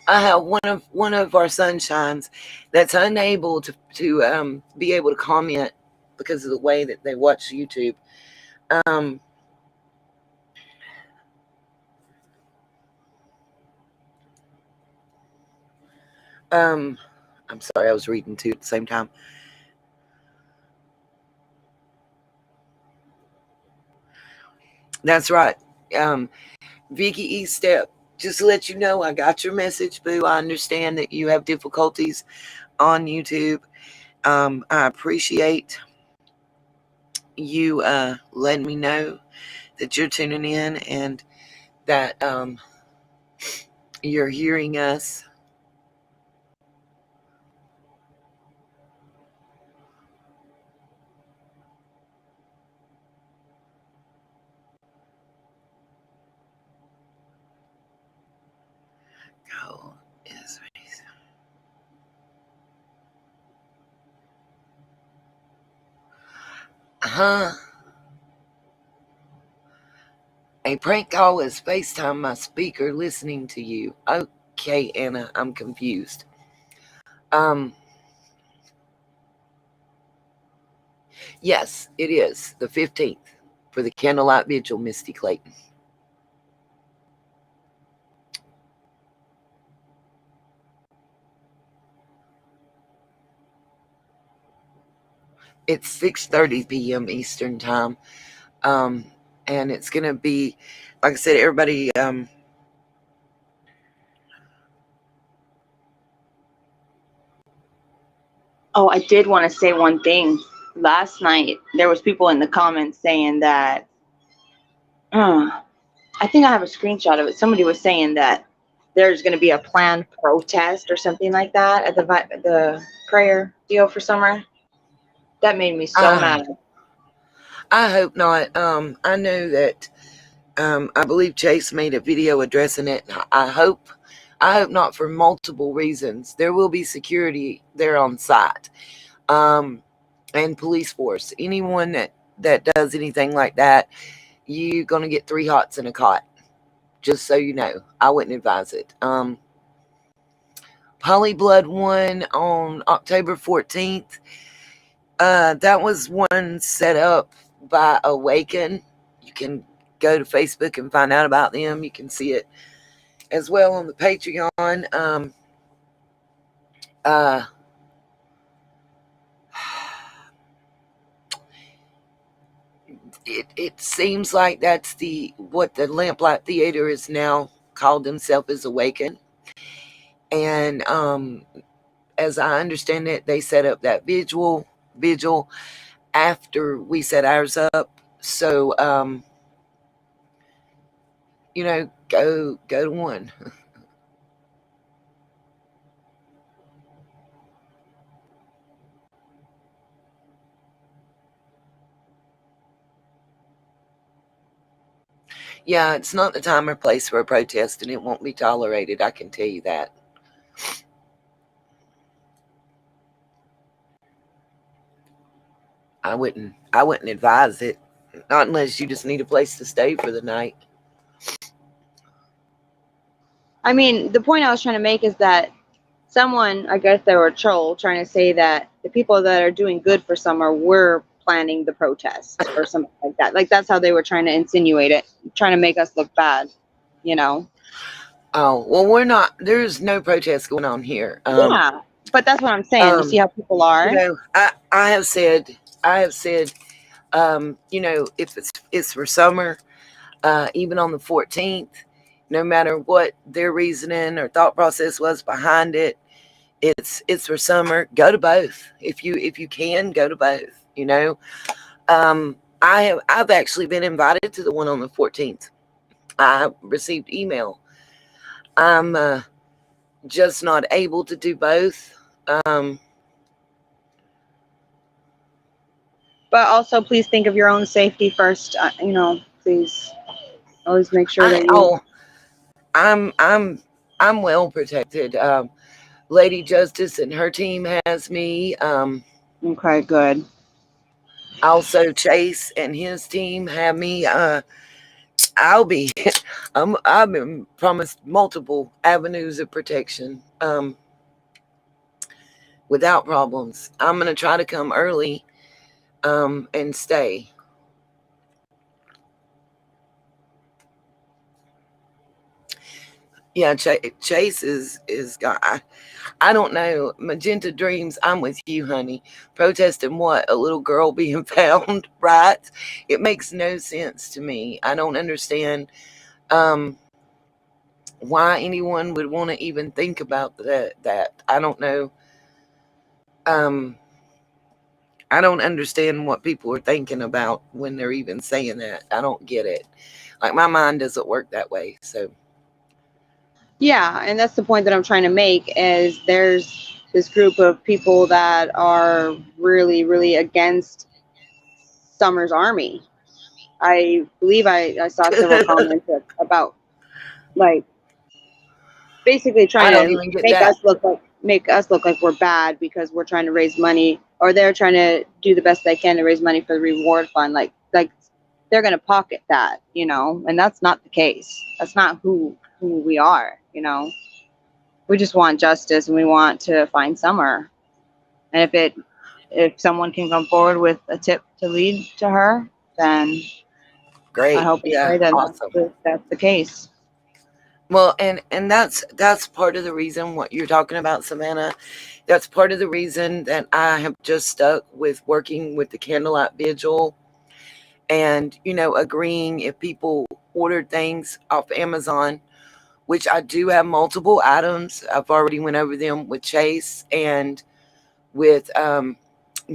I have one of our sunshines that's unable to be able to comment because of the way that they watch YouTube. Um, um, I'm sorry, I was reading too at the same time. That's right. Vicky E. Step, just to let you know, I got your message, boo. I understand that you have difficulties on YouTube. I appreciate you letting me know that you're tuning in and that you're hearing us. Goal is a prank call is FaceTime my speaker listening to you. Okay, Anna, I'm confused. Yes, it is the 15th for the candlelight vigil, Misty Clayton. It's 6:30 p.m. Eastern time. And it's gonna be, like I said, everybody. Oh, I did want to say one thing. Last night, there was people in the comments saying that. I think I have a screenshot of it. Somebody was saying that there's going to be a planned protest or something like that at the prayer deal for summer. That made me so mad. I hope not. I know that. I believe Chase made a video addressing it. I hope not, for multiple reasons. There will be security there on site, and police force. Anyone that does anything like that, you're gonna get 3 hots in a cot. Just so you know, I wouldn't advise it. Poly Blood one on October 14th. That was one set up by Awaken. You can go to Facebook and find out about them. You can see it as well on the Patreon. It seems like that's what the Lamplight Theater is now called themselves, is Awaken. And as I understand it, they set up that vigil after we set ours up. So go to one. Yeah, it's not the time or place for a protest, and it won't be tolerated. I can tell you that. I wouldn't advise it, not unless you just need a place to stay for the night. I mean, the point I was trying to make is that someone, I guess they were a troll, trying to say that the people that are doing good for summer were planning the protest or something like that. Like, that's how they were trying to insinuate it, trying to make us look bad, you know? Oh, well, we're not. There's no protest going on here. Yeah, but that's what I'm saying. You see how people are? I have said, if it's for summer, even on the 14th, no matter what their reasoning or thought process was behind it, it's for summer. Go to both if you can. Go to both. I've actually been invited to the one on the 14th. I received email. I'm just not able to do both. But also, please think of your own safety first. Please always make sure that you. I'm well protected. Lady Justice and her team has me. Okay, good. Also, Chase and his team have me. I'll be. I've been promised multiple avenues of protection. Without problems. I'm gonna try to come early. And stay. Yeah, Chase is got. I don't know. Magenta Dreams. I'm with you, honey. Protesting what? A little girl being found, right? It makes no sense to me. I don't understand why anyone would want to even think about that. I don't know. I don't understand what people are thinking about when they're even saying that. I don't get it. Like, my mind doesn't work that way. So, Yeah, and that's the point that I'm trying to make is there's this group of people that are really, really against Summer's army. I believe I saw several comments about like basically I trying don't to even get that. make us look like we're bad because we're trying to raise money, or they're trying to do the best they can to raise money for the reward fund. Like they're gonna pocket that, and that's not the case. That's not who we are. We just want justice and we want to find Summer. And if someone can come forward with a tip to lead to her, then I Great. hope and Yeah. pray that Awesome. that's the case. Well, and that's part of the reason what you're talking about, Savannah. That's part of the reason that I have just stuck with working with the candlelight vigil, and agreeing if people ordered things off Amazon, which I do have multiple items. I've already went over them with Chase and with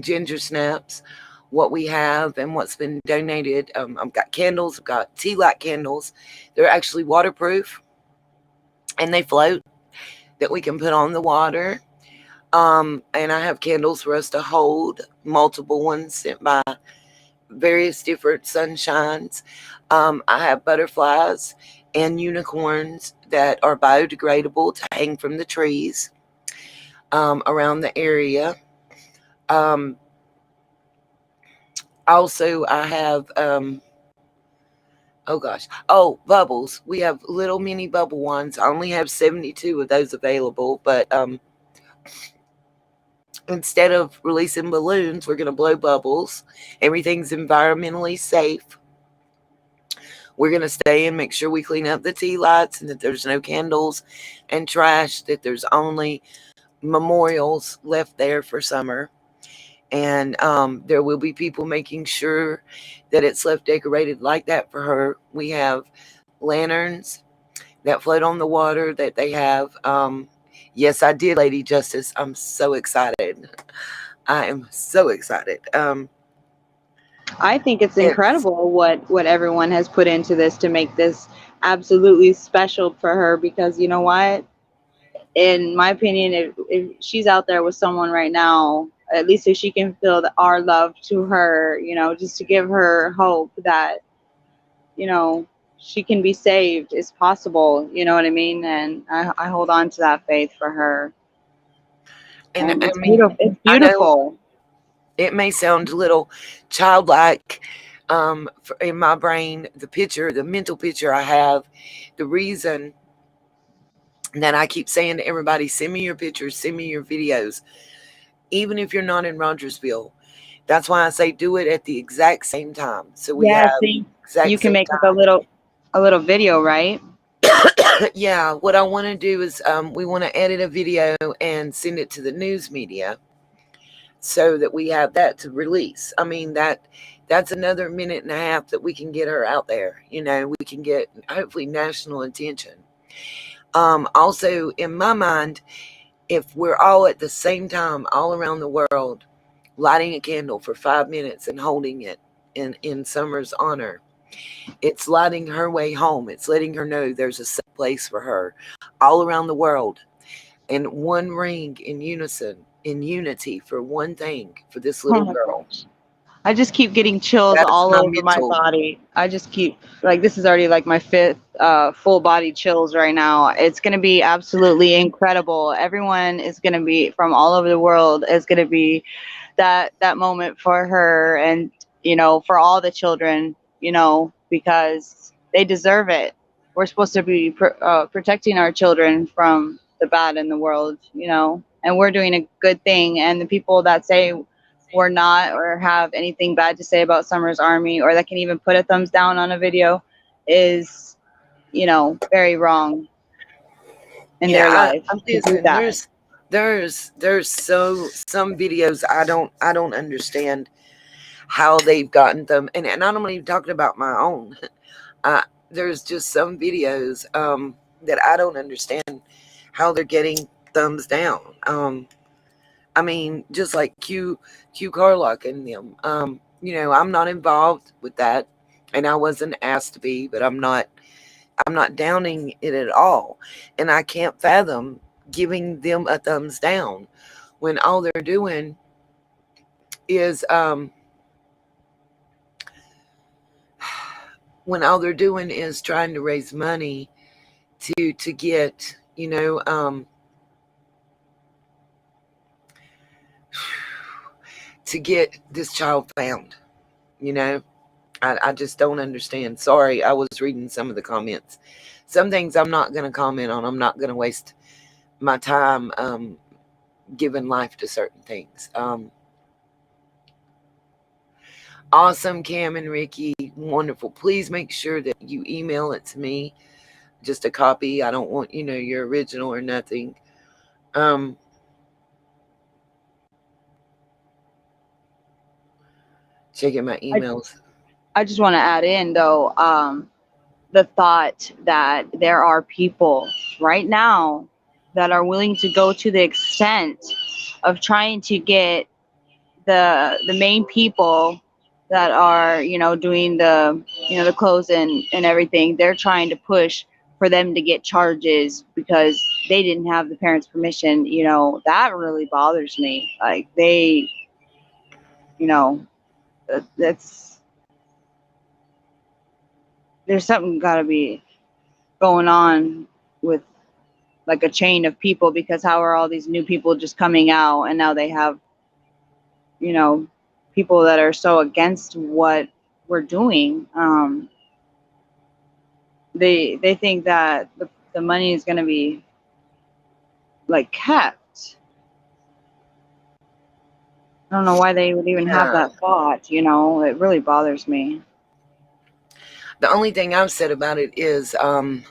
Ginger Snaps, what we have and what's been donated. I've got candles. I've got tea light candles. They're actually waterproof and they float, that we can put on the water. And I have candles for us to hold, multiple ones sent by various different sunshines. I have butterflies and unicorns that are biodegradable to hang from the trees around the area. Um, Also, I have, oh gosh, oh, bubbles. We have little mini bubble ones. I only have 72 of those available, but instead of releasing balloons, we're going to blow bubbles. Everything's environmentally safe. We're going to stay and make sure we clean up the tea lights and that there's no candles and trash, that there's only memorials left there for Summer. And there will be people making sure that it's left decorated like that for her. We have lanterns that float on the water that they have. Yes, I did, Lady Justice. I'm so excited. I am so excited. I think it's It's incredible what everyone has put into this to make this absolutely special for her, because you know what? In my opinion, if she's out there with someone right now, at least if she can feel our love to her, just to give her hope that, you know, she can be saved is possible. You know what I mean? And I hold on to that faith for her. and And I it's mean, beautiful. It's I know beautiful. it may sound a little childlike in my brain, the mental picture I have, the reason that I keep saying to everybody, send me your pictures, send me your videos, even if you're not in Rogersville. That's why I say do it at the exact same time. So we Yeah, have see, you exact can same make like a little video, right? time. Yeah, what I want to do is we want to edit a video and send it to the news media so that we have that to release. I mean, that's another minute and a half that we can get her out there. We can get hopefully national attention. Also, in my mind, if we're all at the same time, all around the world, lighting a candle for 5 minutes and holding it in Summer's honor, it's lighting her way home. It's letting her know there's a safe place for her all around the world. And one ring in unison, in unity for one thing, for this Oh little my girl. gosh. I just keep getting chills That's all my over my mental. body. I just keep like this is already like my fifth full body chills right now. It's gonna be absolutely incredible. Everyone is gonna be from all over the world is gonna be that moment for her, and for all the children, because they deserve it. We're supposed to be protecting our children from the bad in the world, and we're doing a good thing. And the people that say we're not, or have anything bad to say about Summer's army, or that can even put a thumbs down on a video, is very wrong in Yeah, their life I'm to do listen. that. There's some videos I don't understand how they've gotten them, and I'm not even talking about my own. Uh, there's just some videos that I don't understand how they're getting thumbs down. I mean, just like Q Carlock and them. I'm not involved with that, and I wasn't asked to be, but I'm not downing it at all. And I can't fathom giving them a thumbs down when all they're doing is trying to raise money to get, to get this child found, you know. I just don't understand. Sorry, I was reading some of the comments. Some things I'm not going to comment on. I'm not going to waste my time giving life to certain things. Awesome, Cam and Ricky. Wonderful. Please make sure that you email it to me. Just a copy. I don't want, your original or nothing. Checking my emails. I just want to add in though, the thought that there are people right now that are willing to go to the extent of trying to get the main people that are, doing the clothes and everything. They're trying to push for them to get charges because they didn't have the parents' permission. That really bothers me. Like they, that's there's something got to be going on with like a chain of people, because how are all these new people just coming out and now they have, people that are so against what we're doing. They think that the money is going to be like kept. I don't know why they would even have that thought. It really bothers me. The only thing I've said about it is, well,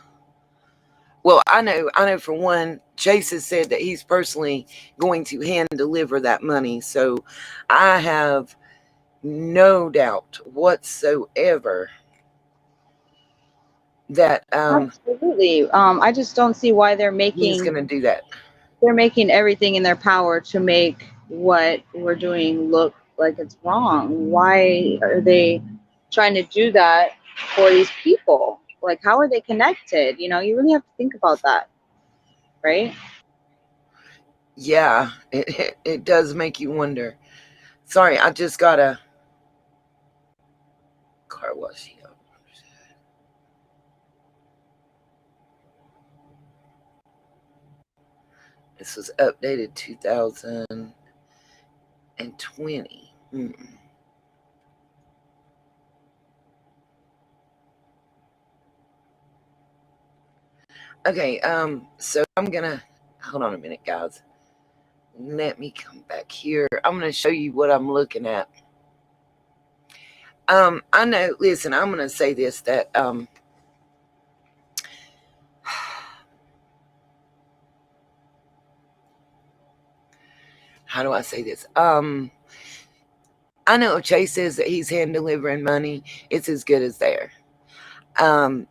I know for one, Chase has said that he's personally going to hand deliver that money. So I have no doubt whatsoever that Absolutely. I just don't see why he's going to do that. they're making everything in their power to make what we're doing look like it's wrong. Why are they trying to do that for these people? Like, how are they connected? You really have to think about that, right? Yeah, it does make you wonder. Sorry, I just got a car wash here. This was updated 2020. Okay, so I'm gonna hold on a minute, guys. Let me come back here. I'm gonna show you what I'm looking at. I know. Listen, I'm gonna say this that how do I say this? I know if Chase says that he's hand delivering money, it's as good as there. Um,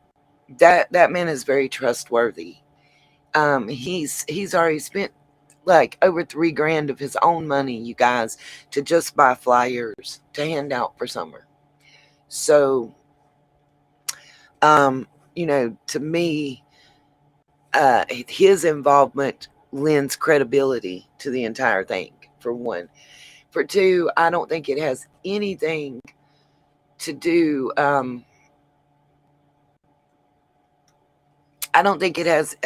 that man is very trustworthy. He's already spent like over $3,000 of his own money, you guys, to just buy flyers to hand out for summer. So, to me, his involvement lends credibility to the entire thing. For one, for two, I don't think it has anything to do. I don't think it has.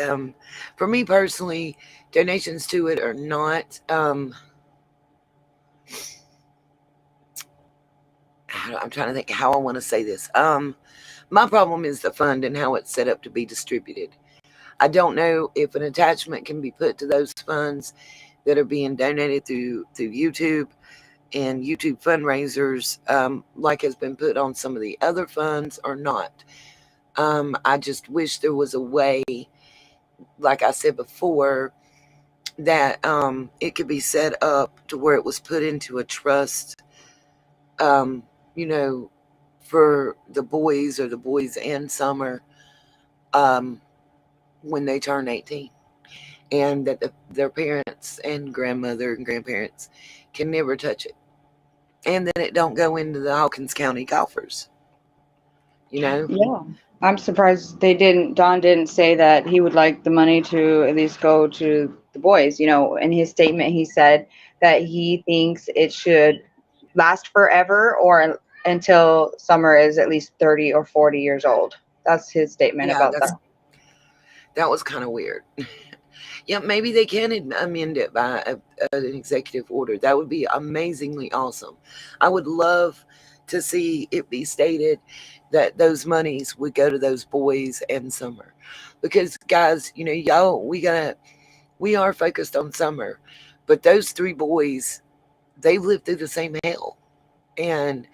For me personally, donations to it are not. I'm trying to think how I want to say this. My problem is the fund and how it's set up to be distributed. I don't know if an attachment can be put to those funds that are being donated through YouTube and YouTube fundraisers, like has been put on some of the other funds or not. I just wish there was a way, like I said before, that it could be set up to where it was put into a trust, um, you know, for the boys or the boys and summer, when they turn 18. and that their parents and grandmother and grandparents can never touch it, and that it don't go into the Hawkins County coffers. You know, Yeah. I'm surprised Don didn't say that he would like the money to at least go to the boys. In his statement, he said that he thinks it should last forever or until Summer is at least 30 or 40 years old. That's his statement yeah, about that. that was kind of weird. Yeah, maybe they can amend it by an executive order. That would be amazingly awesome. I would love to see it be stated that those monies would go to those boys and Summer, because guys, y'all, we are focused on Summer, but those three boys, they've lived through the same hell, and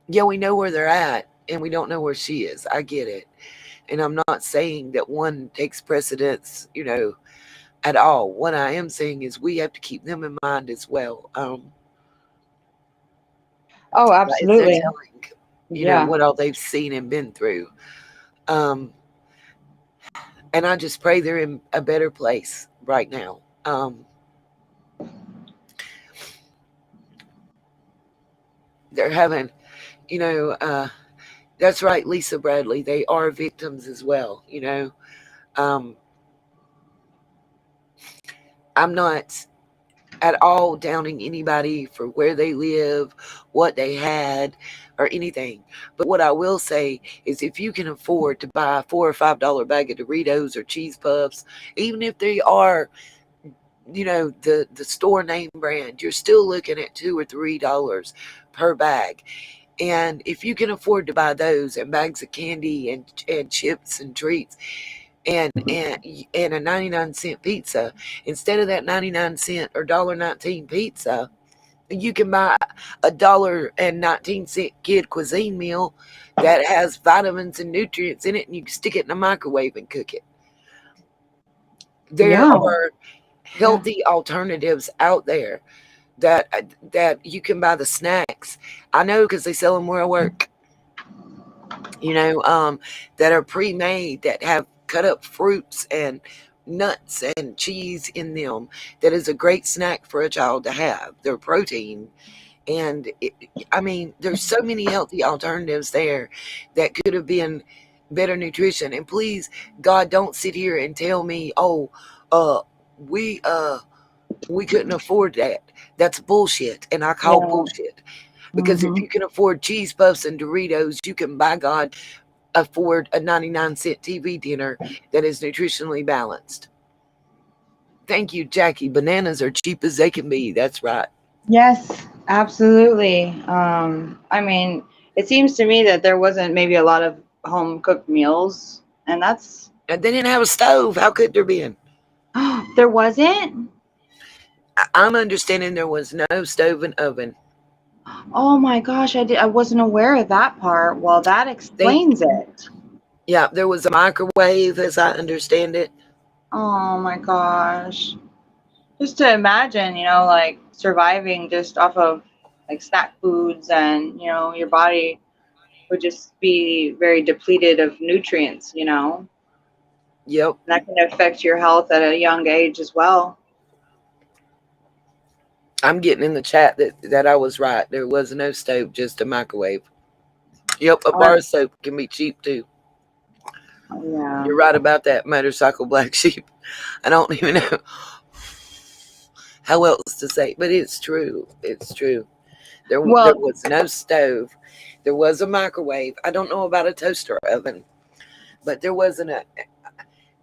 yeah, we know where they're at, and we don't know where she is. I get it, and I'm not saying that one takes precedence, at all. What I am saying is we have to keep them in mind as well. Oh, As they're absolutely. telling, Yeah. what all they've seen and been through. Um, and I just pray they're in a better place right now. They're having, you know, uh, that's right, Lisa Bradley. They are victims as well. Um, I'm not at all downing anybody for where they live, what they had, or anything. But what I will say is if you can afford to buy a $4 or $5 bag of Doritos or cheese puffs, even if they are, the store name brand, you're still looking at $2 or $3 per bag. And if you can afford to buy those and bags of candy and chips and treats and a 99-cent pizza, instead of that 99-cent or $1.19 pizza, you can buy $1.19 kid cuisine meal that has vitamins and nutrients in it, and you can stick it in a microwave and cook it. There Yeah. are Yeah. healthy alternatives out there that that you can buy the snacks. I know because they sell them where I work. That are pre-made, that have cut up fruits and nuts and cheese in them. That is a great snack for a child to have. They're protein, and I mean, there's so many healthy alternatives there that could have been better nutrition. And please, God, don't sit here and tell me, oh, uh, we uh we couldn't afford that. That's bullshit, and I call Yeah. bullshit. Because if Hmm. you can afford cheese puffs and Doritos, you can, by God, afford a 99-cent TV dinner that is nutritionally balanced. Thank you, Jackie. Bananas are cheap as they can be. That's right. Yes, absolutely. I mean, it seems to me that there wasn't maybe a lot of home cooked meals, and that's And they didn't have a stove. How could there be? there wasn't. I'm understanding there was no stove and oven. Oh my gosh, I wasn't aware of that part. Well, that They, explains it. yeah, there was a microwave, as I understand it. Oh my gosh. Just to imagine, like surviving just off of like snack foods and, your body would just be very depleted of nutrients. Yep, That can affect your health at a young age as well. I'm getting in the chat that I was right. There was no stove, just a microwave. Yep, a bar Oh, of soap can be cheap too. yeah. You're right about that, motorcycle black sheep. I don't even know how else to say, but it's true. It's true. There Well, was no stove. There was a microwave. I don't know about a toaster oven, but there wasn't a.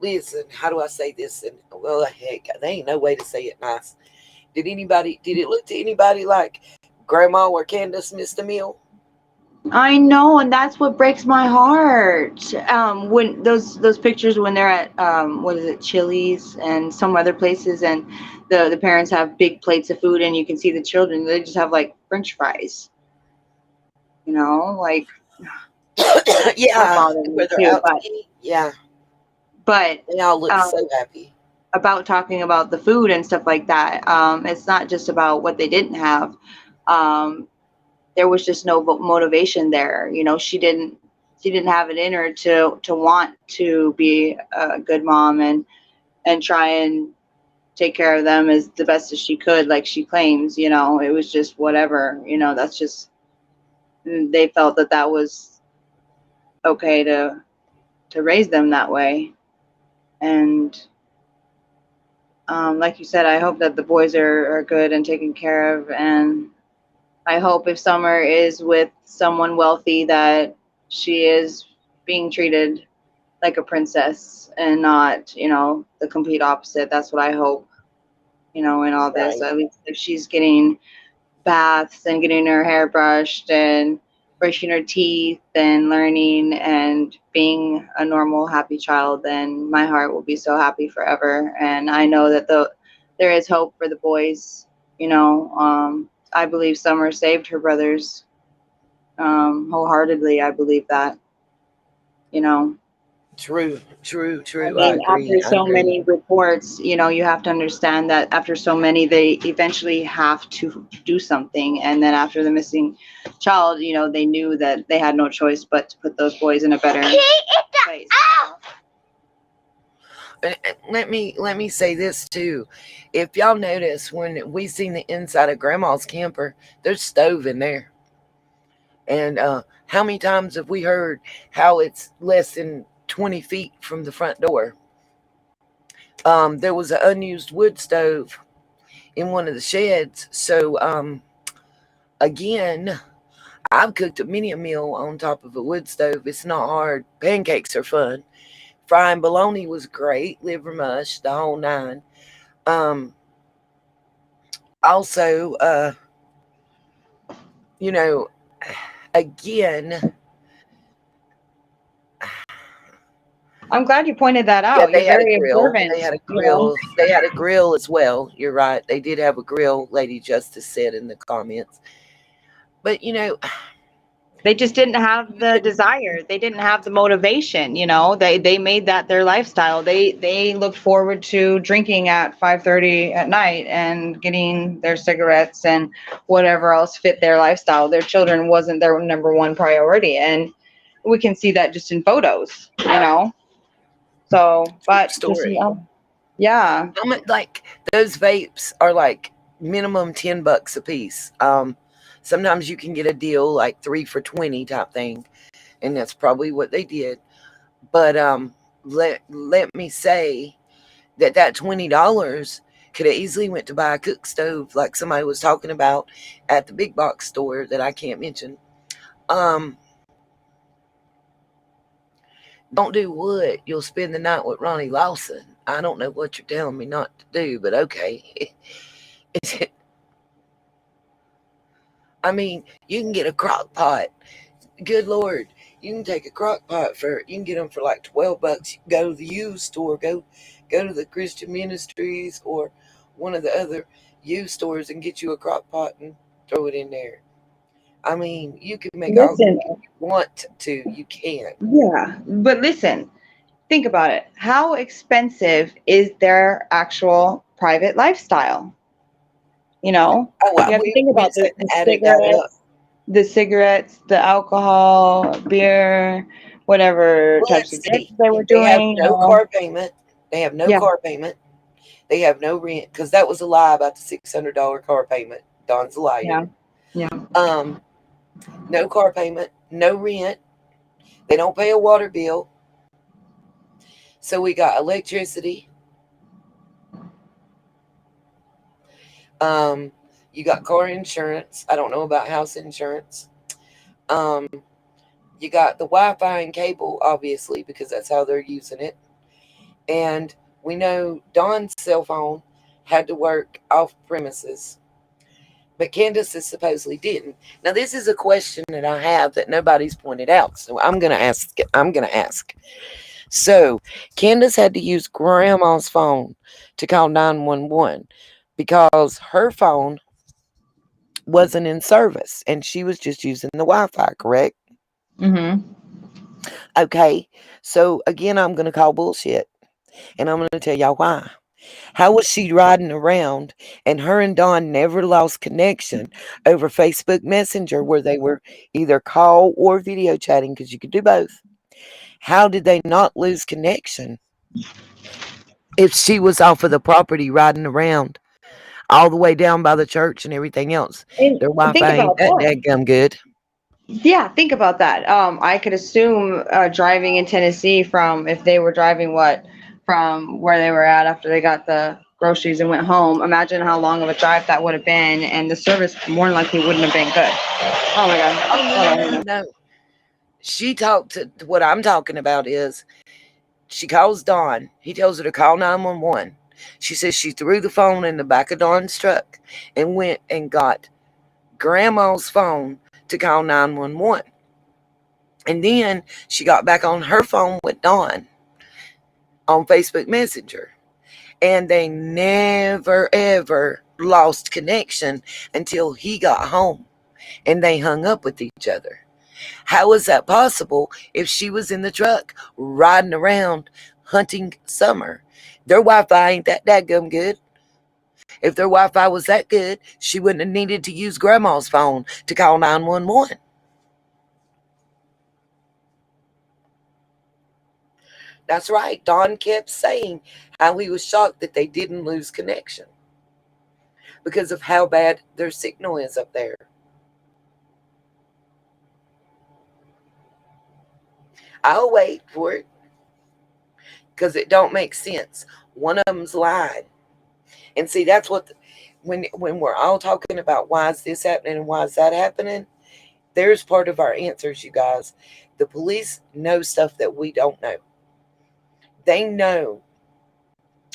Listen, how do I say this? And well, heck, there ain't no way to say it nice. Did it look to anybody like Grandma or Candace missed a meal? I know, and that's what breaks my heart. When those pictures when they're at what is it, Chili's and some other places, and the parents have big plates of food, and you can see the children. They just have like French fries. Like that would Yeah, bother me where they're too. out to eat. Yeah, But they all look um, so happy. about talking about the food and stuff like that, it's not just about what they didn't have. Um, there was just no motivation there. She didn't she didn't have it in her to want to be a good mom and try and take care of them as the best as she could, like she claims. You know, it was just whatever. You know, that's just, they felt that that was okay to raise them that way. And like you said, I hope that the boys are good and taken care of. And I hope if Summer is with someone wealthy that she is being treated like a princess and not, you know, the complete opposite. That's what I hope, you know, in all this. Right. At least if she's getting baths and getting her hair brushed and brushing her teeth and learning and being a normal, happy child, then my heart will be so happy forever. And I know that there is hope for the boys. You know, I believe Summer saved her brothers wholeheartedly. I believe that. You know, True. I I mean, agree. after I so agree. many reports, you know, you have to understand that after so many, they eventually have to do something. And then after the missing child, you know, they knew that they had no choice but to put those boys in a better place. Let me say this too. If y'all notice, when we seen the inside of Grandma's camper, there's stove in there. And how many times have we heard how it's less than 20 feet from the front door? There was an unused wood stove in one of the sheds. So again, I've cooked many a meal on top of a wood stove. It's not hard. Pancakes are fun. Frying bologna was great. Liver mush, the whole nine. Um, Also, you know, again, I'm glad you pointed that yeah, out. You're they had a very grill. They observant, had a you know. grill. They had a grill as well. You're right. They did have a grill. Lady Justice said in the comments. But They just didn't have you the can desire. They didn't have the motivation, you know. They made that their lifestyle. They looked forward to drinking at 5:30 at night and getting their cigarettes and whatever else fit their lifestyle. Their children wasn't their number one priority, and we can see that just in photos, you know. So, true but just story. yeah. How much, like, those vapes are like minimum $10 a piece. Sometimes you can get a deal like 3 for 20 type thing, and that's probably what they did. But let me say that $20 could have easily went to buy a cook stove, like somebody was talking about at the big box store that I can't mention. Um, don't do what? You'll spend the night with Ronnie Lawson. I don't know what you're telling me not to do, but okay. I mean, you can get a crock pot. Good Lord. You can take a crock pot you can get them for like $12. You can go to the used store, go to the Christian Ministries or one of the other used stores and get you a crock pot and throw it in there. I mean, you can make all, Listen, if you want to, you can. yeah, but listen, think about it. How expensive is their actual private lifestyle? You know, Oh, you well, have to we, think we about just added that up. the cigarettes, the alcohol, beer, whatever Well, types let's of drugs see. they were They have doing. You no know, car payment. They have no yeah, car payment. They have no rent because that was a lie about the $600 car payment. Don's a liar. yeah, yeah. Um, no car payment, no rent. They don't pay a water bill. So we got electricity. Um, you got car insurance. I don't know about house insurance. Um, you got the Wi-Fi and cable, obviously, because that's how they're using it. And we know Don's cell phone had to work off premises, but Candace's supposedly didn't. Now, this is a question that I have that nobody's pointed out, so I'm gonna ask. I'm gonna ask. So, Candace had to use Grandma's phone to call 911 because her phone wasn't in service and she was just using the Wi-Fi. Correct? Mm-hmm. Okay. So again, I'm gonna call bullshit, and I'm gonna tell y'all why. How was she riding around and her and Don never lost connection over Facebook Messenger where they were either call or video chatting because you could do both? How did they not lose connection if she was off of the property riding around all the way down by the church and everything else? And Their think Wi-Fi ain't about that that. dadgum good. Yeah, think about that. I could assume driving in Tennessee from if they were driving from where they were at after they got the groceries and went home. Imagine how long of a drive that would have been, and the service more than likely wouldn't have been good. Oh my God. Oh no, Hold no, on, no, hold on. no. She talked to what I'm talking about is she calls Don. He tells her to call 911. She says she threw the phone in the back of Don's truck and went and got grandma's phone to call 911. And then she got back on her phone with Don on Facebook Messenger. And they never ever lost connection until he got home and they hung up with each other. How was that possible if she was in the truck riding around hunting Summer? Their Wi Fi ain't that dadgum good. If their Wi Fi was that good, she wouldn't have needed to use grandma's phone to call 911. That's right. Don kept saying how he was shocked that they didn't lose connection because of how bad their signal is up there. I'll wait for it because it don't make sense. One of them's lied. And see, that's what, when we're all talking about why is this happening and why is that happening, there's part of our answers, you guys. The police know stuff that we don't know. They know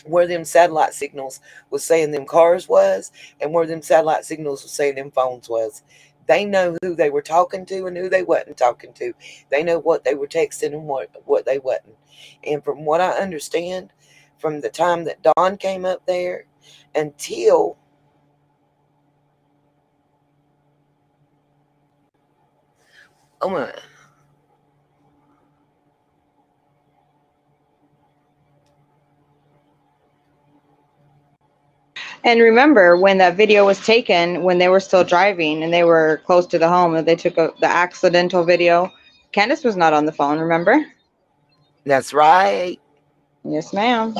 where them satellite signals was saying them cars was and where them satellite signals was saying them phones was. They know who they were talking to and who they wasn't talking to. They know what they were texting and what they wasn't. And from what I understand, from the time that Don came up there until oh my, And remember when that video was taken when they were still driving and they were close to the home and they took the accidental video. Candace was not on the phone, remember? that's right. Yes, ma'am.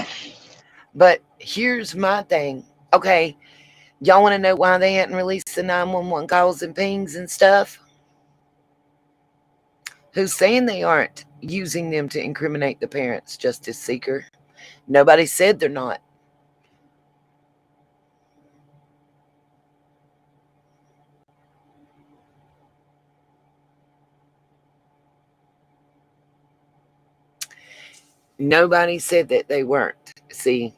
But here's my thing. Okay, y'all want to know why they hadn't released the 911 calls and pings and stuff? Who's saying they aren't using them to incriminate the parents, Justice Seeker? Nobody said they're not. Nobody said that they weren't. See,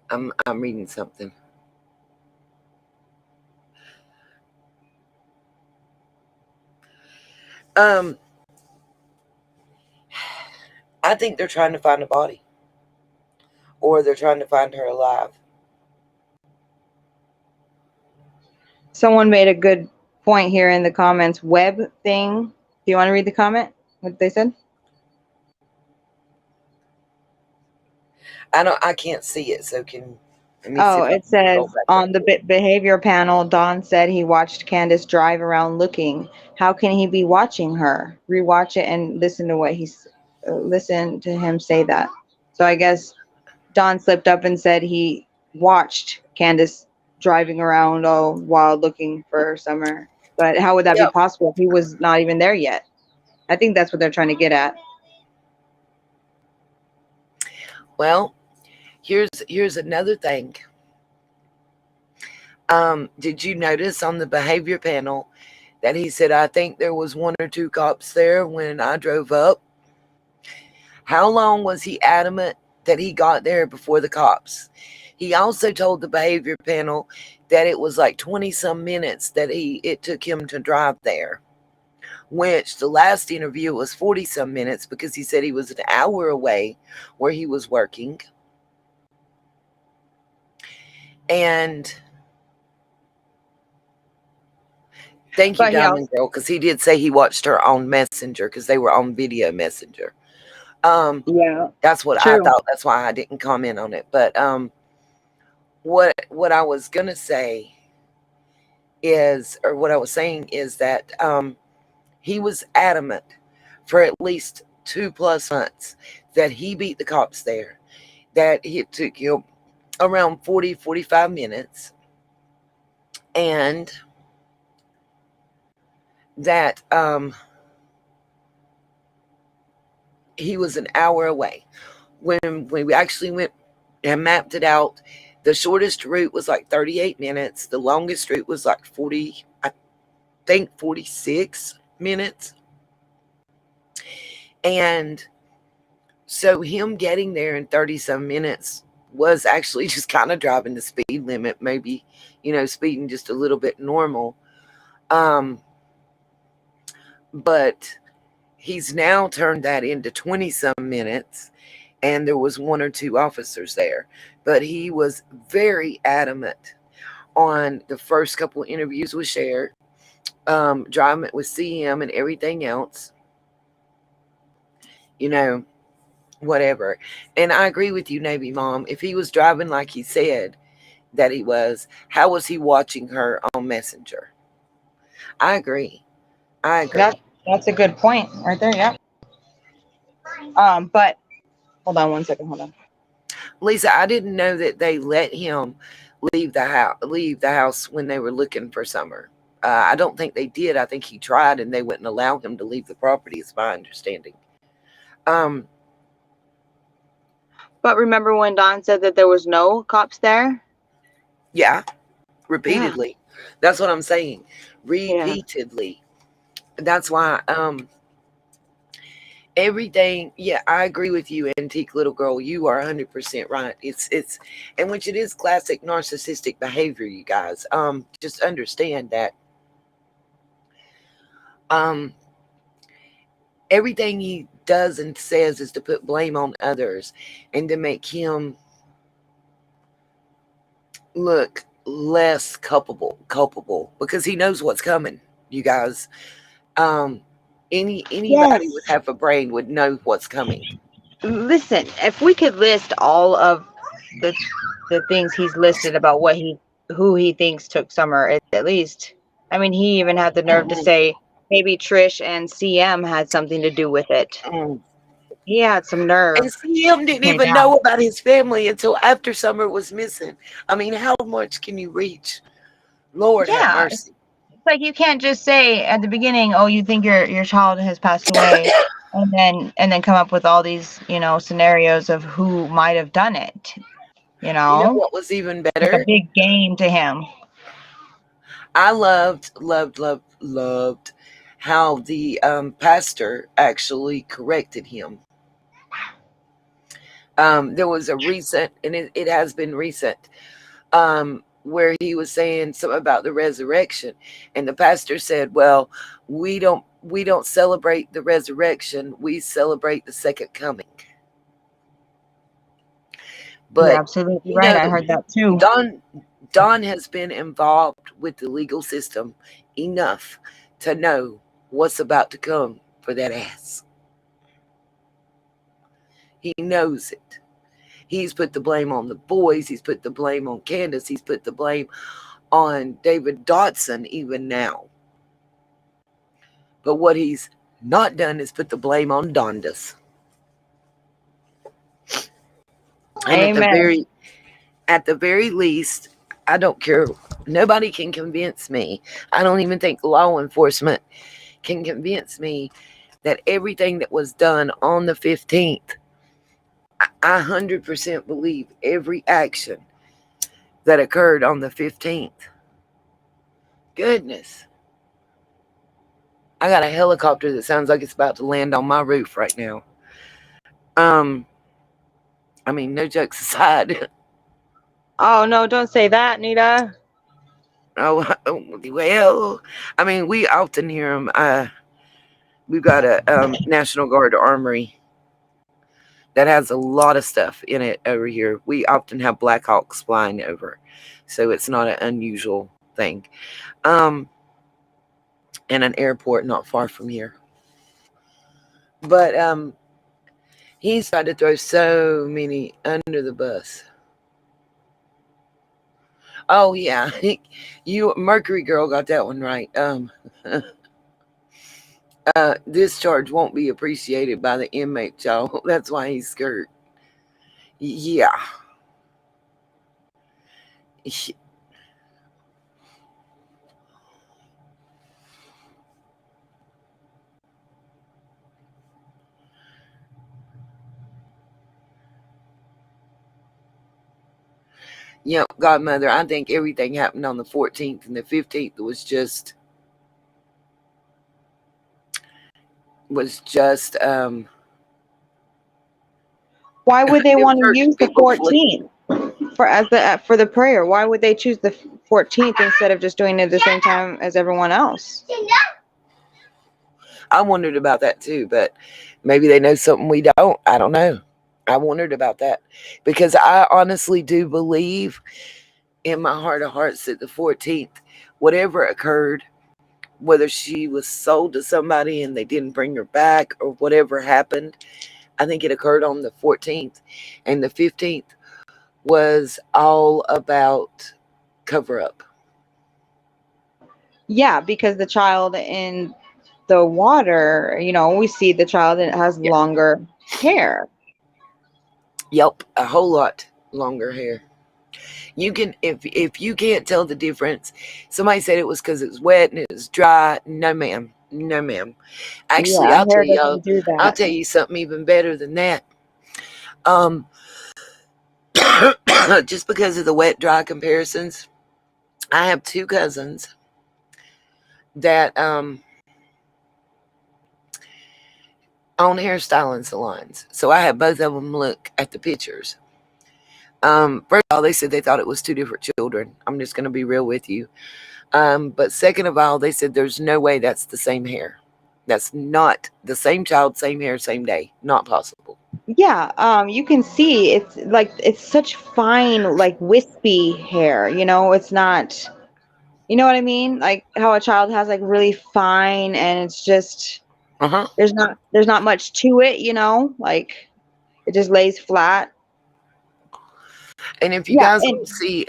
I'm reading something. Um, I think they're trying to find a body, or they're trying to find her alive. Someone made a good point here in the comments. Web thing. Do you want to read the comment? What they said? I can't see it, so can let me see Oh, if I it can scroll says back up on the to it. behavior panel, Don said he watched Candace drive around looking. How can he be watching her? Rewatch it and listen to listen to him say that. So I guess Don slipped up and said he watched Candace driving around all while looking for Summer. But how would that be Yep. possible if he was not even there yet? I think that's what they're trying to get at. Well, here's another thing. Did you notice on the behavior panel that he said, I think there was one or two cops there when I drove up? How long was he adamant that he got there before the cops? He also told the behavior panel that it was like 20 some minutes that it took him to drive there. which the last interview was 40 some minutes because he said he was an hour away where he was working. And thank you, But he Diamond also, Girl, because he did say he watched her on Messenger because they were on video messenger. Um, yeah, that's what I true. thought. That's why I didn't comment on it. But what I was gonna say is, or what I was saying is that he was adamant for at least 2+ months that he beat the cops there. That it took him around 40-45 minutes, and that he was an hour away. When we actually went and mapped it out, the shortest route was like 38 minutes. The longest route was like 40, I think 46 minutes. And so him getting there in 30 some minutes was actually just kind of driving the speed limit, maybe, speeding just a little bit normal. Um, but he's now turned that into 20 some minutes, and there was one or two officers there. But he was very adamant on the first couple of interviews with Shared, driving with CM and everything else, you know, whatever. And I agree with you, Navy Mom. If he was driving like he said that he was, how was he watching her on Messenger? I agree. I That agree. that's a good point right there. Yeah. But hold on one second. Hold on. Lisa, I didn't know that they let him leave the house when they were looking for Summer. I don't think they did. I think he tried and they wouldn't allow him to leave the property, is my understanding. Um, But remember when Don said that there was no cops there? yeah, Yeah. repeatedly. That's what I'm saying. Yeah. Repeatedly. That's why everything, yeah, I agree with you, antique little girl. You are 100% right. It's and which it is classic narcissistic behavior, you guys. Just understand that um everything he does and says is to put blame on others and to make him look less culpable because he knows what's coming, you guys. um anybody with Yes. half a brain would know what's coming. Listen, if we could list all of the the things he's listed about what he who he thinks took Summer, at least. I mean, he even had the nerve to Mm-mm, say maybe Trish and CM had something to do with it. mm. He had some nerve And CM to didn't say even that. know about his family until after Summer was missing. I mean, how much can you reach? Lord have Yeah, mercy. it's like you can't just say at the beginning, "Oh, you think your child has passed away," and then come up with all these scenarios of who might have done it. You You know know, what was even like a better? big game to him. I loved how the pastor actually corrected him. There was a recent, and it has been recent, where he was saying something about the resurrection, and the pastor said, "Well, we don't celebrate the resurrection; we celebrate the second coming." You're But absolutely you know, right. I heard that too. Don Don has been involved with the legal system enough to know what's about to come for that ass. He knows it. He's put the blame on the boys. He's put the blame on Candace. He's put the blame on David Dotson even now. But what he's not done is put the blame on Dondas. And Amen. at the very least, I don't care. Nobody can convince me. I don't even think law enforcement can convince me that everything that was done on the 15th, I 100% believe every action that occurred on the 15th. Goodness. I got a helicopter that sounds like it's about to land on my roof right now. Um, I mean, no jokes aside. Oh no, don't say that, Nita. Oh, well, I mean, we often hear them. We've got a National Guard armory that has a lot of stuff in it over here. We often have Black Hawks flying over, so it's not an unusual thing. Um, and an airport not far from here. But he's tried to throw so many under the bus. Oh yeah, you Mercury girl got that one right. This charge won't be appreciated by the inmate, y'all. That's why he's scared. Yeah. Yep, Godmother. I think everything happened on the 14th, and the 15th was just Why would they them want to church use the people fleeing. 14th for the prayer? Why would they choose the 14th instead of just doing it at the same time as everyone else? I wondered about that too, but maybe they know something we don't. I don't know. I wondered about that because I honestly do believe in my heart of hearts that the 14th, whatever occurred, whether she was sold to somebody and they didn't bring her back or whatever happened, I think it occurred on the 14th. And the 15th was all about cover up. Yeah, because the child in the water, we see the child that has Yeah. longer hair. Yep, a whole lot longer hair. You can if you can't tell the difference. Somebody said it was because it was wet and it was dry. No, ma'am. No, ma'am. Actually, Yeah, hair doesn't do I'll that. tell you something even better than that. Um, just because of the wet dry comparisons, I have two cousins that own hairstyling salons. So I had both of them look at the pictures. First of all, they said they thought it was two different children. I'm just going to be real with you. But second of all, they said there's no way that's the same hair. That's not the same child, same hair, same day. Not possible. Yeah, you can see it's such fine, like wispy hair, it's not, you know what I mean? Like how a child has like really fine and it's just Uh huh. there's not much to it, like it just lays flat. And if you Yeah, guys and want to see,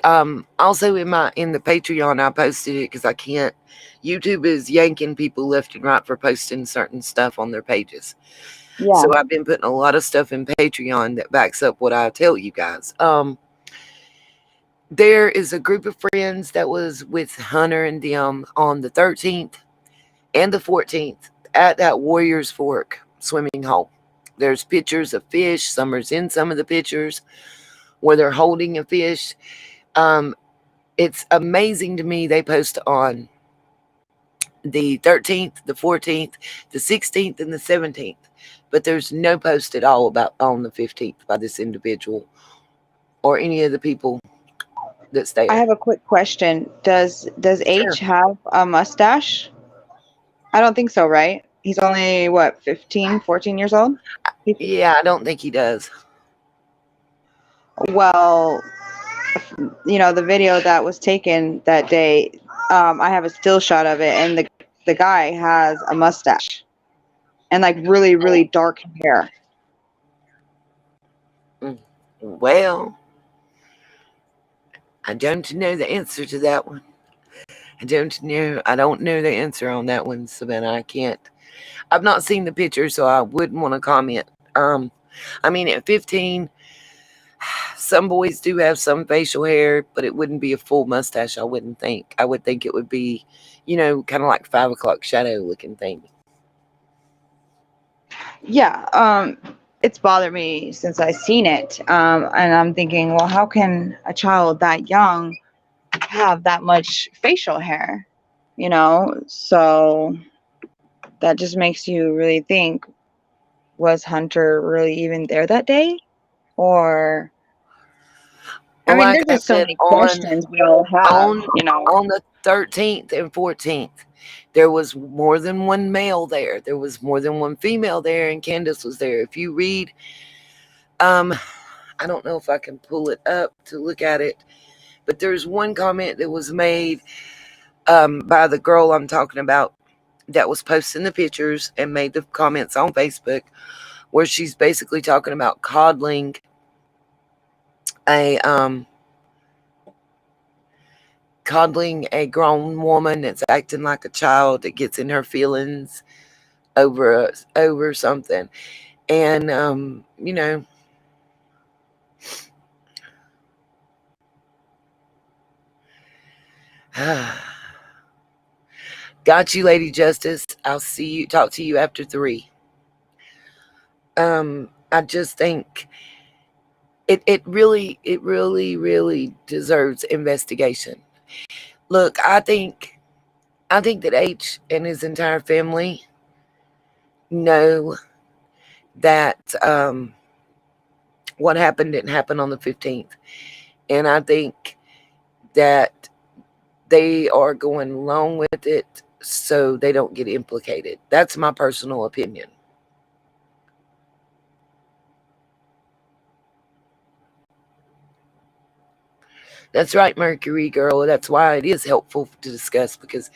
also in the Patreon, I posted it because I can't. YouTube is yanking people left and right for posting certain stuff on their pages. yeah. So I've been putting a lot of stuff in Patreon that backs up what I tell you guys. There is a group of friends that was with Hunter and them on the 13th and the 14th at that Warriors Fork swimming hole. There's pictures of fish. Summer's in some of the pictures where they're holding a fish. Um, it's amazing to me they post on the 13th, the 14th, the 16th, and the 17th. But there's no post at all about on the 15th by this individual or any of the people that's I there. have a quick question. Does Sure. H have a mustache? I don't think so, right? He's only what, 15, 14 years old? Yeah, I don't think he does. Well, the video that was taken that day, I have a still shot of it, and the guy has a mustache and like really, really dark hair. Mm. Well, I don't know the answer to that one. I don't know. I don't know the answer on that one, Savannah. I can't. I've not seen the picture, so I wouldn't want to comment. I mean, at 15, some boys do have some facial hair, but it wouldn't be a full mustache. I wouldn't think. I would think it would be, kind of like 5 o'clock shadow looking thing. Yeah, it's bothered me since I seen it, and I'm thinking, well, how can a child that young have that much facial hair? So that just makes you really think, was Hunter really even there that day? Or I Well, mean, like there's I just so said, many questions we all have, you know. on the 13th and 14th, there was more than one male there. There was more than one female there, and Candace was there. If you read, um, I don't know if I can pull it up to look at it, but there's one comment that was made by the girl I'm talking about that was posting the pictures and made the comments on Facebook, where she's basically talking about a um coddling a grown woman that's acting like a child, that gets in her feelings over something. And you know, got you, Lady Justice. I'll see you, talk to you after 3. I just think it really deserves investigation. Look, I think that H and his entire family know that what happened didn't happen on the 15th. And I think that they are going along with it so they don't get implicated. That's my personal opinion. That's right, Mercury girl. That's why it is helpful to discuss, because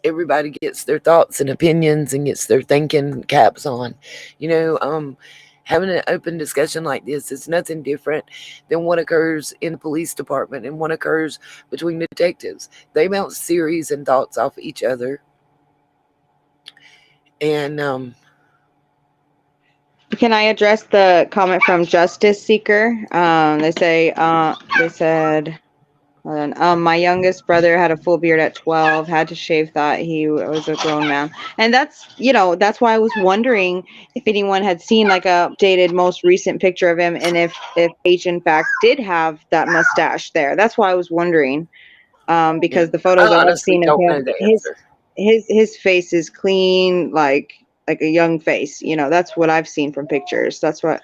everybody gets their thoughts and opinions and gets their thinking caps on. You know, having an open discussion like this is nothing different than what occurs in the police department and what occurs between detectives. They bounce theories and thoughts off each other. And Can I address the comment from Justice Seeker? They said, hold on, my youngest brother had a full beard at 12, had to shave, thought he was a grown man. And that's, you know, that's why I was wondering if anyone had seen like a updated, most recent picture of him, and if H in fact did have that mustache there. That's why I was wondering. yeah, Because the I photos that I've honestly seen of don't know him, the answer. his face is clean, like a young face. You know, that's what I've seen from pictures. That's what,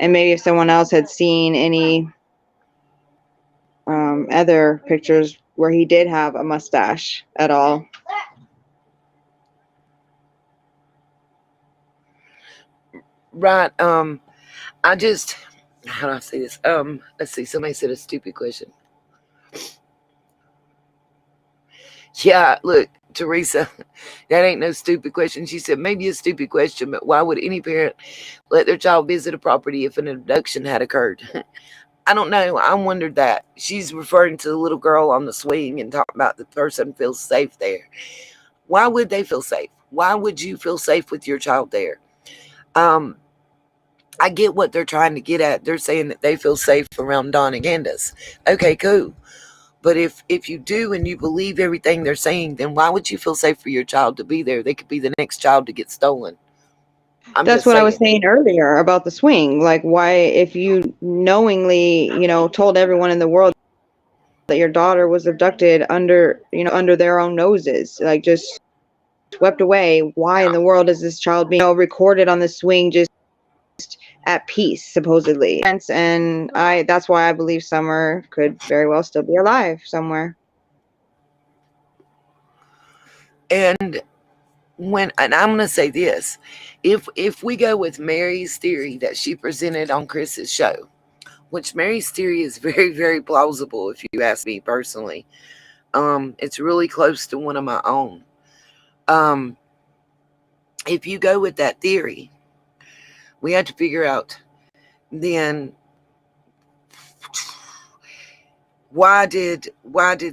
and maybe if someone else had seen any other pictures where he did have a mustache at all. Right. I just, how do I say this? Let's see. Somebody said a stupid question. Yeah, look, Teresa, that ain't no stupid question. She said maybe a stupid question, but why would any parent let their child visit a property if an abduction had occurred? I don't know. I wondered that. She's referring to the little girl on the swing and talking about the person feels safe there. Why would they feel safe? Why would you feel safe with your child there? Um, I get what they're trying to get at. They're saying that they feel safe around Don and Candace. Okay, cool. But if you do and you believe everything they're saying, then why would you feel safe for your child to be there? They could be the next child to get stolen. I'm That's just what I was saying. saying earlier about the swing. Like, why, if you knowingly, you know, told everyone in the world that your daughter was abducted under, you know, under their own noses, like just swept away, why in the world is this child being, you know, recorded on the swing just at peace, supposedly? And that's why I believe Summer could very well still be alive somewhere. And and I'm gonna say this, if we go with Mary's theory that she presented on Chris's show, which Mary's theory is very, very plausible if you ask me personally. It's really close to one of my own. Um, if you go with that theory, we have to figure out then why did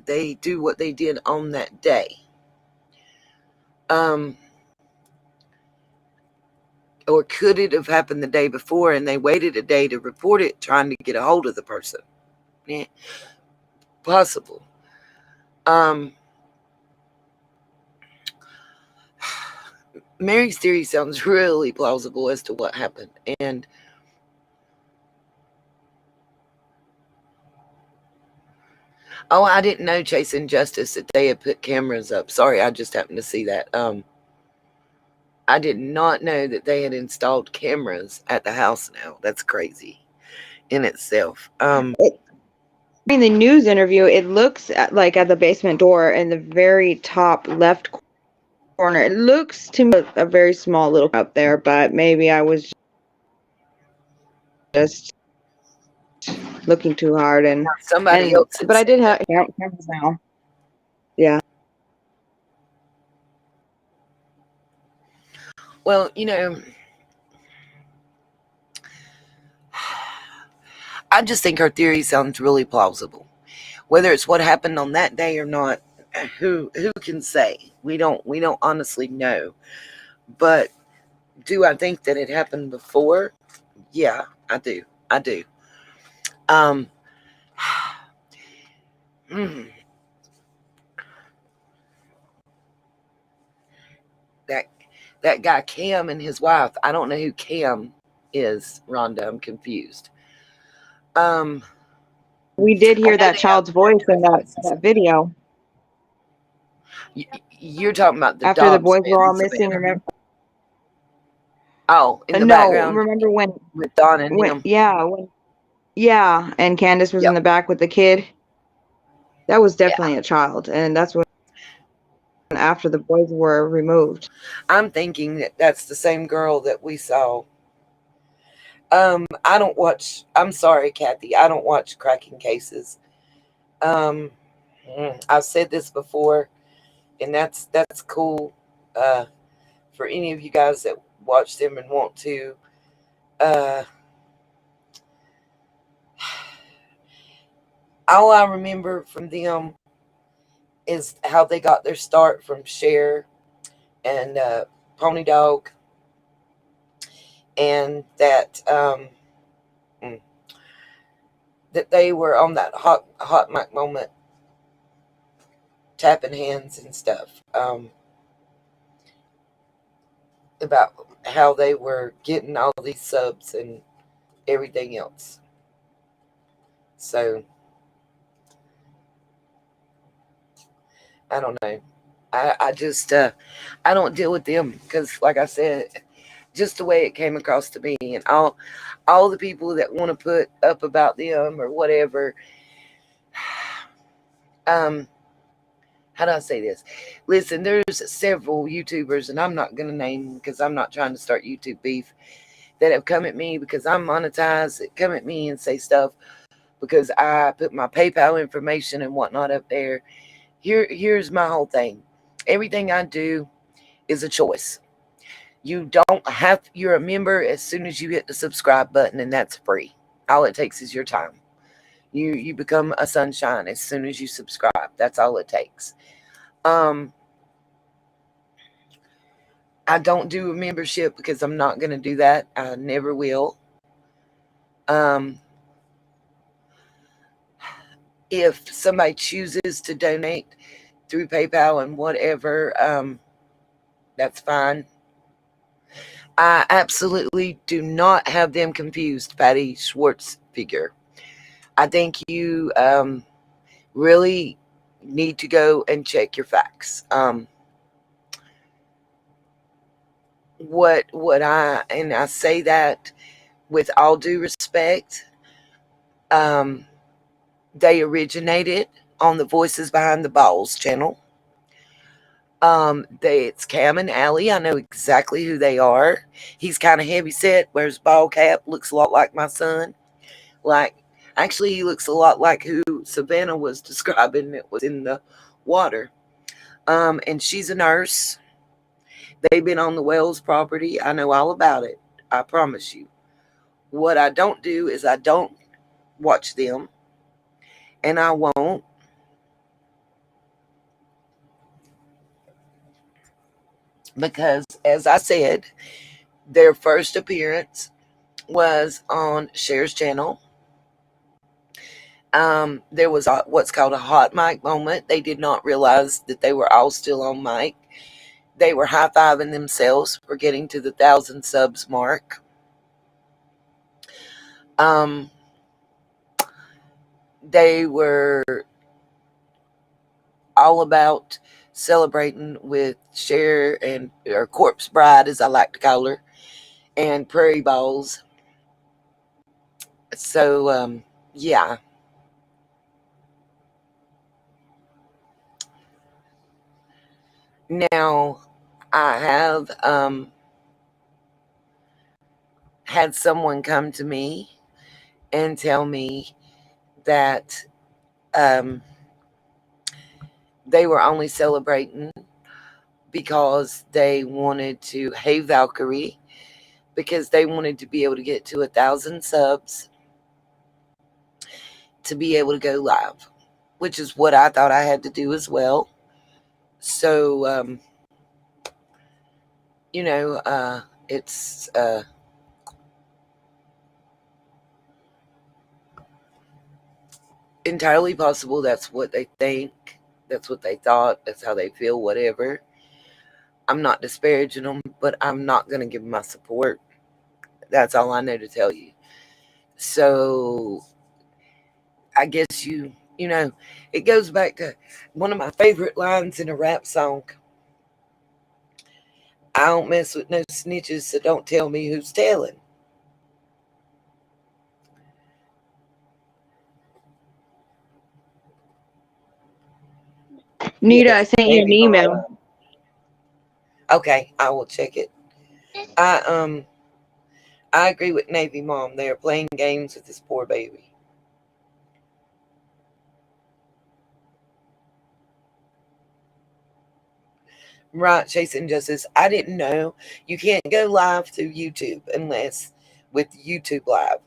they do what they did on that day? Um, or could it have happened the day before and they waited a day to report it, trying to get a hold of the person? Yeah, possible. Um, Mary's theory sounds really plausible as to what happened. And oh, I didn't know, Chasing Justice, that they had put cameras up. Sorry, I just happened to see that. I did not know that they had installed cameras at the house now. That's crazy in itself. In the news interview, it looks like at the basement door in the very top left corner. It looks to me a very small little up there, but maybe I was just looking too hard Somebody else had but I said did that. have cameras now. Yeah. Well, I just think her theory sounds really plausible. Whether it's what happened on that day or not, who can say? We don't honestly know. But do I think that it happened before? Yeah, I do. I do. Um, mm, that that guy Cam and his wife. I don't know who Cam is, Rhonda. I'm confused. Um, We did I hear know that they have child's voice in devices. that video You're talking about the after the dogs boys were in all missing. Savannah. Remember? Oh, in the No, background remember with Don and him. yeah, and Candace was in Yep. the back with the kid. That was Yeah. definitely a child, and that's when after the boys were removed. I'm thinking that that's the same girl that we saw. I don't watch. I'm sorry, Kathy. I don't watch cracking cases. Um, I've said this before, and that's cool. Uh, for any of you guys that watch them and want to. Uh, all I remember from them is how they got their start from Cher and Pony Dog, and mm, that they were on that hot mic moment, tapping hands and stuff. About how they were getting all these subs and everything else. So I don't know. I just I don't deal with them because, like I said, just the way it came across to me, and all the people that want to put up about them or whatever. Um, how do I say this? Listen, there's several YouTubers, and I'm not gonna name because I'm not trying to start YouTube beef, that have come at me because I'm monetized. That come at me and say stuff because I put my PayPal information and whatnot up there. Here's my whole thing. Everything I do is a choice. You don't have, you're a member as soon as you hit the subscribe button, and that's free. All it takes is your time. You become a sunshine as soon as you subscribe. That's all it takes. Um, I don't do a membership because I'm not going to do that. I never will. Um, if somebody chooses to donate through PayPal and whatever, that's fine. I absolutely do not have them confused, Patty Schwartz figure. I think you really need to go and check your facts. I say that with all due respect. Um, they originated on the Voices Behind the Balls channel. It's Cam and Allie. I know exactly who they are. He's kind of heavy set, wears a ball cap, looks a lot like my son. Like, actually, he looks a lot like who Savannah was describing that was in the water. And she's a nurse. They've been on the Wells property. I know all about it. I promise you. What I don't do is I don't watch them, and I won't, because, as I said, their first appearance was on Cher's channel. There was what's called a hot mic moment. They did not realize that they were all still on mic. They were high fiving themselves for getting to the 1,000 subs mark. Um, they were all about celebrating with Cher and or Corpse Bride, as I like to call her, and Prairie Balls. So yeah, Now, I have had someone come to me and tell me that um, they were only celebrating because they wanted to, hey Valkyrie, because they wanted to be able to get to 1,000 subs to be able to go live, which is what I thought I had to do as well. So, it's entirely possible that's what they think, that's what they thought, that's how they feel, whatever. I'm not disparaging them, but I'm not going to give them my support. That's all I know to tell you. So, I guess it goes back to one of my favorite lines in a rap song. I don't mess with no snitches, so don't tell me who's telling. Nita, I Yes, sent you an baby email. mama. Okay, I will check it. I I agree with Navy Mom. They are playing games with this poor baby. Right, chasing justice. I didn't know you can't go live through YouTube unless with YouTube Live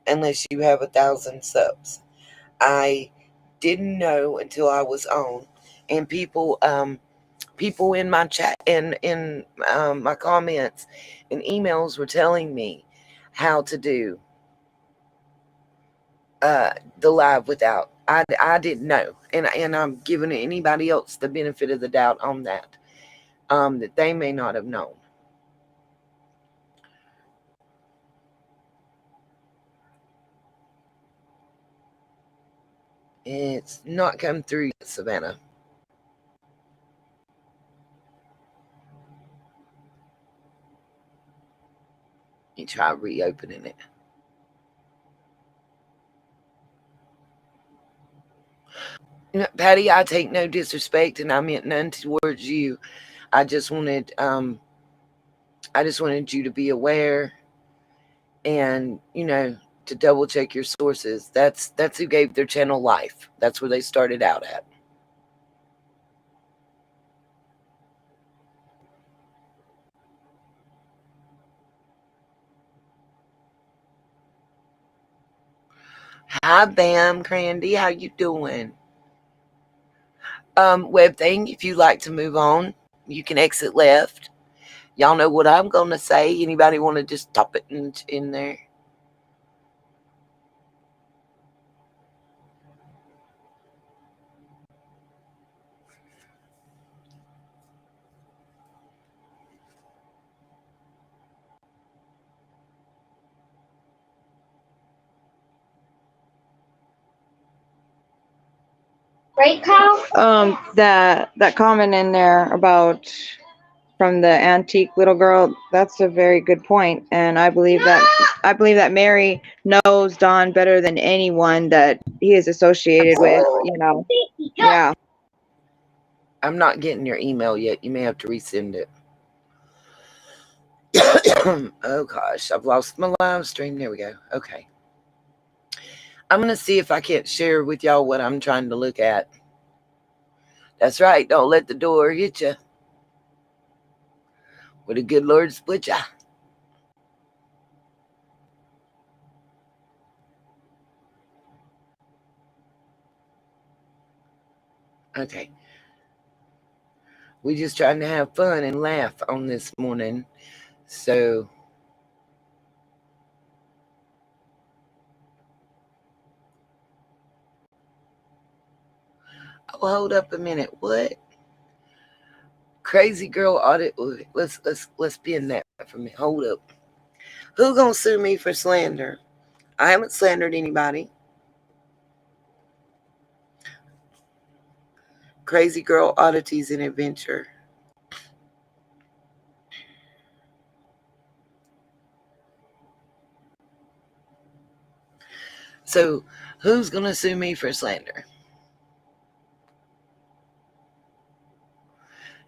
unless you have 1,000 subs. I didn't know until I was on, and people in my chat and in my comments and emails were telling me how to do uh, the live without. I didn't know, and I'm giving anybody else the benefit of the doubt on that. That they may not have known. It's not come through yet, Savannah. You try reopening it. Patty, I take no disrespect, and I meant none towards you. I just wanted, you to be aware, and to double check your sources. That's who gave their channel life. That's where they started out at. Hi, Bam, Crandy. How you doing? Web thing. If you like to move on, you can exit left. Y'all know what I'm gonna say. Anybody want to just top it in there? Right, Kyle? That comment in there about from the antique little girl, that's a very good point, and I believe that Mary knows Don better than anyone that he is associated with. Yeah. I'm not getting your email yet. You may have to resend it. Oh gosh, I've lost my live stream. There we go. Okay. I'm gonna see if I can't share with y'all what I'm trying to look at. That's right. Don't let the door hit you. With a good Lord split ya. Okay. We just trying to have fun and laugh on this morning. So hold up a minute. What? Crazy girl audit. Let's pin that for me. Hold up. Who gonna sue me for slander? I haven't slandered anybody. Crazy girl oddities and adventure. So who's gonna sue me for slander?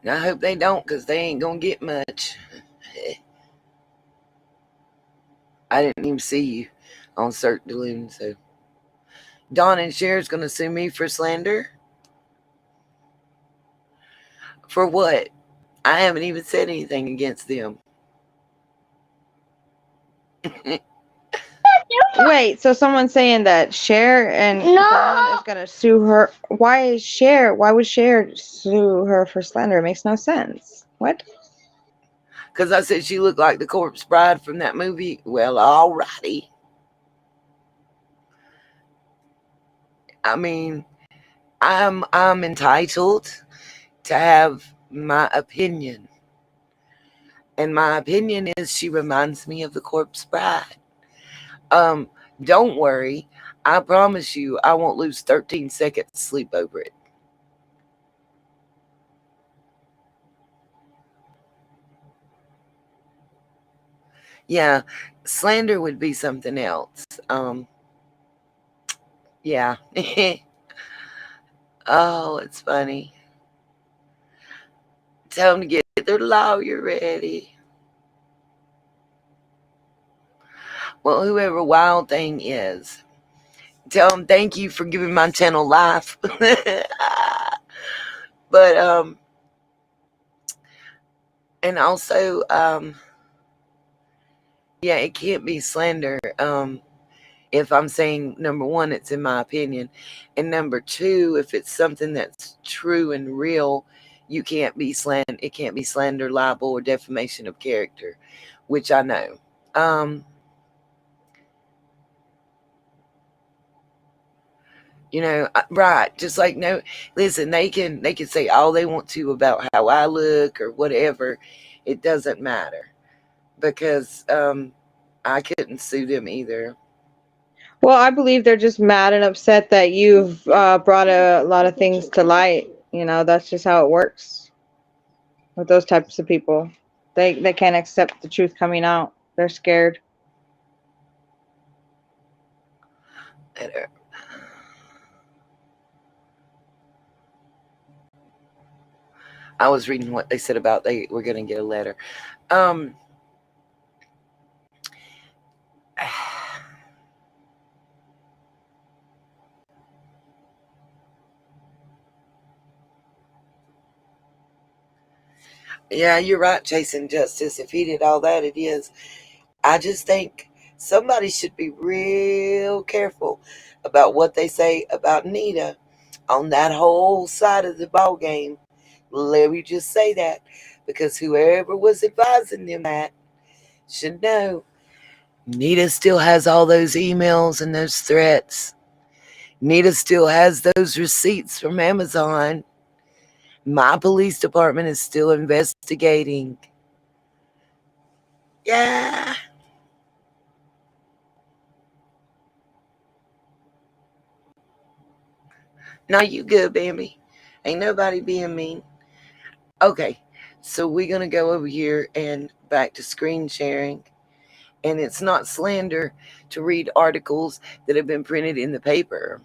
And I hope they don't, because they ain't going to get much. I didn't even see you on Cirque du Loon. So Dawn and Cher's going to sue me for slander? For what? I haven't even said anything against them. Wait, so someone's saying that Cher and Dawn is gonna sue her. Why would Cher sue her for slander? It makes no sense. What? Because I said she looked like the corpse bride from that movie. Well, alrighty. I mean, I'm entitled to have my opinion. And my opinion is she reminds me of the corpse bride. Um, don't worry. I promise you I won't lose 13 seconds sleep over it. Yeah, slander would be something else. Yeah. Oh, it's funny. Tell them to get their lawyer ready. Well, whoever Wild Thing is, tell them thank you for giving my channel life. But and also yeah, it can't be slander. If I'm saying, number one, it's in my opinion, and number two, if it's something that's true and real, you can't be it can't be slander, libel, or defamation of character, which I know. Right, just like, no, listen, they can say all they want to about how I look or whatever. It doesn't matter, because I couldn't sue them either. Well, I believe they're just mad and upset that you've brought a lot of things to light. You know, that's just how it works with those types of people. They can't accept the truth coming out. They're scared. I was reading what they said about they were going to get a letter. Um, yeah, you're right, Chasing Justice. If he did all that, it is. I just think somebody should be real careful about what they say about Nita on that whole side of the ball game. Let me just say that, because whoever was advising them that should know Nita still has all those emails and those threats. Nita still has those receipts from Amazon. My police department is still investigating. Yeah. No, you good, Bambi. Ain't nobody being mean. Okay, so we're going to go over here and back to screen sharing. And it's not slander to read articles that have been printed in the paper.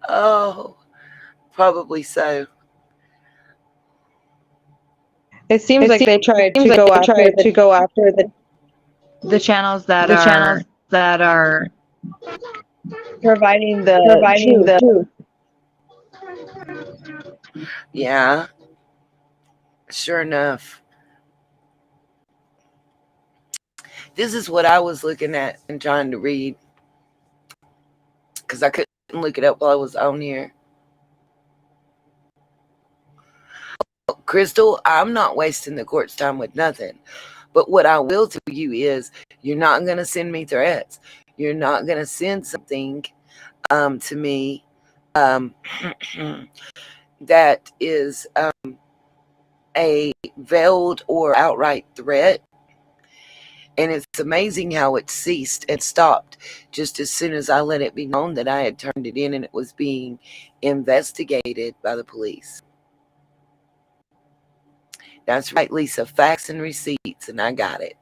Oh, probably so. It seems like they tried to go after the channels that are providing the providing truth. the Yeah, sure enough. This is what I was looking at and trying to read, because I couldn't look it up while I was on here. Crystal, I'm not wasting the court's time with nothing. But what I will tell you is, you're not going to send me threats. You're not going to send something to me um, that is a veiled or outright threat. And it's amazing how it ceased and stopped just as soon as I let it be known that I had turned it in and it was being investigated by the police. That's right, Lisa. Facts and receipts, and I got it.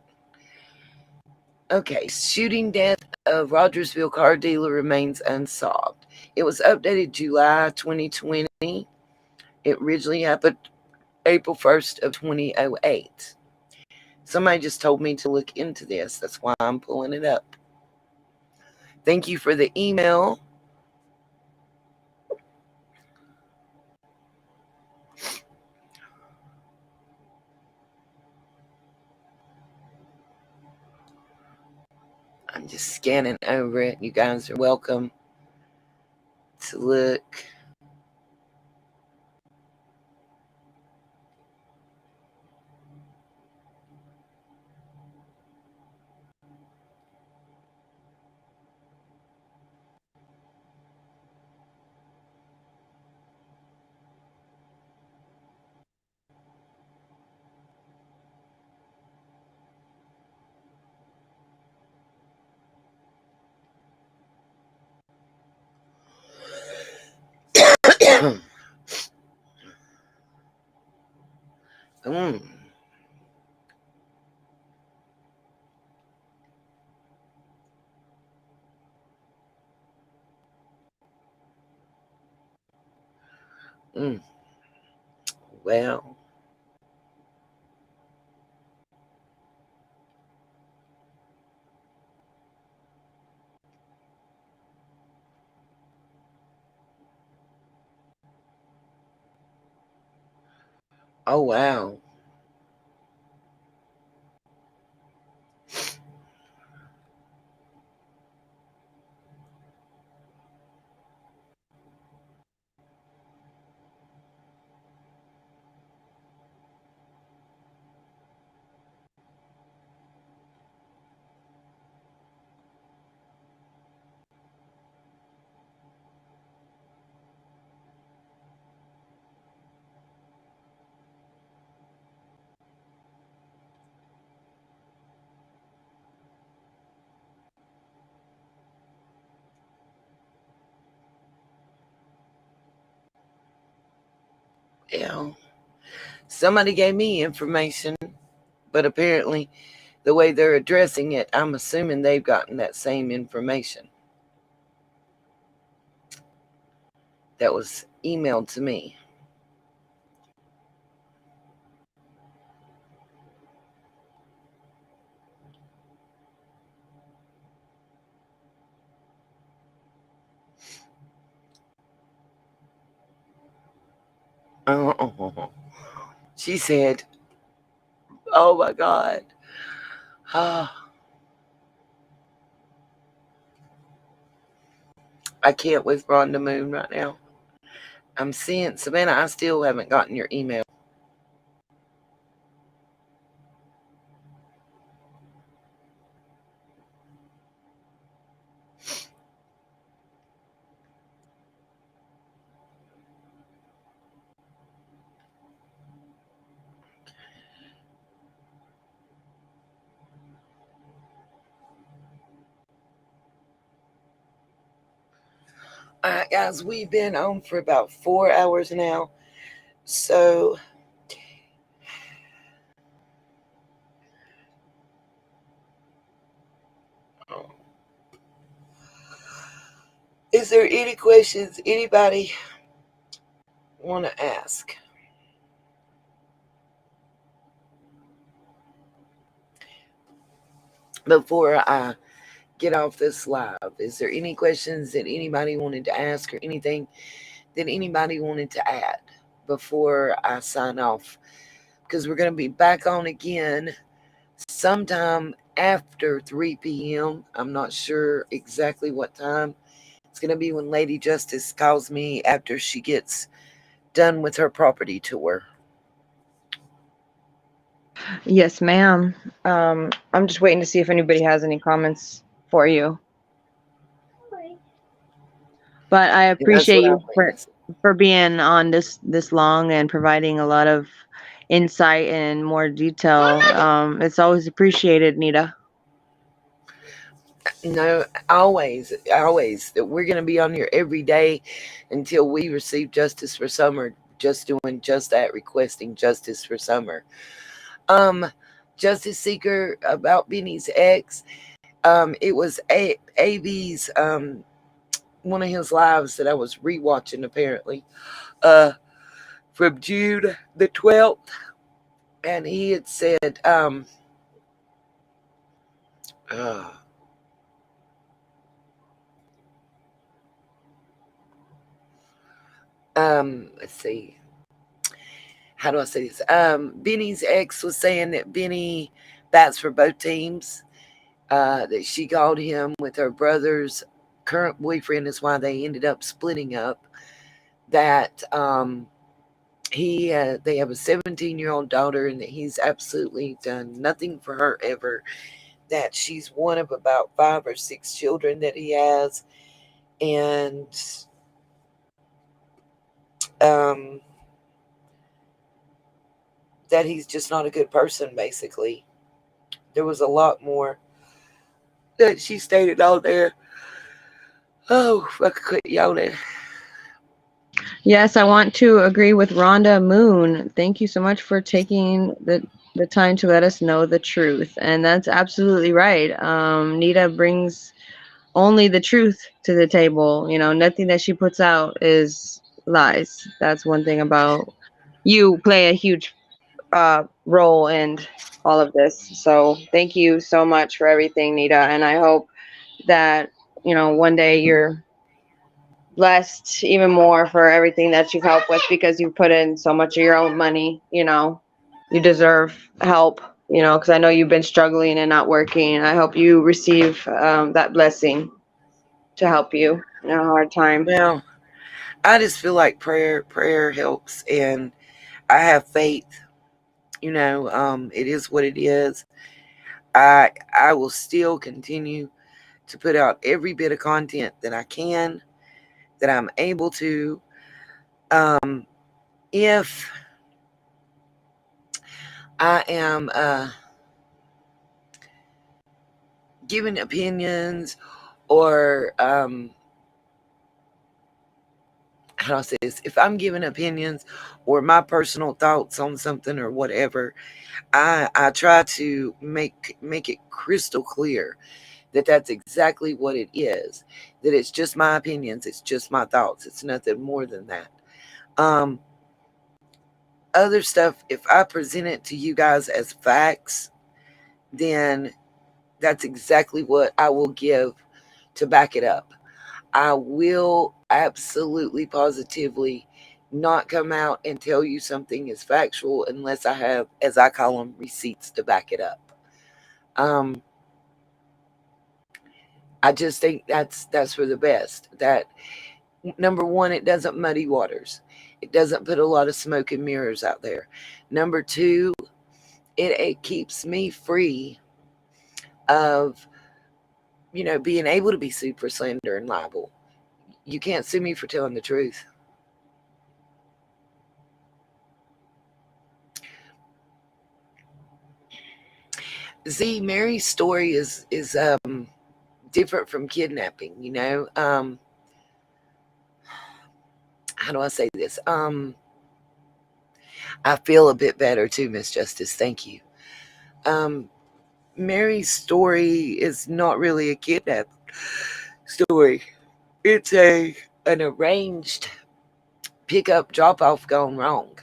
Okay, shooting death of Rogersville car dealer remains unsolved. It was updated July 2020. It originally happened April 1st of 2008. Somebody just told me to look into this. That's why I'm pulling it up. Thank you for the email. I'm just scanning over it. You guys are welcome to look. mm. Mm. Well, oh wow. Yeah. Somebody gave me information, but apparently the way they're addressing it, I'm assuming they've gotten that same information that was emailed to me. Uh-uh. She said, oh my God. Ah, I can't withdraw on the moon right now. I'm seeing, Savannah, I still haven't gotten your email. All right, guys, we've been on for about 4 hours now. So, is there any questions anybody want to ask? Before I get off this live, is there any questions that anybody wanted to ask or anything that anybody wanted to add before I sign off? Because we're going to be back on again sometime after 3 p.m. I'm not sure exactly what time. It's going to be when Lady Justice calls me after she gets done with her property tour. Yes, ma'am. I'm just waiting to see if anybody has any comments for you. But I And that's what appreciate I'm you waiting. for being on this long and providing a lot of insight and more detail. It's always appreciated, Nita. No, always, always. That we're going to be on here every day until we receive justice for Summer. Just doing just that, requesting justice for Summer. Um, Justice Seeker, about Benny's ex. It was AB's one of his lives that I was rewatching apparently. From June the 12th, and he had said, uh, let's see, how do I say this? Benny's ex was saying that Benny bats for both teams. That she called him with her brother's current boyfriend is why they ended up splitting up. That they have a 17-year-old daughter, and that he's absolutely done nothing for her ever. That she's one of about 5 or 6 children that he has, and um, that he's just not a good person. Basically, there was a lot more that she stated out there. Oh, I could quit yelling. Yes, I want to agree with Rhonda Moon. Thank you so much for taking the time to let us know the truth. And that's absolutely right. Nita brings only the truth to the table. You know, nothing that she puts out is lies. That's one thing about you play a huge role in all of this. So thank you so much for everything, Nita. And I hope that, you know, one day you're blessed even more for everything that you've helped with, because you put in so much of your own money. You know, you deserve help, you know, because I know you've been struggling and not working. I hope you receive that blessing to help you in a hard time. Well, I just feel like prayer helps, and I have faith. It is what it is. I will still continue to put out every bit of content that I can, that I'm able to. Um, if I am giving opinions, or how do I say this? If I'm giving opinions or my personal thoughts on something or whatever, I try to make it crystal clear that that's exactly what it is. That it's just my opinions, it's just my thoughts, it's nothing more than that. Um, Other stuff, if I present it to you guys as facts, then that's exactly what I will give to back it up. I will absolutely positively not come out and tell you something is factual unless I have, as I call them, receipts to back it up. Um, I just think that's for the best. That, number one, it doesn't muddy waters. It doesn't put a lot of smoke and mirrors out there. Number two, it keeps me free of being able to be sued for slander and libel. You can't sue me for telling the truth. Z, Mary's story is different from kidnapping. How do I say this? I feel a bit better too, Miss Justice. Thank you. Um, Mary's story is not really a kidnap story. It's an arranged pickup drop off gone wrong.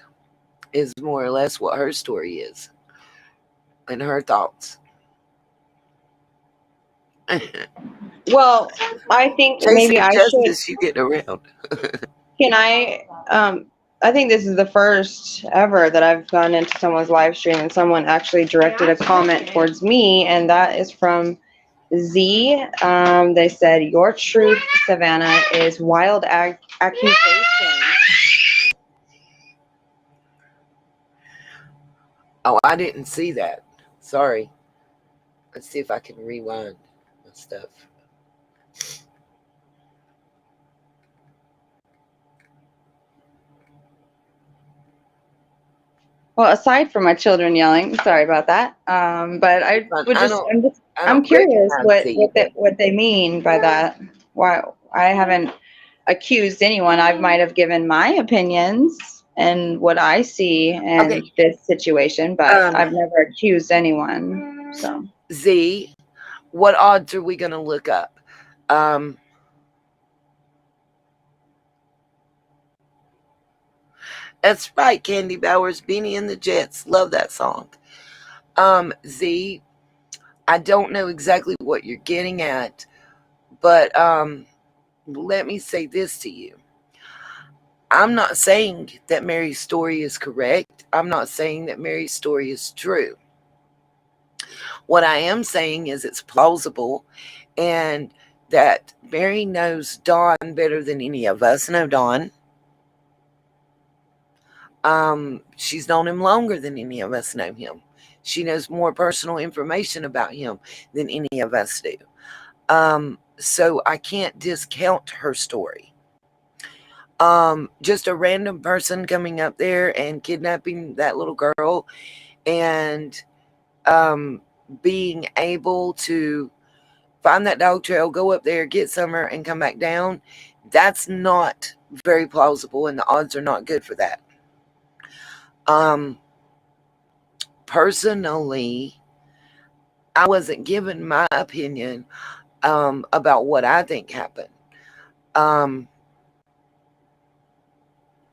Is more or less what her story is and her thoughts. Well, I think Chasing maybe I should. justice, you get around. Can I think this is the first ever that I've gone into someone's live stream and someone actually directed a comment towards me, and that is from Z. They said, "Your truth, Savannah, is wild accusation." Oh, I didn't see that. Sorry. Let's see if I can rewind my stuff. Well, aside from my children yelling, sorry about that. But I would I just, don't I I'm don't curious recognize Z, but what they mean by that. Why I haven't accused anyone. I might have given my opinions and what I see okay. in this situation, but Um, I've never accused anyone. So Z, What odds are we going to look up? Um, that's right, Candy Bowers, Beanie and the Jets. Love that song. Z, I don't know exactly what you're getting at, but let me say this to you. I'm not saying that Mary's story is correct. I'm not saying that Mary's story is true. What I am saying is it's plausible, and that Mary knows Don better than any of us know Don. She's known him longer than any of us know him. She knows more personal information about him than any of us do. So I can't discount her story. Just a random person coming up there and kidnapping that little girl and um, being able to find that dog trail, go up there, get Summer, and come back down, that's not very plausible, and the odds are not good for that. Um, Personally, I wasn't given my opinion about what I think happened. Um,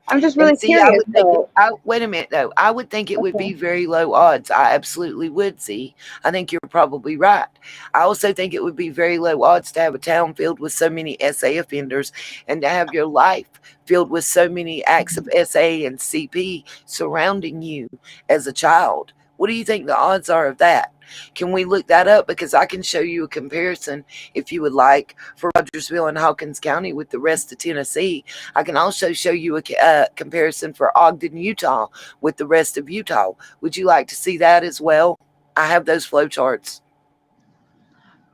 I'm just And really see, I curious would think it, though. wait a minute though. I would think it would Okay. be very low odds. I absolutely would see. I think you're probably right. I also think it would be very low odds to have a town filled with so many SA offenders and to have your life filled with so many acts of SA and CP surrounding you as a child. What do you think the odds are of that? Can we look that up? Because I can show you a comparison if you would like for Rogersville and Hawkins County with the rest of Tennessee. I can also show you a comparison for Ogden, Utah with the rest of Utah. Would you like to see that as well? I have those flow charts.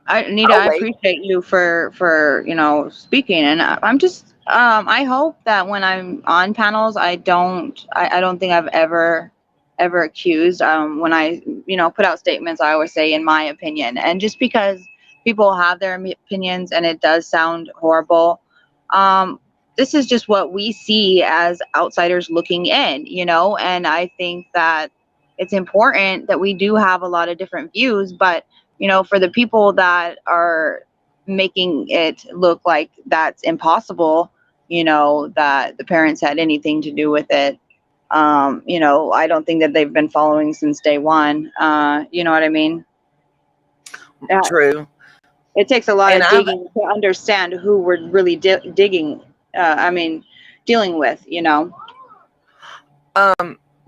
Anita, Oh, I wait. appreciate you for speaking, and I'm just I hope that when I'm on panels, I don't think I've ever accused. When I put out statements, I always say in my opinion, and just because people have their opinions and it does sound horrible, um, this is just what we see as outsiders looking in, and I think that it's important that we do have a lot of different views, but for the people that are making it look like that's impossible, that the parents had anything to do with it. I don't think that they've been following since day one. You know what I mean? Uh, True. it takes a lot And of digging to understand who we're really digging. Dealing with.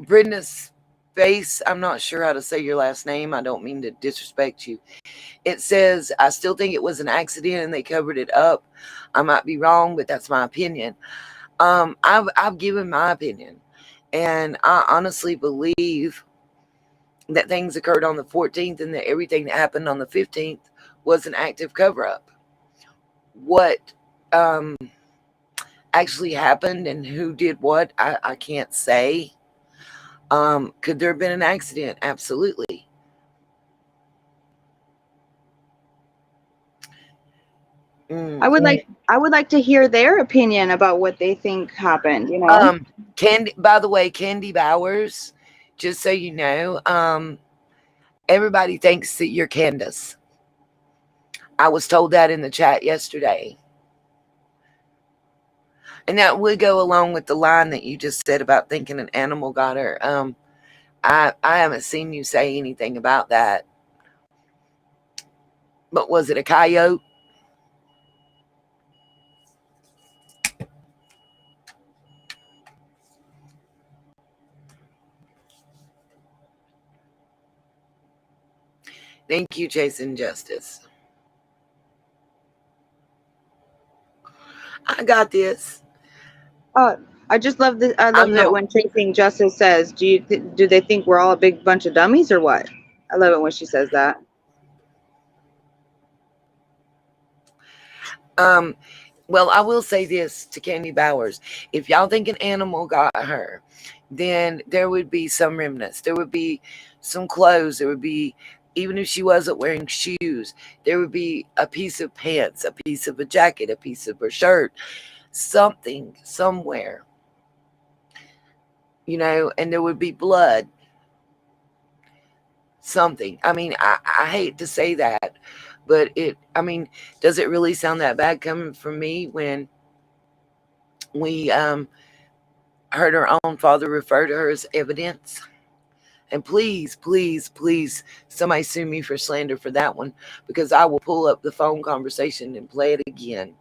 Brenda's face, I'm not sure how to say your last name. I don't mean to disrespect you. It says, I still think it was an accident and they covered it up. I might be wrong, but that's my opinion. I've given my opinion. And I honestly believe that things occurred on the 14th and that everything that happened on the 15th was an active cover up. What um, actually happened and who did what, I can't say. Could there have been an accident? Absolutely. I Mm. would like to hear their opinion about what they think happened. Candy, by the way, Candy Bowers, just so you know, everybody thinks that you're Candace. I was told that in the chat yesterday. And that would go along with the line that you just said about thinking an animal got her. I haven't seen you say anything about that. But was it a coyote? Thank you, Jason Justice. I got this. I just love this. I I'm love it not. when Chasing Justice says, do they think we're all a big bunch of dummies or what?" I love it when she says that. Um, well, I will say this to Candy Bowers. If y'all think an animal got her, then there would be some remnants. There would be some clothes. There would be, even if she wasn't wearing shoes, there would be a piece of pants, a piece of a jacket, a piece of her shirt, something somewhere, and there would be blood. something. I mean, I hate to say that, but does it really sound that bad coming from me when we heard her own father refer to her as evidence? And please, please, please, somebody sue me for slander for that one, because I will pull up the phone conversation and play it again.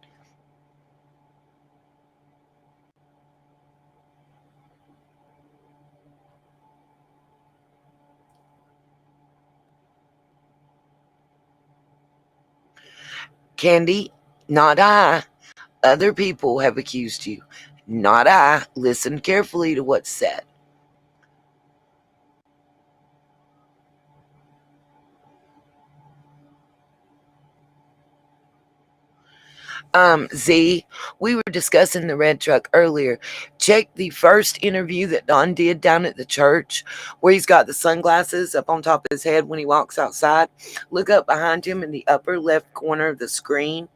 Candy, not I. Other people have accused you, not I. Listen carefully to what's said. Z, we were discussing the red truck earlier. Check the first interview that Don did down at the church where he's got the sunglasses up on top of his head when he walks outside. Look up behind him in the upper left corner of the screen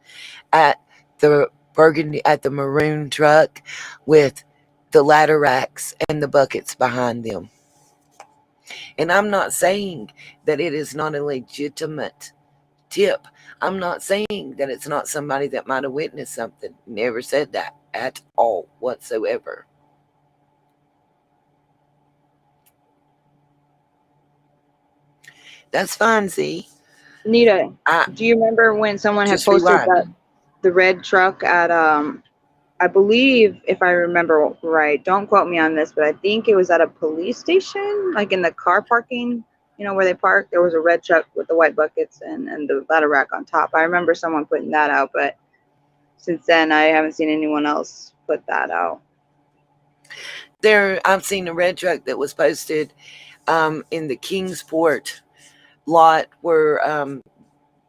at the burgundy, at the maroon truck with the ladder racks and the buckets behind them. And I'm not saying that it is not a legitimate tip. I'm not saying that it's not somebody that might have witnessed something. Never said that at all whatsoever. That's fine, Z. Nita, I do you remember when someone had just posted rewind. that the red truck at I believe, if I remember right, don't quote me on this, but I think it was at a police station, like in the car parking, where they park. There was a red truck with the white buckets and the ladder rack on top. I remember someone putting that out, but since then I haven't seen anyone else put that out. I've seen a red truck that was posted in the Kingsport lot where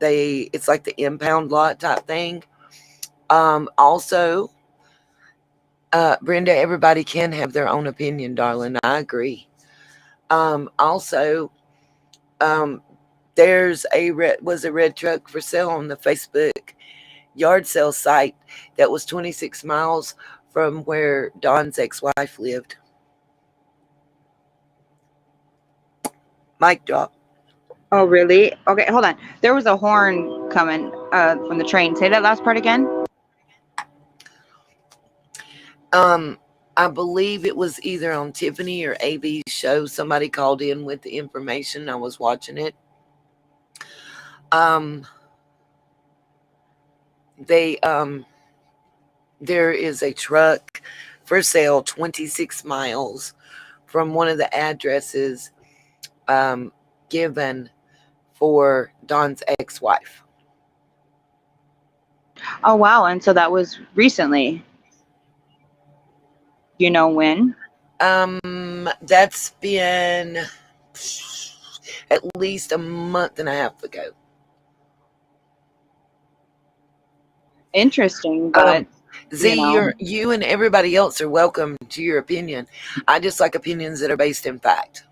it's like the impound lot type thing. Also, Brenda, everybody can have their own opinion, darling. I agree. Also, um, there's was a red truck for sale on the Facebook yard sale site that was 26 miles from where Don's ex-wife lived. Mic drop. Oh, really? Okay, hold on. There was a horn coming from the train. Say that last part again. I believe it was either on Tiffany or AB's show. Somebody called in with the information. I was watching it. They there is a truck for sale 26 miles from one of the addresses given for Don's ex-wife. Oh, wow. And so that was recently. You know when? That's been at least a month and a half ago. Interesting, but Z, you and everybody else are welcome to your opinion. I just like opinions that are based in fact.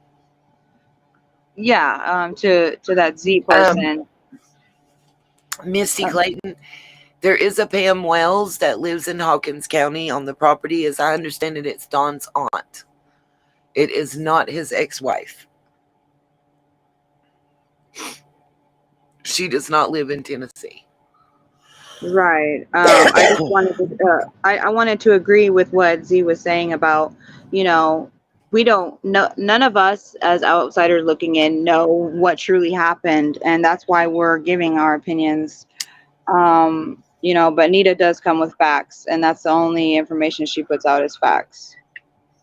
yeah, to that Z person. Misty Clayton, there is a Pam Wells that lives in Hawkins County on the property. As I understand it, it's Don's aunt. It is not his ex-wife. She does not live in Tennessee. Right. I just wanted to. I wanted to agree with what Z was saying about, we don't know. None of us as outsiders looking in know what truly happened, and that's why we're giving our opinions. But Nita does come with facts, and that's the only information she puts out is facts.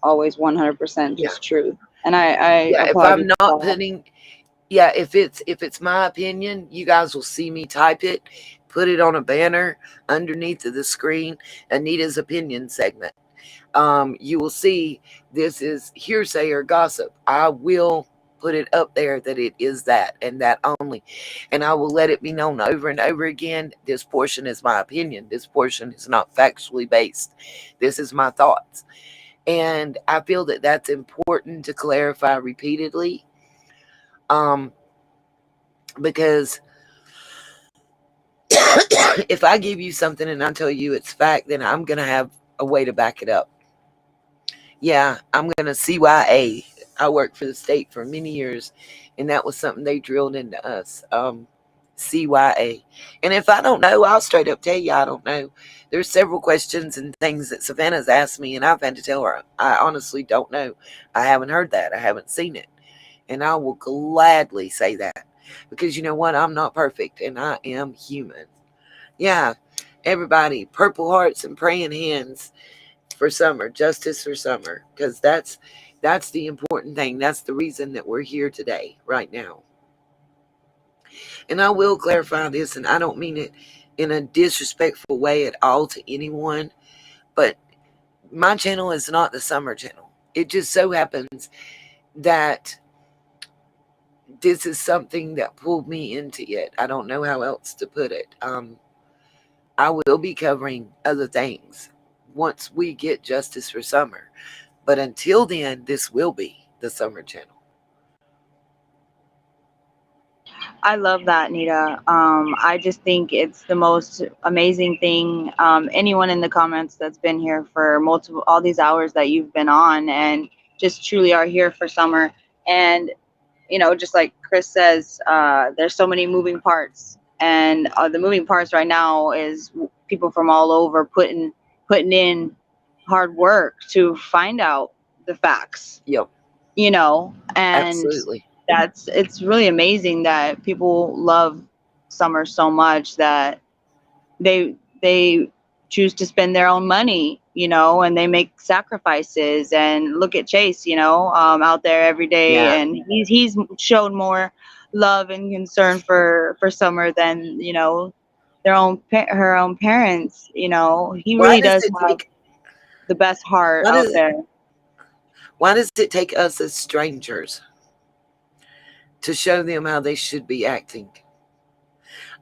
Always 100% just truth. And I If applaud I'm you not for that. putting, if it's my opinion, you guys will see me type it, put it on a banner underneath of the screen, Anita's opinion segment. You will see this is hearsay or gossip. I will put it up there that it is that and that only. And I will let it be known over and over again. This portion is my opinion. This portion is not factually based. This is my thoughts. And I feel that that's important to clarify repeatedly. Because if I give you something and I tell you it's fact, then I'm going to have a way to back it up. Yeah, I'm going to CYA I worked for the state for many years, and that was something they drilled into us. CYA. And if I don't know, I'll straight up tell you I don't know. There's several questions and things that Savannah's asked me, and I've had to tell her I honestly don't know. I haven't heard that. I haven't seen it. And I will gladly say that. Because you know what? I'm not perfect, and I am human. Yeah, everybody, purple hearts and praying hands for summer, justice for summer, because that's the important thing. That's the reason that we're here today, right now. And I will clarify this, and I don't mean it in a disrespectful way at all to anyone, but my channel is not the summer channel. It just so happens that this is something that pulled me into it. I don't know how else to put it. I will be covering other things once we get justice for summer. But until then, this will be the summer channel. I love that, Nita. I just think it's the most amazing thing. Anyone in the comments that's been here for multiple, all these hours that you've been on, and just truly are here for summer. And just like Chris says, there's so many moving parts, and the moving parts right now is people from all over putting in hard work to find out the facts. Yep, And absolutely. it's really amazing that people love summer so much that they choose to spend their own money, and they make sacrifices. And look at Chase, out there every day, Yeah. and he's shown more love and concern for summer than her own parents. He Why really does does it have take the best heart why out does there. why does it take us as strangers to show them how they should be acting?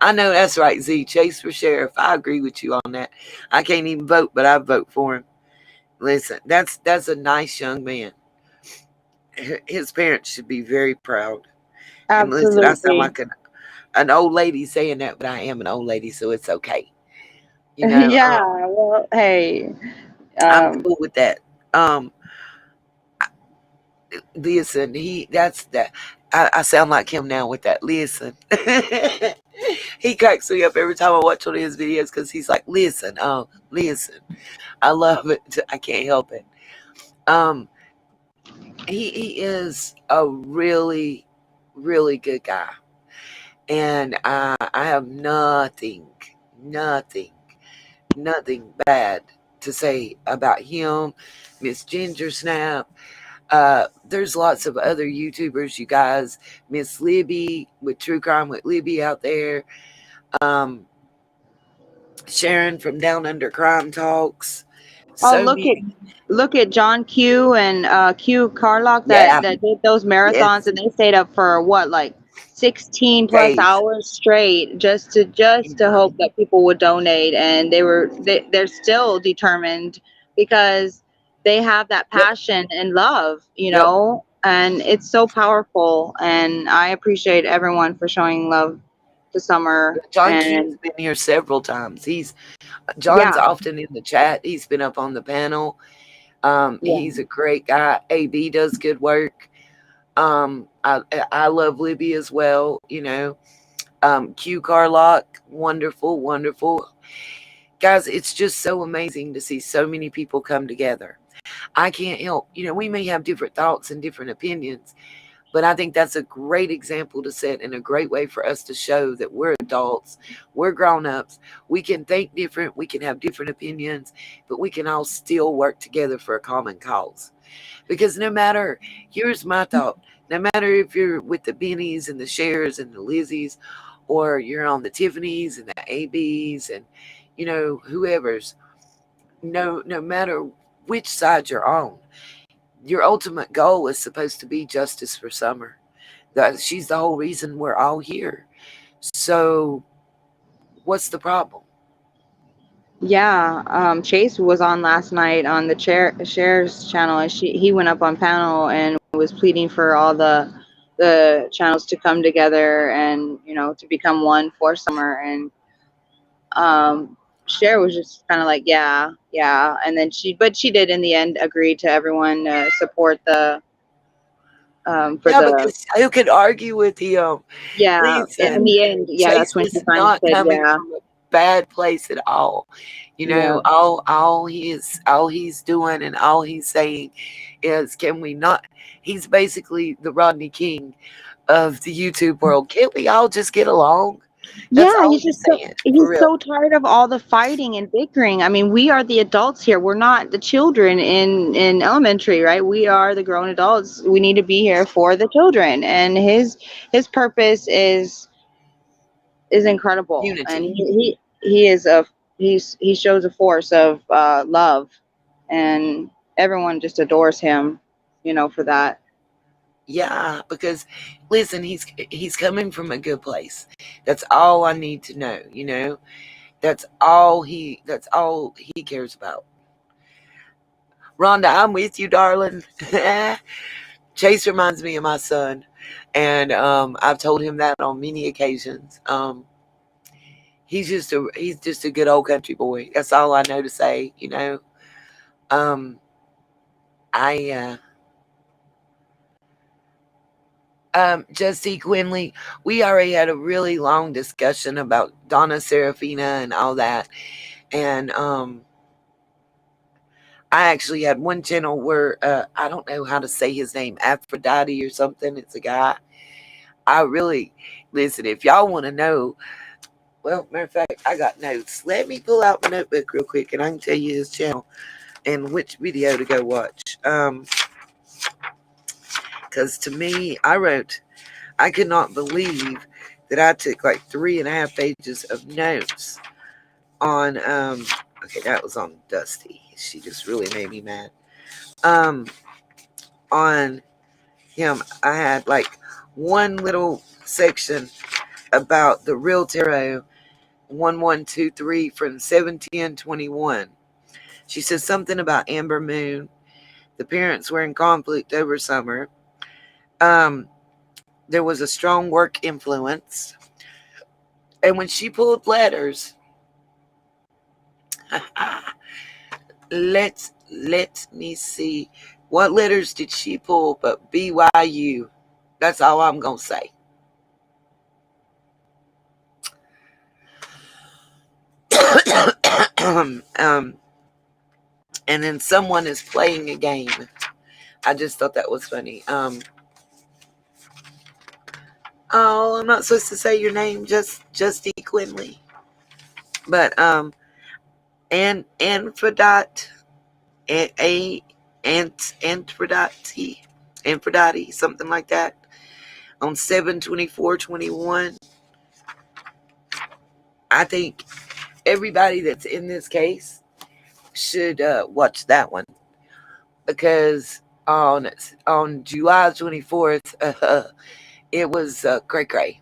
I know that's right, Z. Chase for sheriff. I agree with you on that. I can't even vote, but I vote for him. Listen, that's a nice young man. His parents should be very proud. And listen, I sound Absolutely. like an old lady saying that, but I am an old lady, so it's okay. You know, Yeah, well, hey, I'm um, cool with that. Um, Listen, that's that. I sound like him now with that. Listen, he cracks me up every time I watch one of his videos because he's like, "Listen, listen." I love it. I can't help it. Um, he is a really, really good guy, and I have nothing, nothing bad to say about him, Miss Ginger Snap. There's lots of other YouTubers, you guys. Miss Libby with True Crime with Libby out there. Um, Sharon from Down Under Crime Talks. oh, So many. look at John Q and Q Carlock Yeah. that did those marathons, Yes. and they stayed up for what, like 16 plus Days. hours straight, just to hope that people would donate. And they're still determined because they have that Yep. passion and love, Yep. and it's so powerful. And I appreciate everyone for showing love to Summer. John Q's And been here several times. John's yeah, often in the chat. He's been up on the panel. yeah. He's a great guy. AB does good work. I love Libby as well. Q Carlock, wonderful, wonderful guys. It's just so amazing to see so many people come together. I can't help. We may have different thoughts and different opinions, but I think that's a great example to set and a great way for us to show that we're adults, we're grown ups, we can think different, we can have different opinions, but we can all still work together for a common cause. Because no matter, here's my thought, no matter if you're with the Bennies and the Shares and the Lizzies, or you're on the Tiffany's and the ABs and, whoever's, no matter which side you're on, your ultimate goal is supposed to be justice for Summer. She's the whole reason we're all here. So, what's the problem? Yeah, Chase was on last night on the Shares channel, and he went up on panel and was pleading for all the channels to come together and to become one for Summer. And Cher was just kind of like, yeah, yeah, and then she did in the end agree to everyone support for Yeah, the because who could argue with him? yeah. In Listen, the end, yeah, Chase that's when he is finally not said, coming yeah, from a bad place at all. yeah, All he's doing and all he's saying is, can we not? He's basically the Rodney King of the YouTube world. Can't we all just get along? That's yeah. all he's saying, for He's real. so tired of all the fighting and bickering. I mean, we are the adults here. We're not the children in elementary, right? We are the grown adults. We need to be here for the children, and his purpose is incredible, and Unity. he is a he shows a force of love, and everyone just adores him, for that. Yeah, because listen, he's coming from a good place. That's all I need to know. That's all he cares about. Rhonda, I'm with you, darling. Chase reminds me of my son, and I've told him that on many occasions. He's just a good old country boy. That's all I know to say. Um, I Justy Quinley, we already had a really long discussion about Donna Serafina and all that, and I actually had one channel where I don't know how to say his name, Aphrodite or something. It's a guy. I really listen. If y'all want to know, well, matter of fact, I got notes. Let me pull out my notebook real quick, and I can tell you his channel and which video to go watch. Because to me, I could not believe that I took like 3.5 pages of notes on. Okay, that was on Dusty. She just really made me mad. On him, I had like one little section about the real tarot 1123 from 7/10/21. She says something about Amber Moon. The parents were in conflict over summer. Um, there was a strong work influence. And when she pulled letters, let me see. What letters did she pull but BYU? That's all I'm gonna say. um, and then someone is playing a game. I just thought that was funny. Oh, I'm not supposed to say your name, just E. Quinley. But and Aphrodite, a Aphrodite, something like that. On 7/24/21. I think everybody that's in this case should watch that one, because on July 24th, it was cray cray.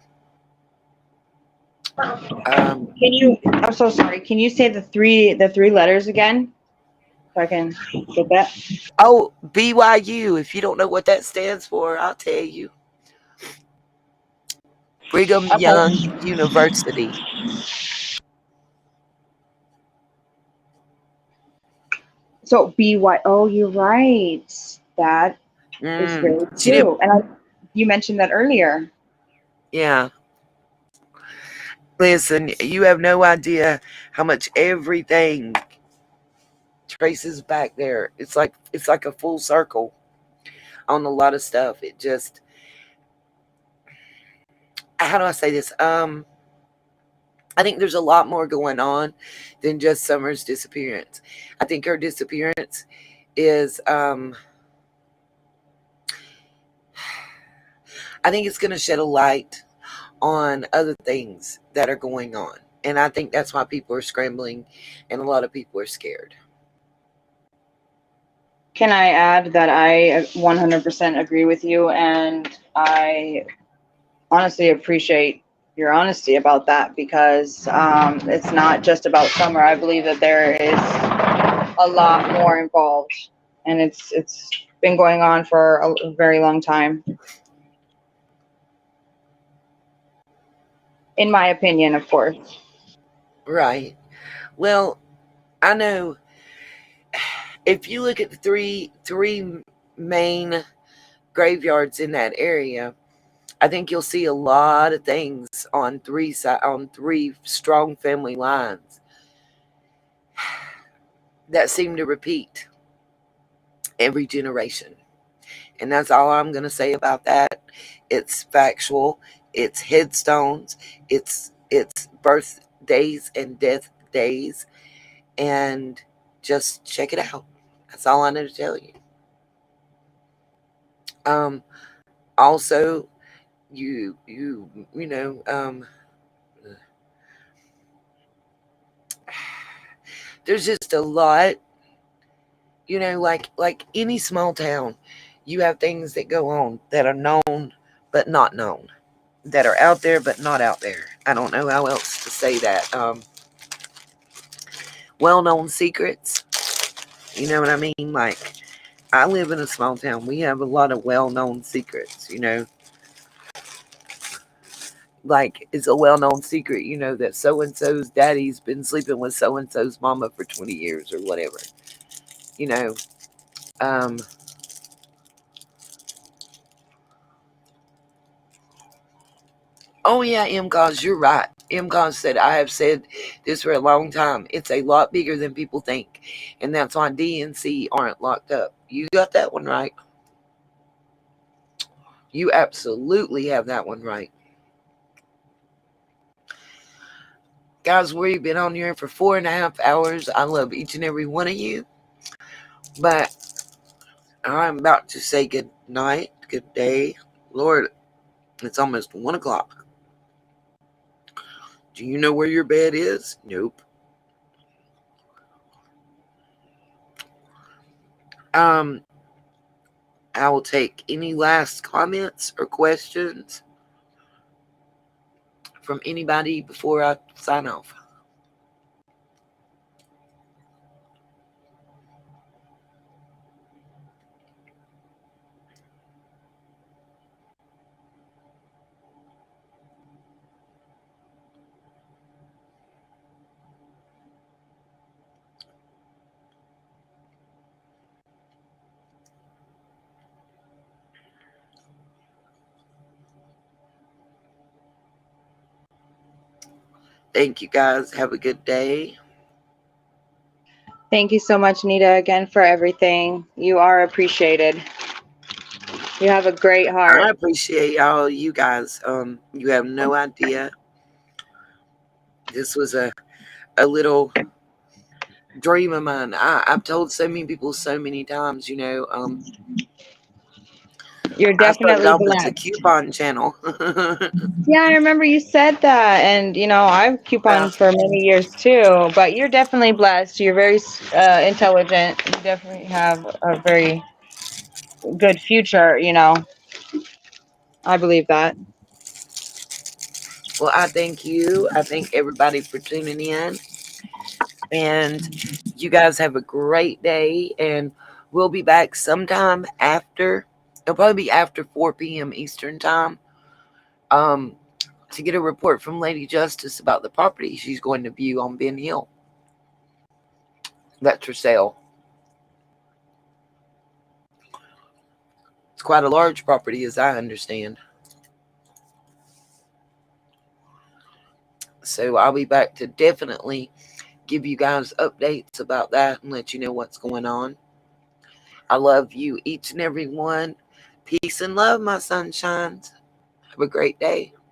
Can you? I'm so sorry. Can you say the three letters again so I can get that? Oh, BYU. If you don't know what that stands for, I'll tell you. Brigham Young Okay. University. So BY. Oh, you're right. That is very She didn't. true. And you mentioned that earlier. Yeah. Listen, you have no idea how much everything traces back there. It's like a full circle on a lot of stuff. It just, how do I say this? I think there's a lot more going on than just Summer's disappearance. I think her disappearance is I think it's going to shed a light on other things that are going on. And I think that's why people are scrambling and a lot of people are scared. Can I add that I 100% agree with you, and I honestly appreciate your honesty about that, because it's not just about Summer. I believe that there is a lot more involved, and it's been going on for a very long time, in my opinion, of course. Right. Well, I know, if you look at the three main graveyards in that area, I think you'll see a lot of things on three strong family lines that seem to repeat every generation. And that's all I'm going to say about that. It's factual. It's headstones. It's birthdays and death days, and just check it out. That's all I know to tell you. Also, you know, there's just a lot, like any small town, you have things that go on that are known but not known, that are out there but not out there. I don't know how else to say that. Well-known secrets, you know what I mean? Like, I live in a small town. We have a lot of well-known secrets, like it's a well-known secret, that so-and-so's daddy's been sleeping with so-and-so's mama for 20 years or whatever, you know. Um, oh yeah, M. Gauze, you're right. M. Gauze said, I have said this for a long time. It's a lot bigger than people think. And that's why DNC aren't locked up. You got that one right. You absolutely have that one right. Guys, we've been on here for 4.5 hours. I love each and every one of you. But I'm about to say good night, good day. Lord, it's almost 1 o'clock. Do you know where your bed is? Nope. I will take any last comments or questions from anybody before I sign off. Thank you guys. Have a good day. Thank you so much, Nita, again for everything. You are appreciated. You have a great heart. I appreciate all you guys. You have no idea. This was a little dream of mine. I've told so many people so many times, You're I started definitely off as a blessed. coupon channel. Yeah, I remember you said that, and I've Yeah. couponed for many years too. But you're definitely blessed. You're very intelligent. You definitely have a very good future. I believe that. Well, I thank you. I thank everybody for tuning in. And you guys have a great day. And we'll be back sometime after, it'll probably be after 4 p.m. Eastern time, um, to get a report from Lady Justice about the property she's going to view on Ben Hill. That's for sale. It's quite a large property, as I understand. So I'll be back to definitely give you guys updates about that and let you know what's going on. I love you, each and every one. Peace and love, my sunshines. Have a great day.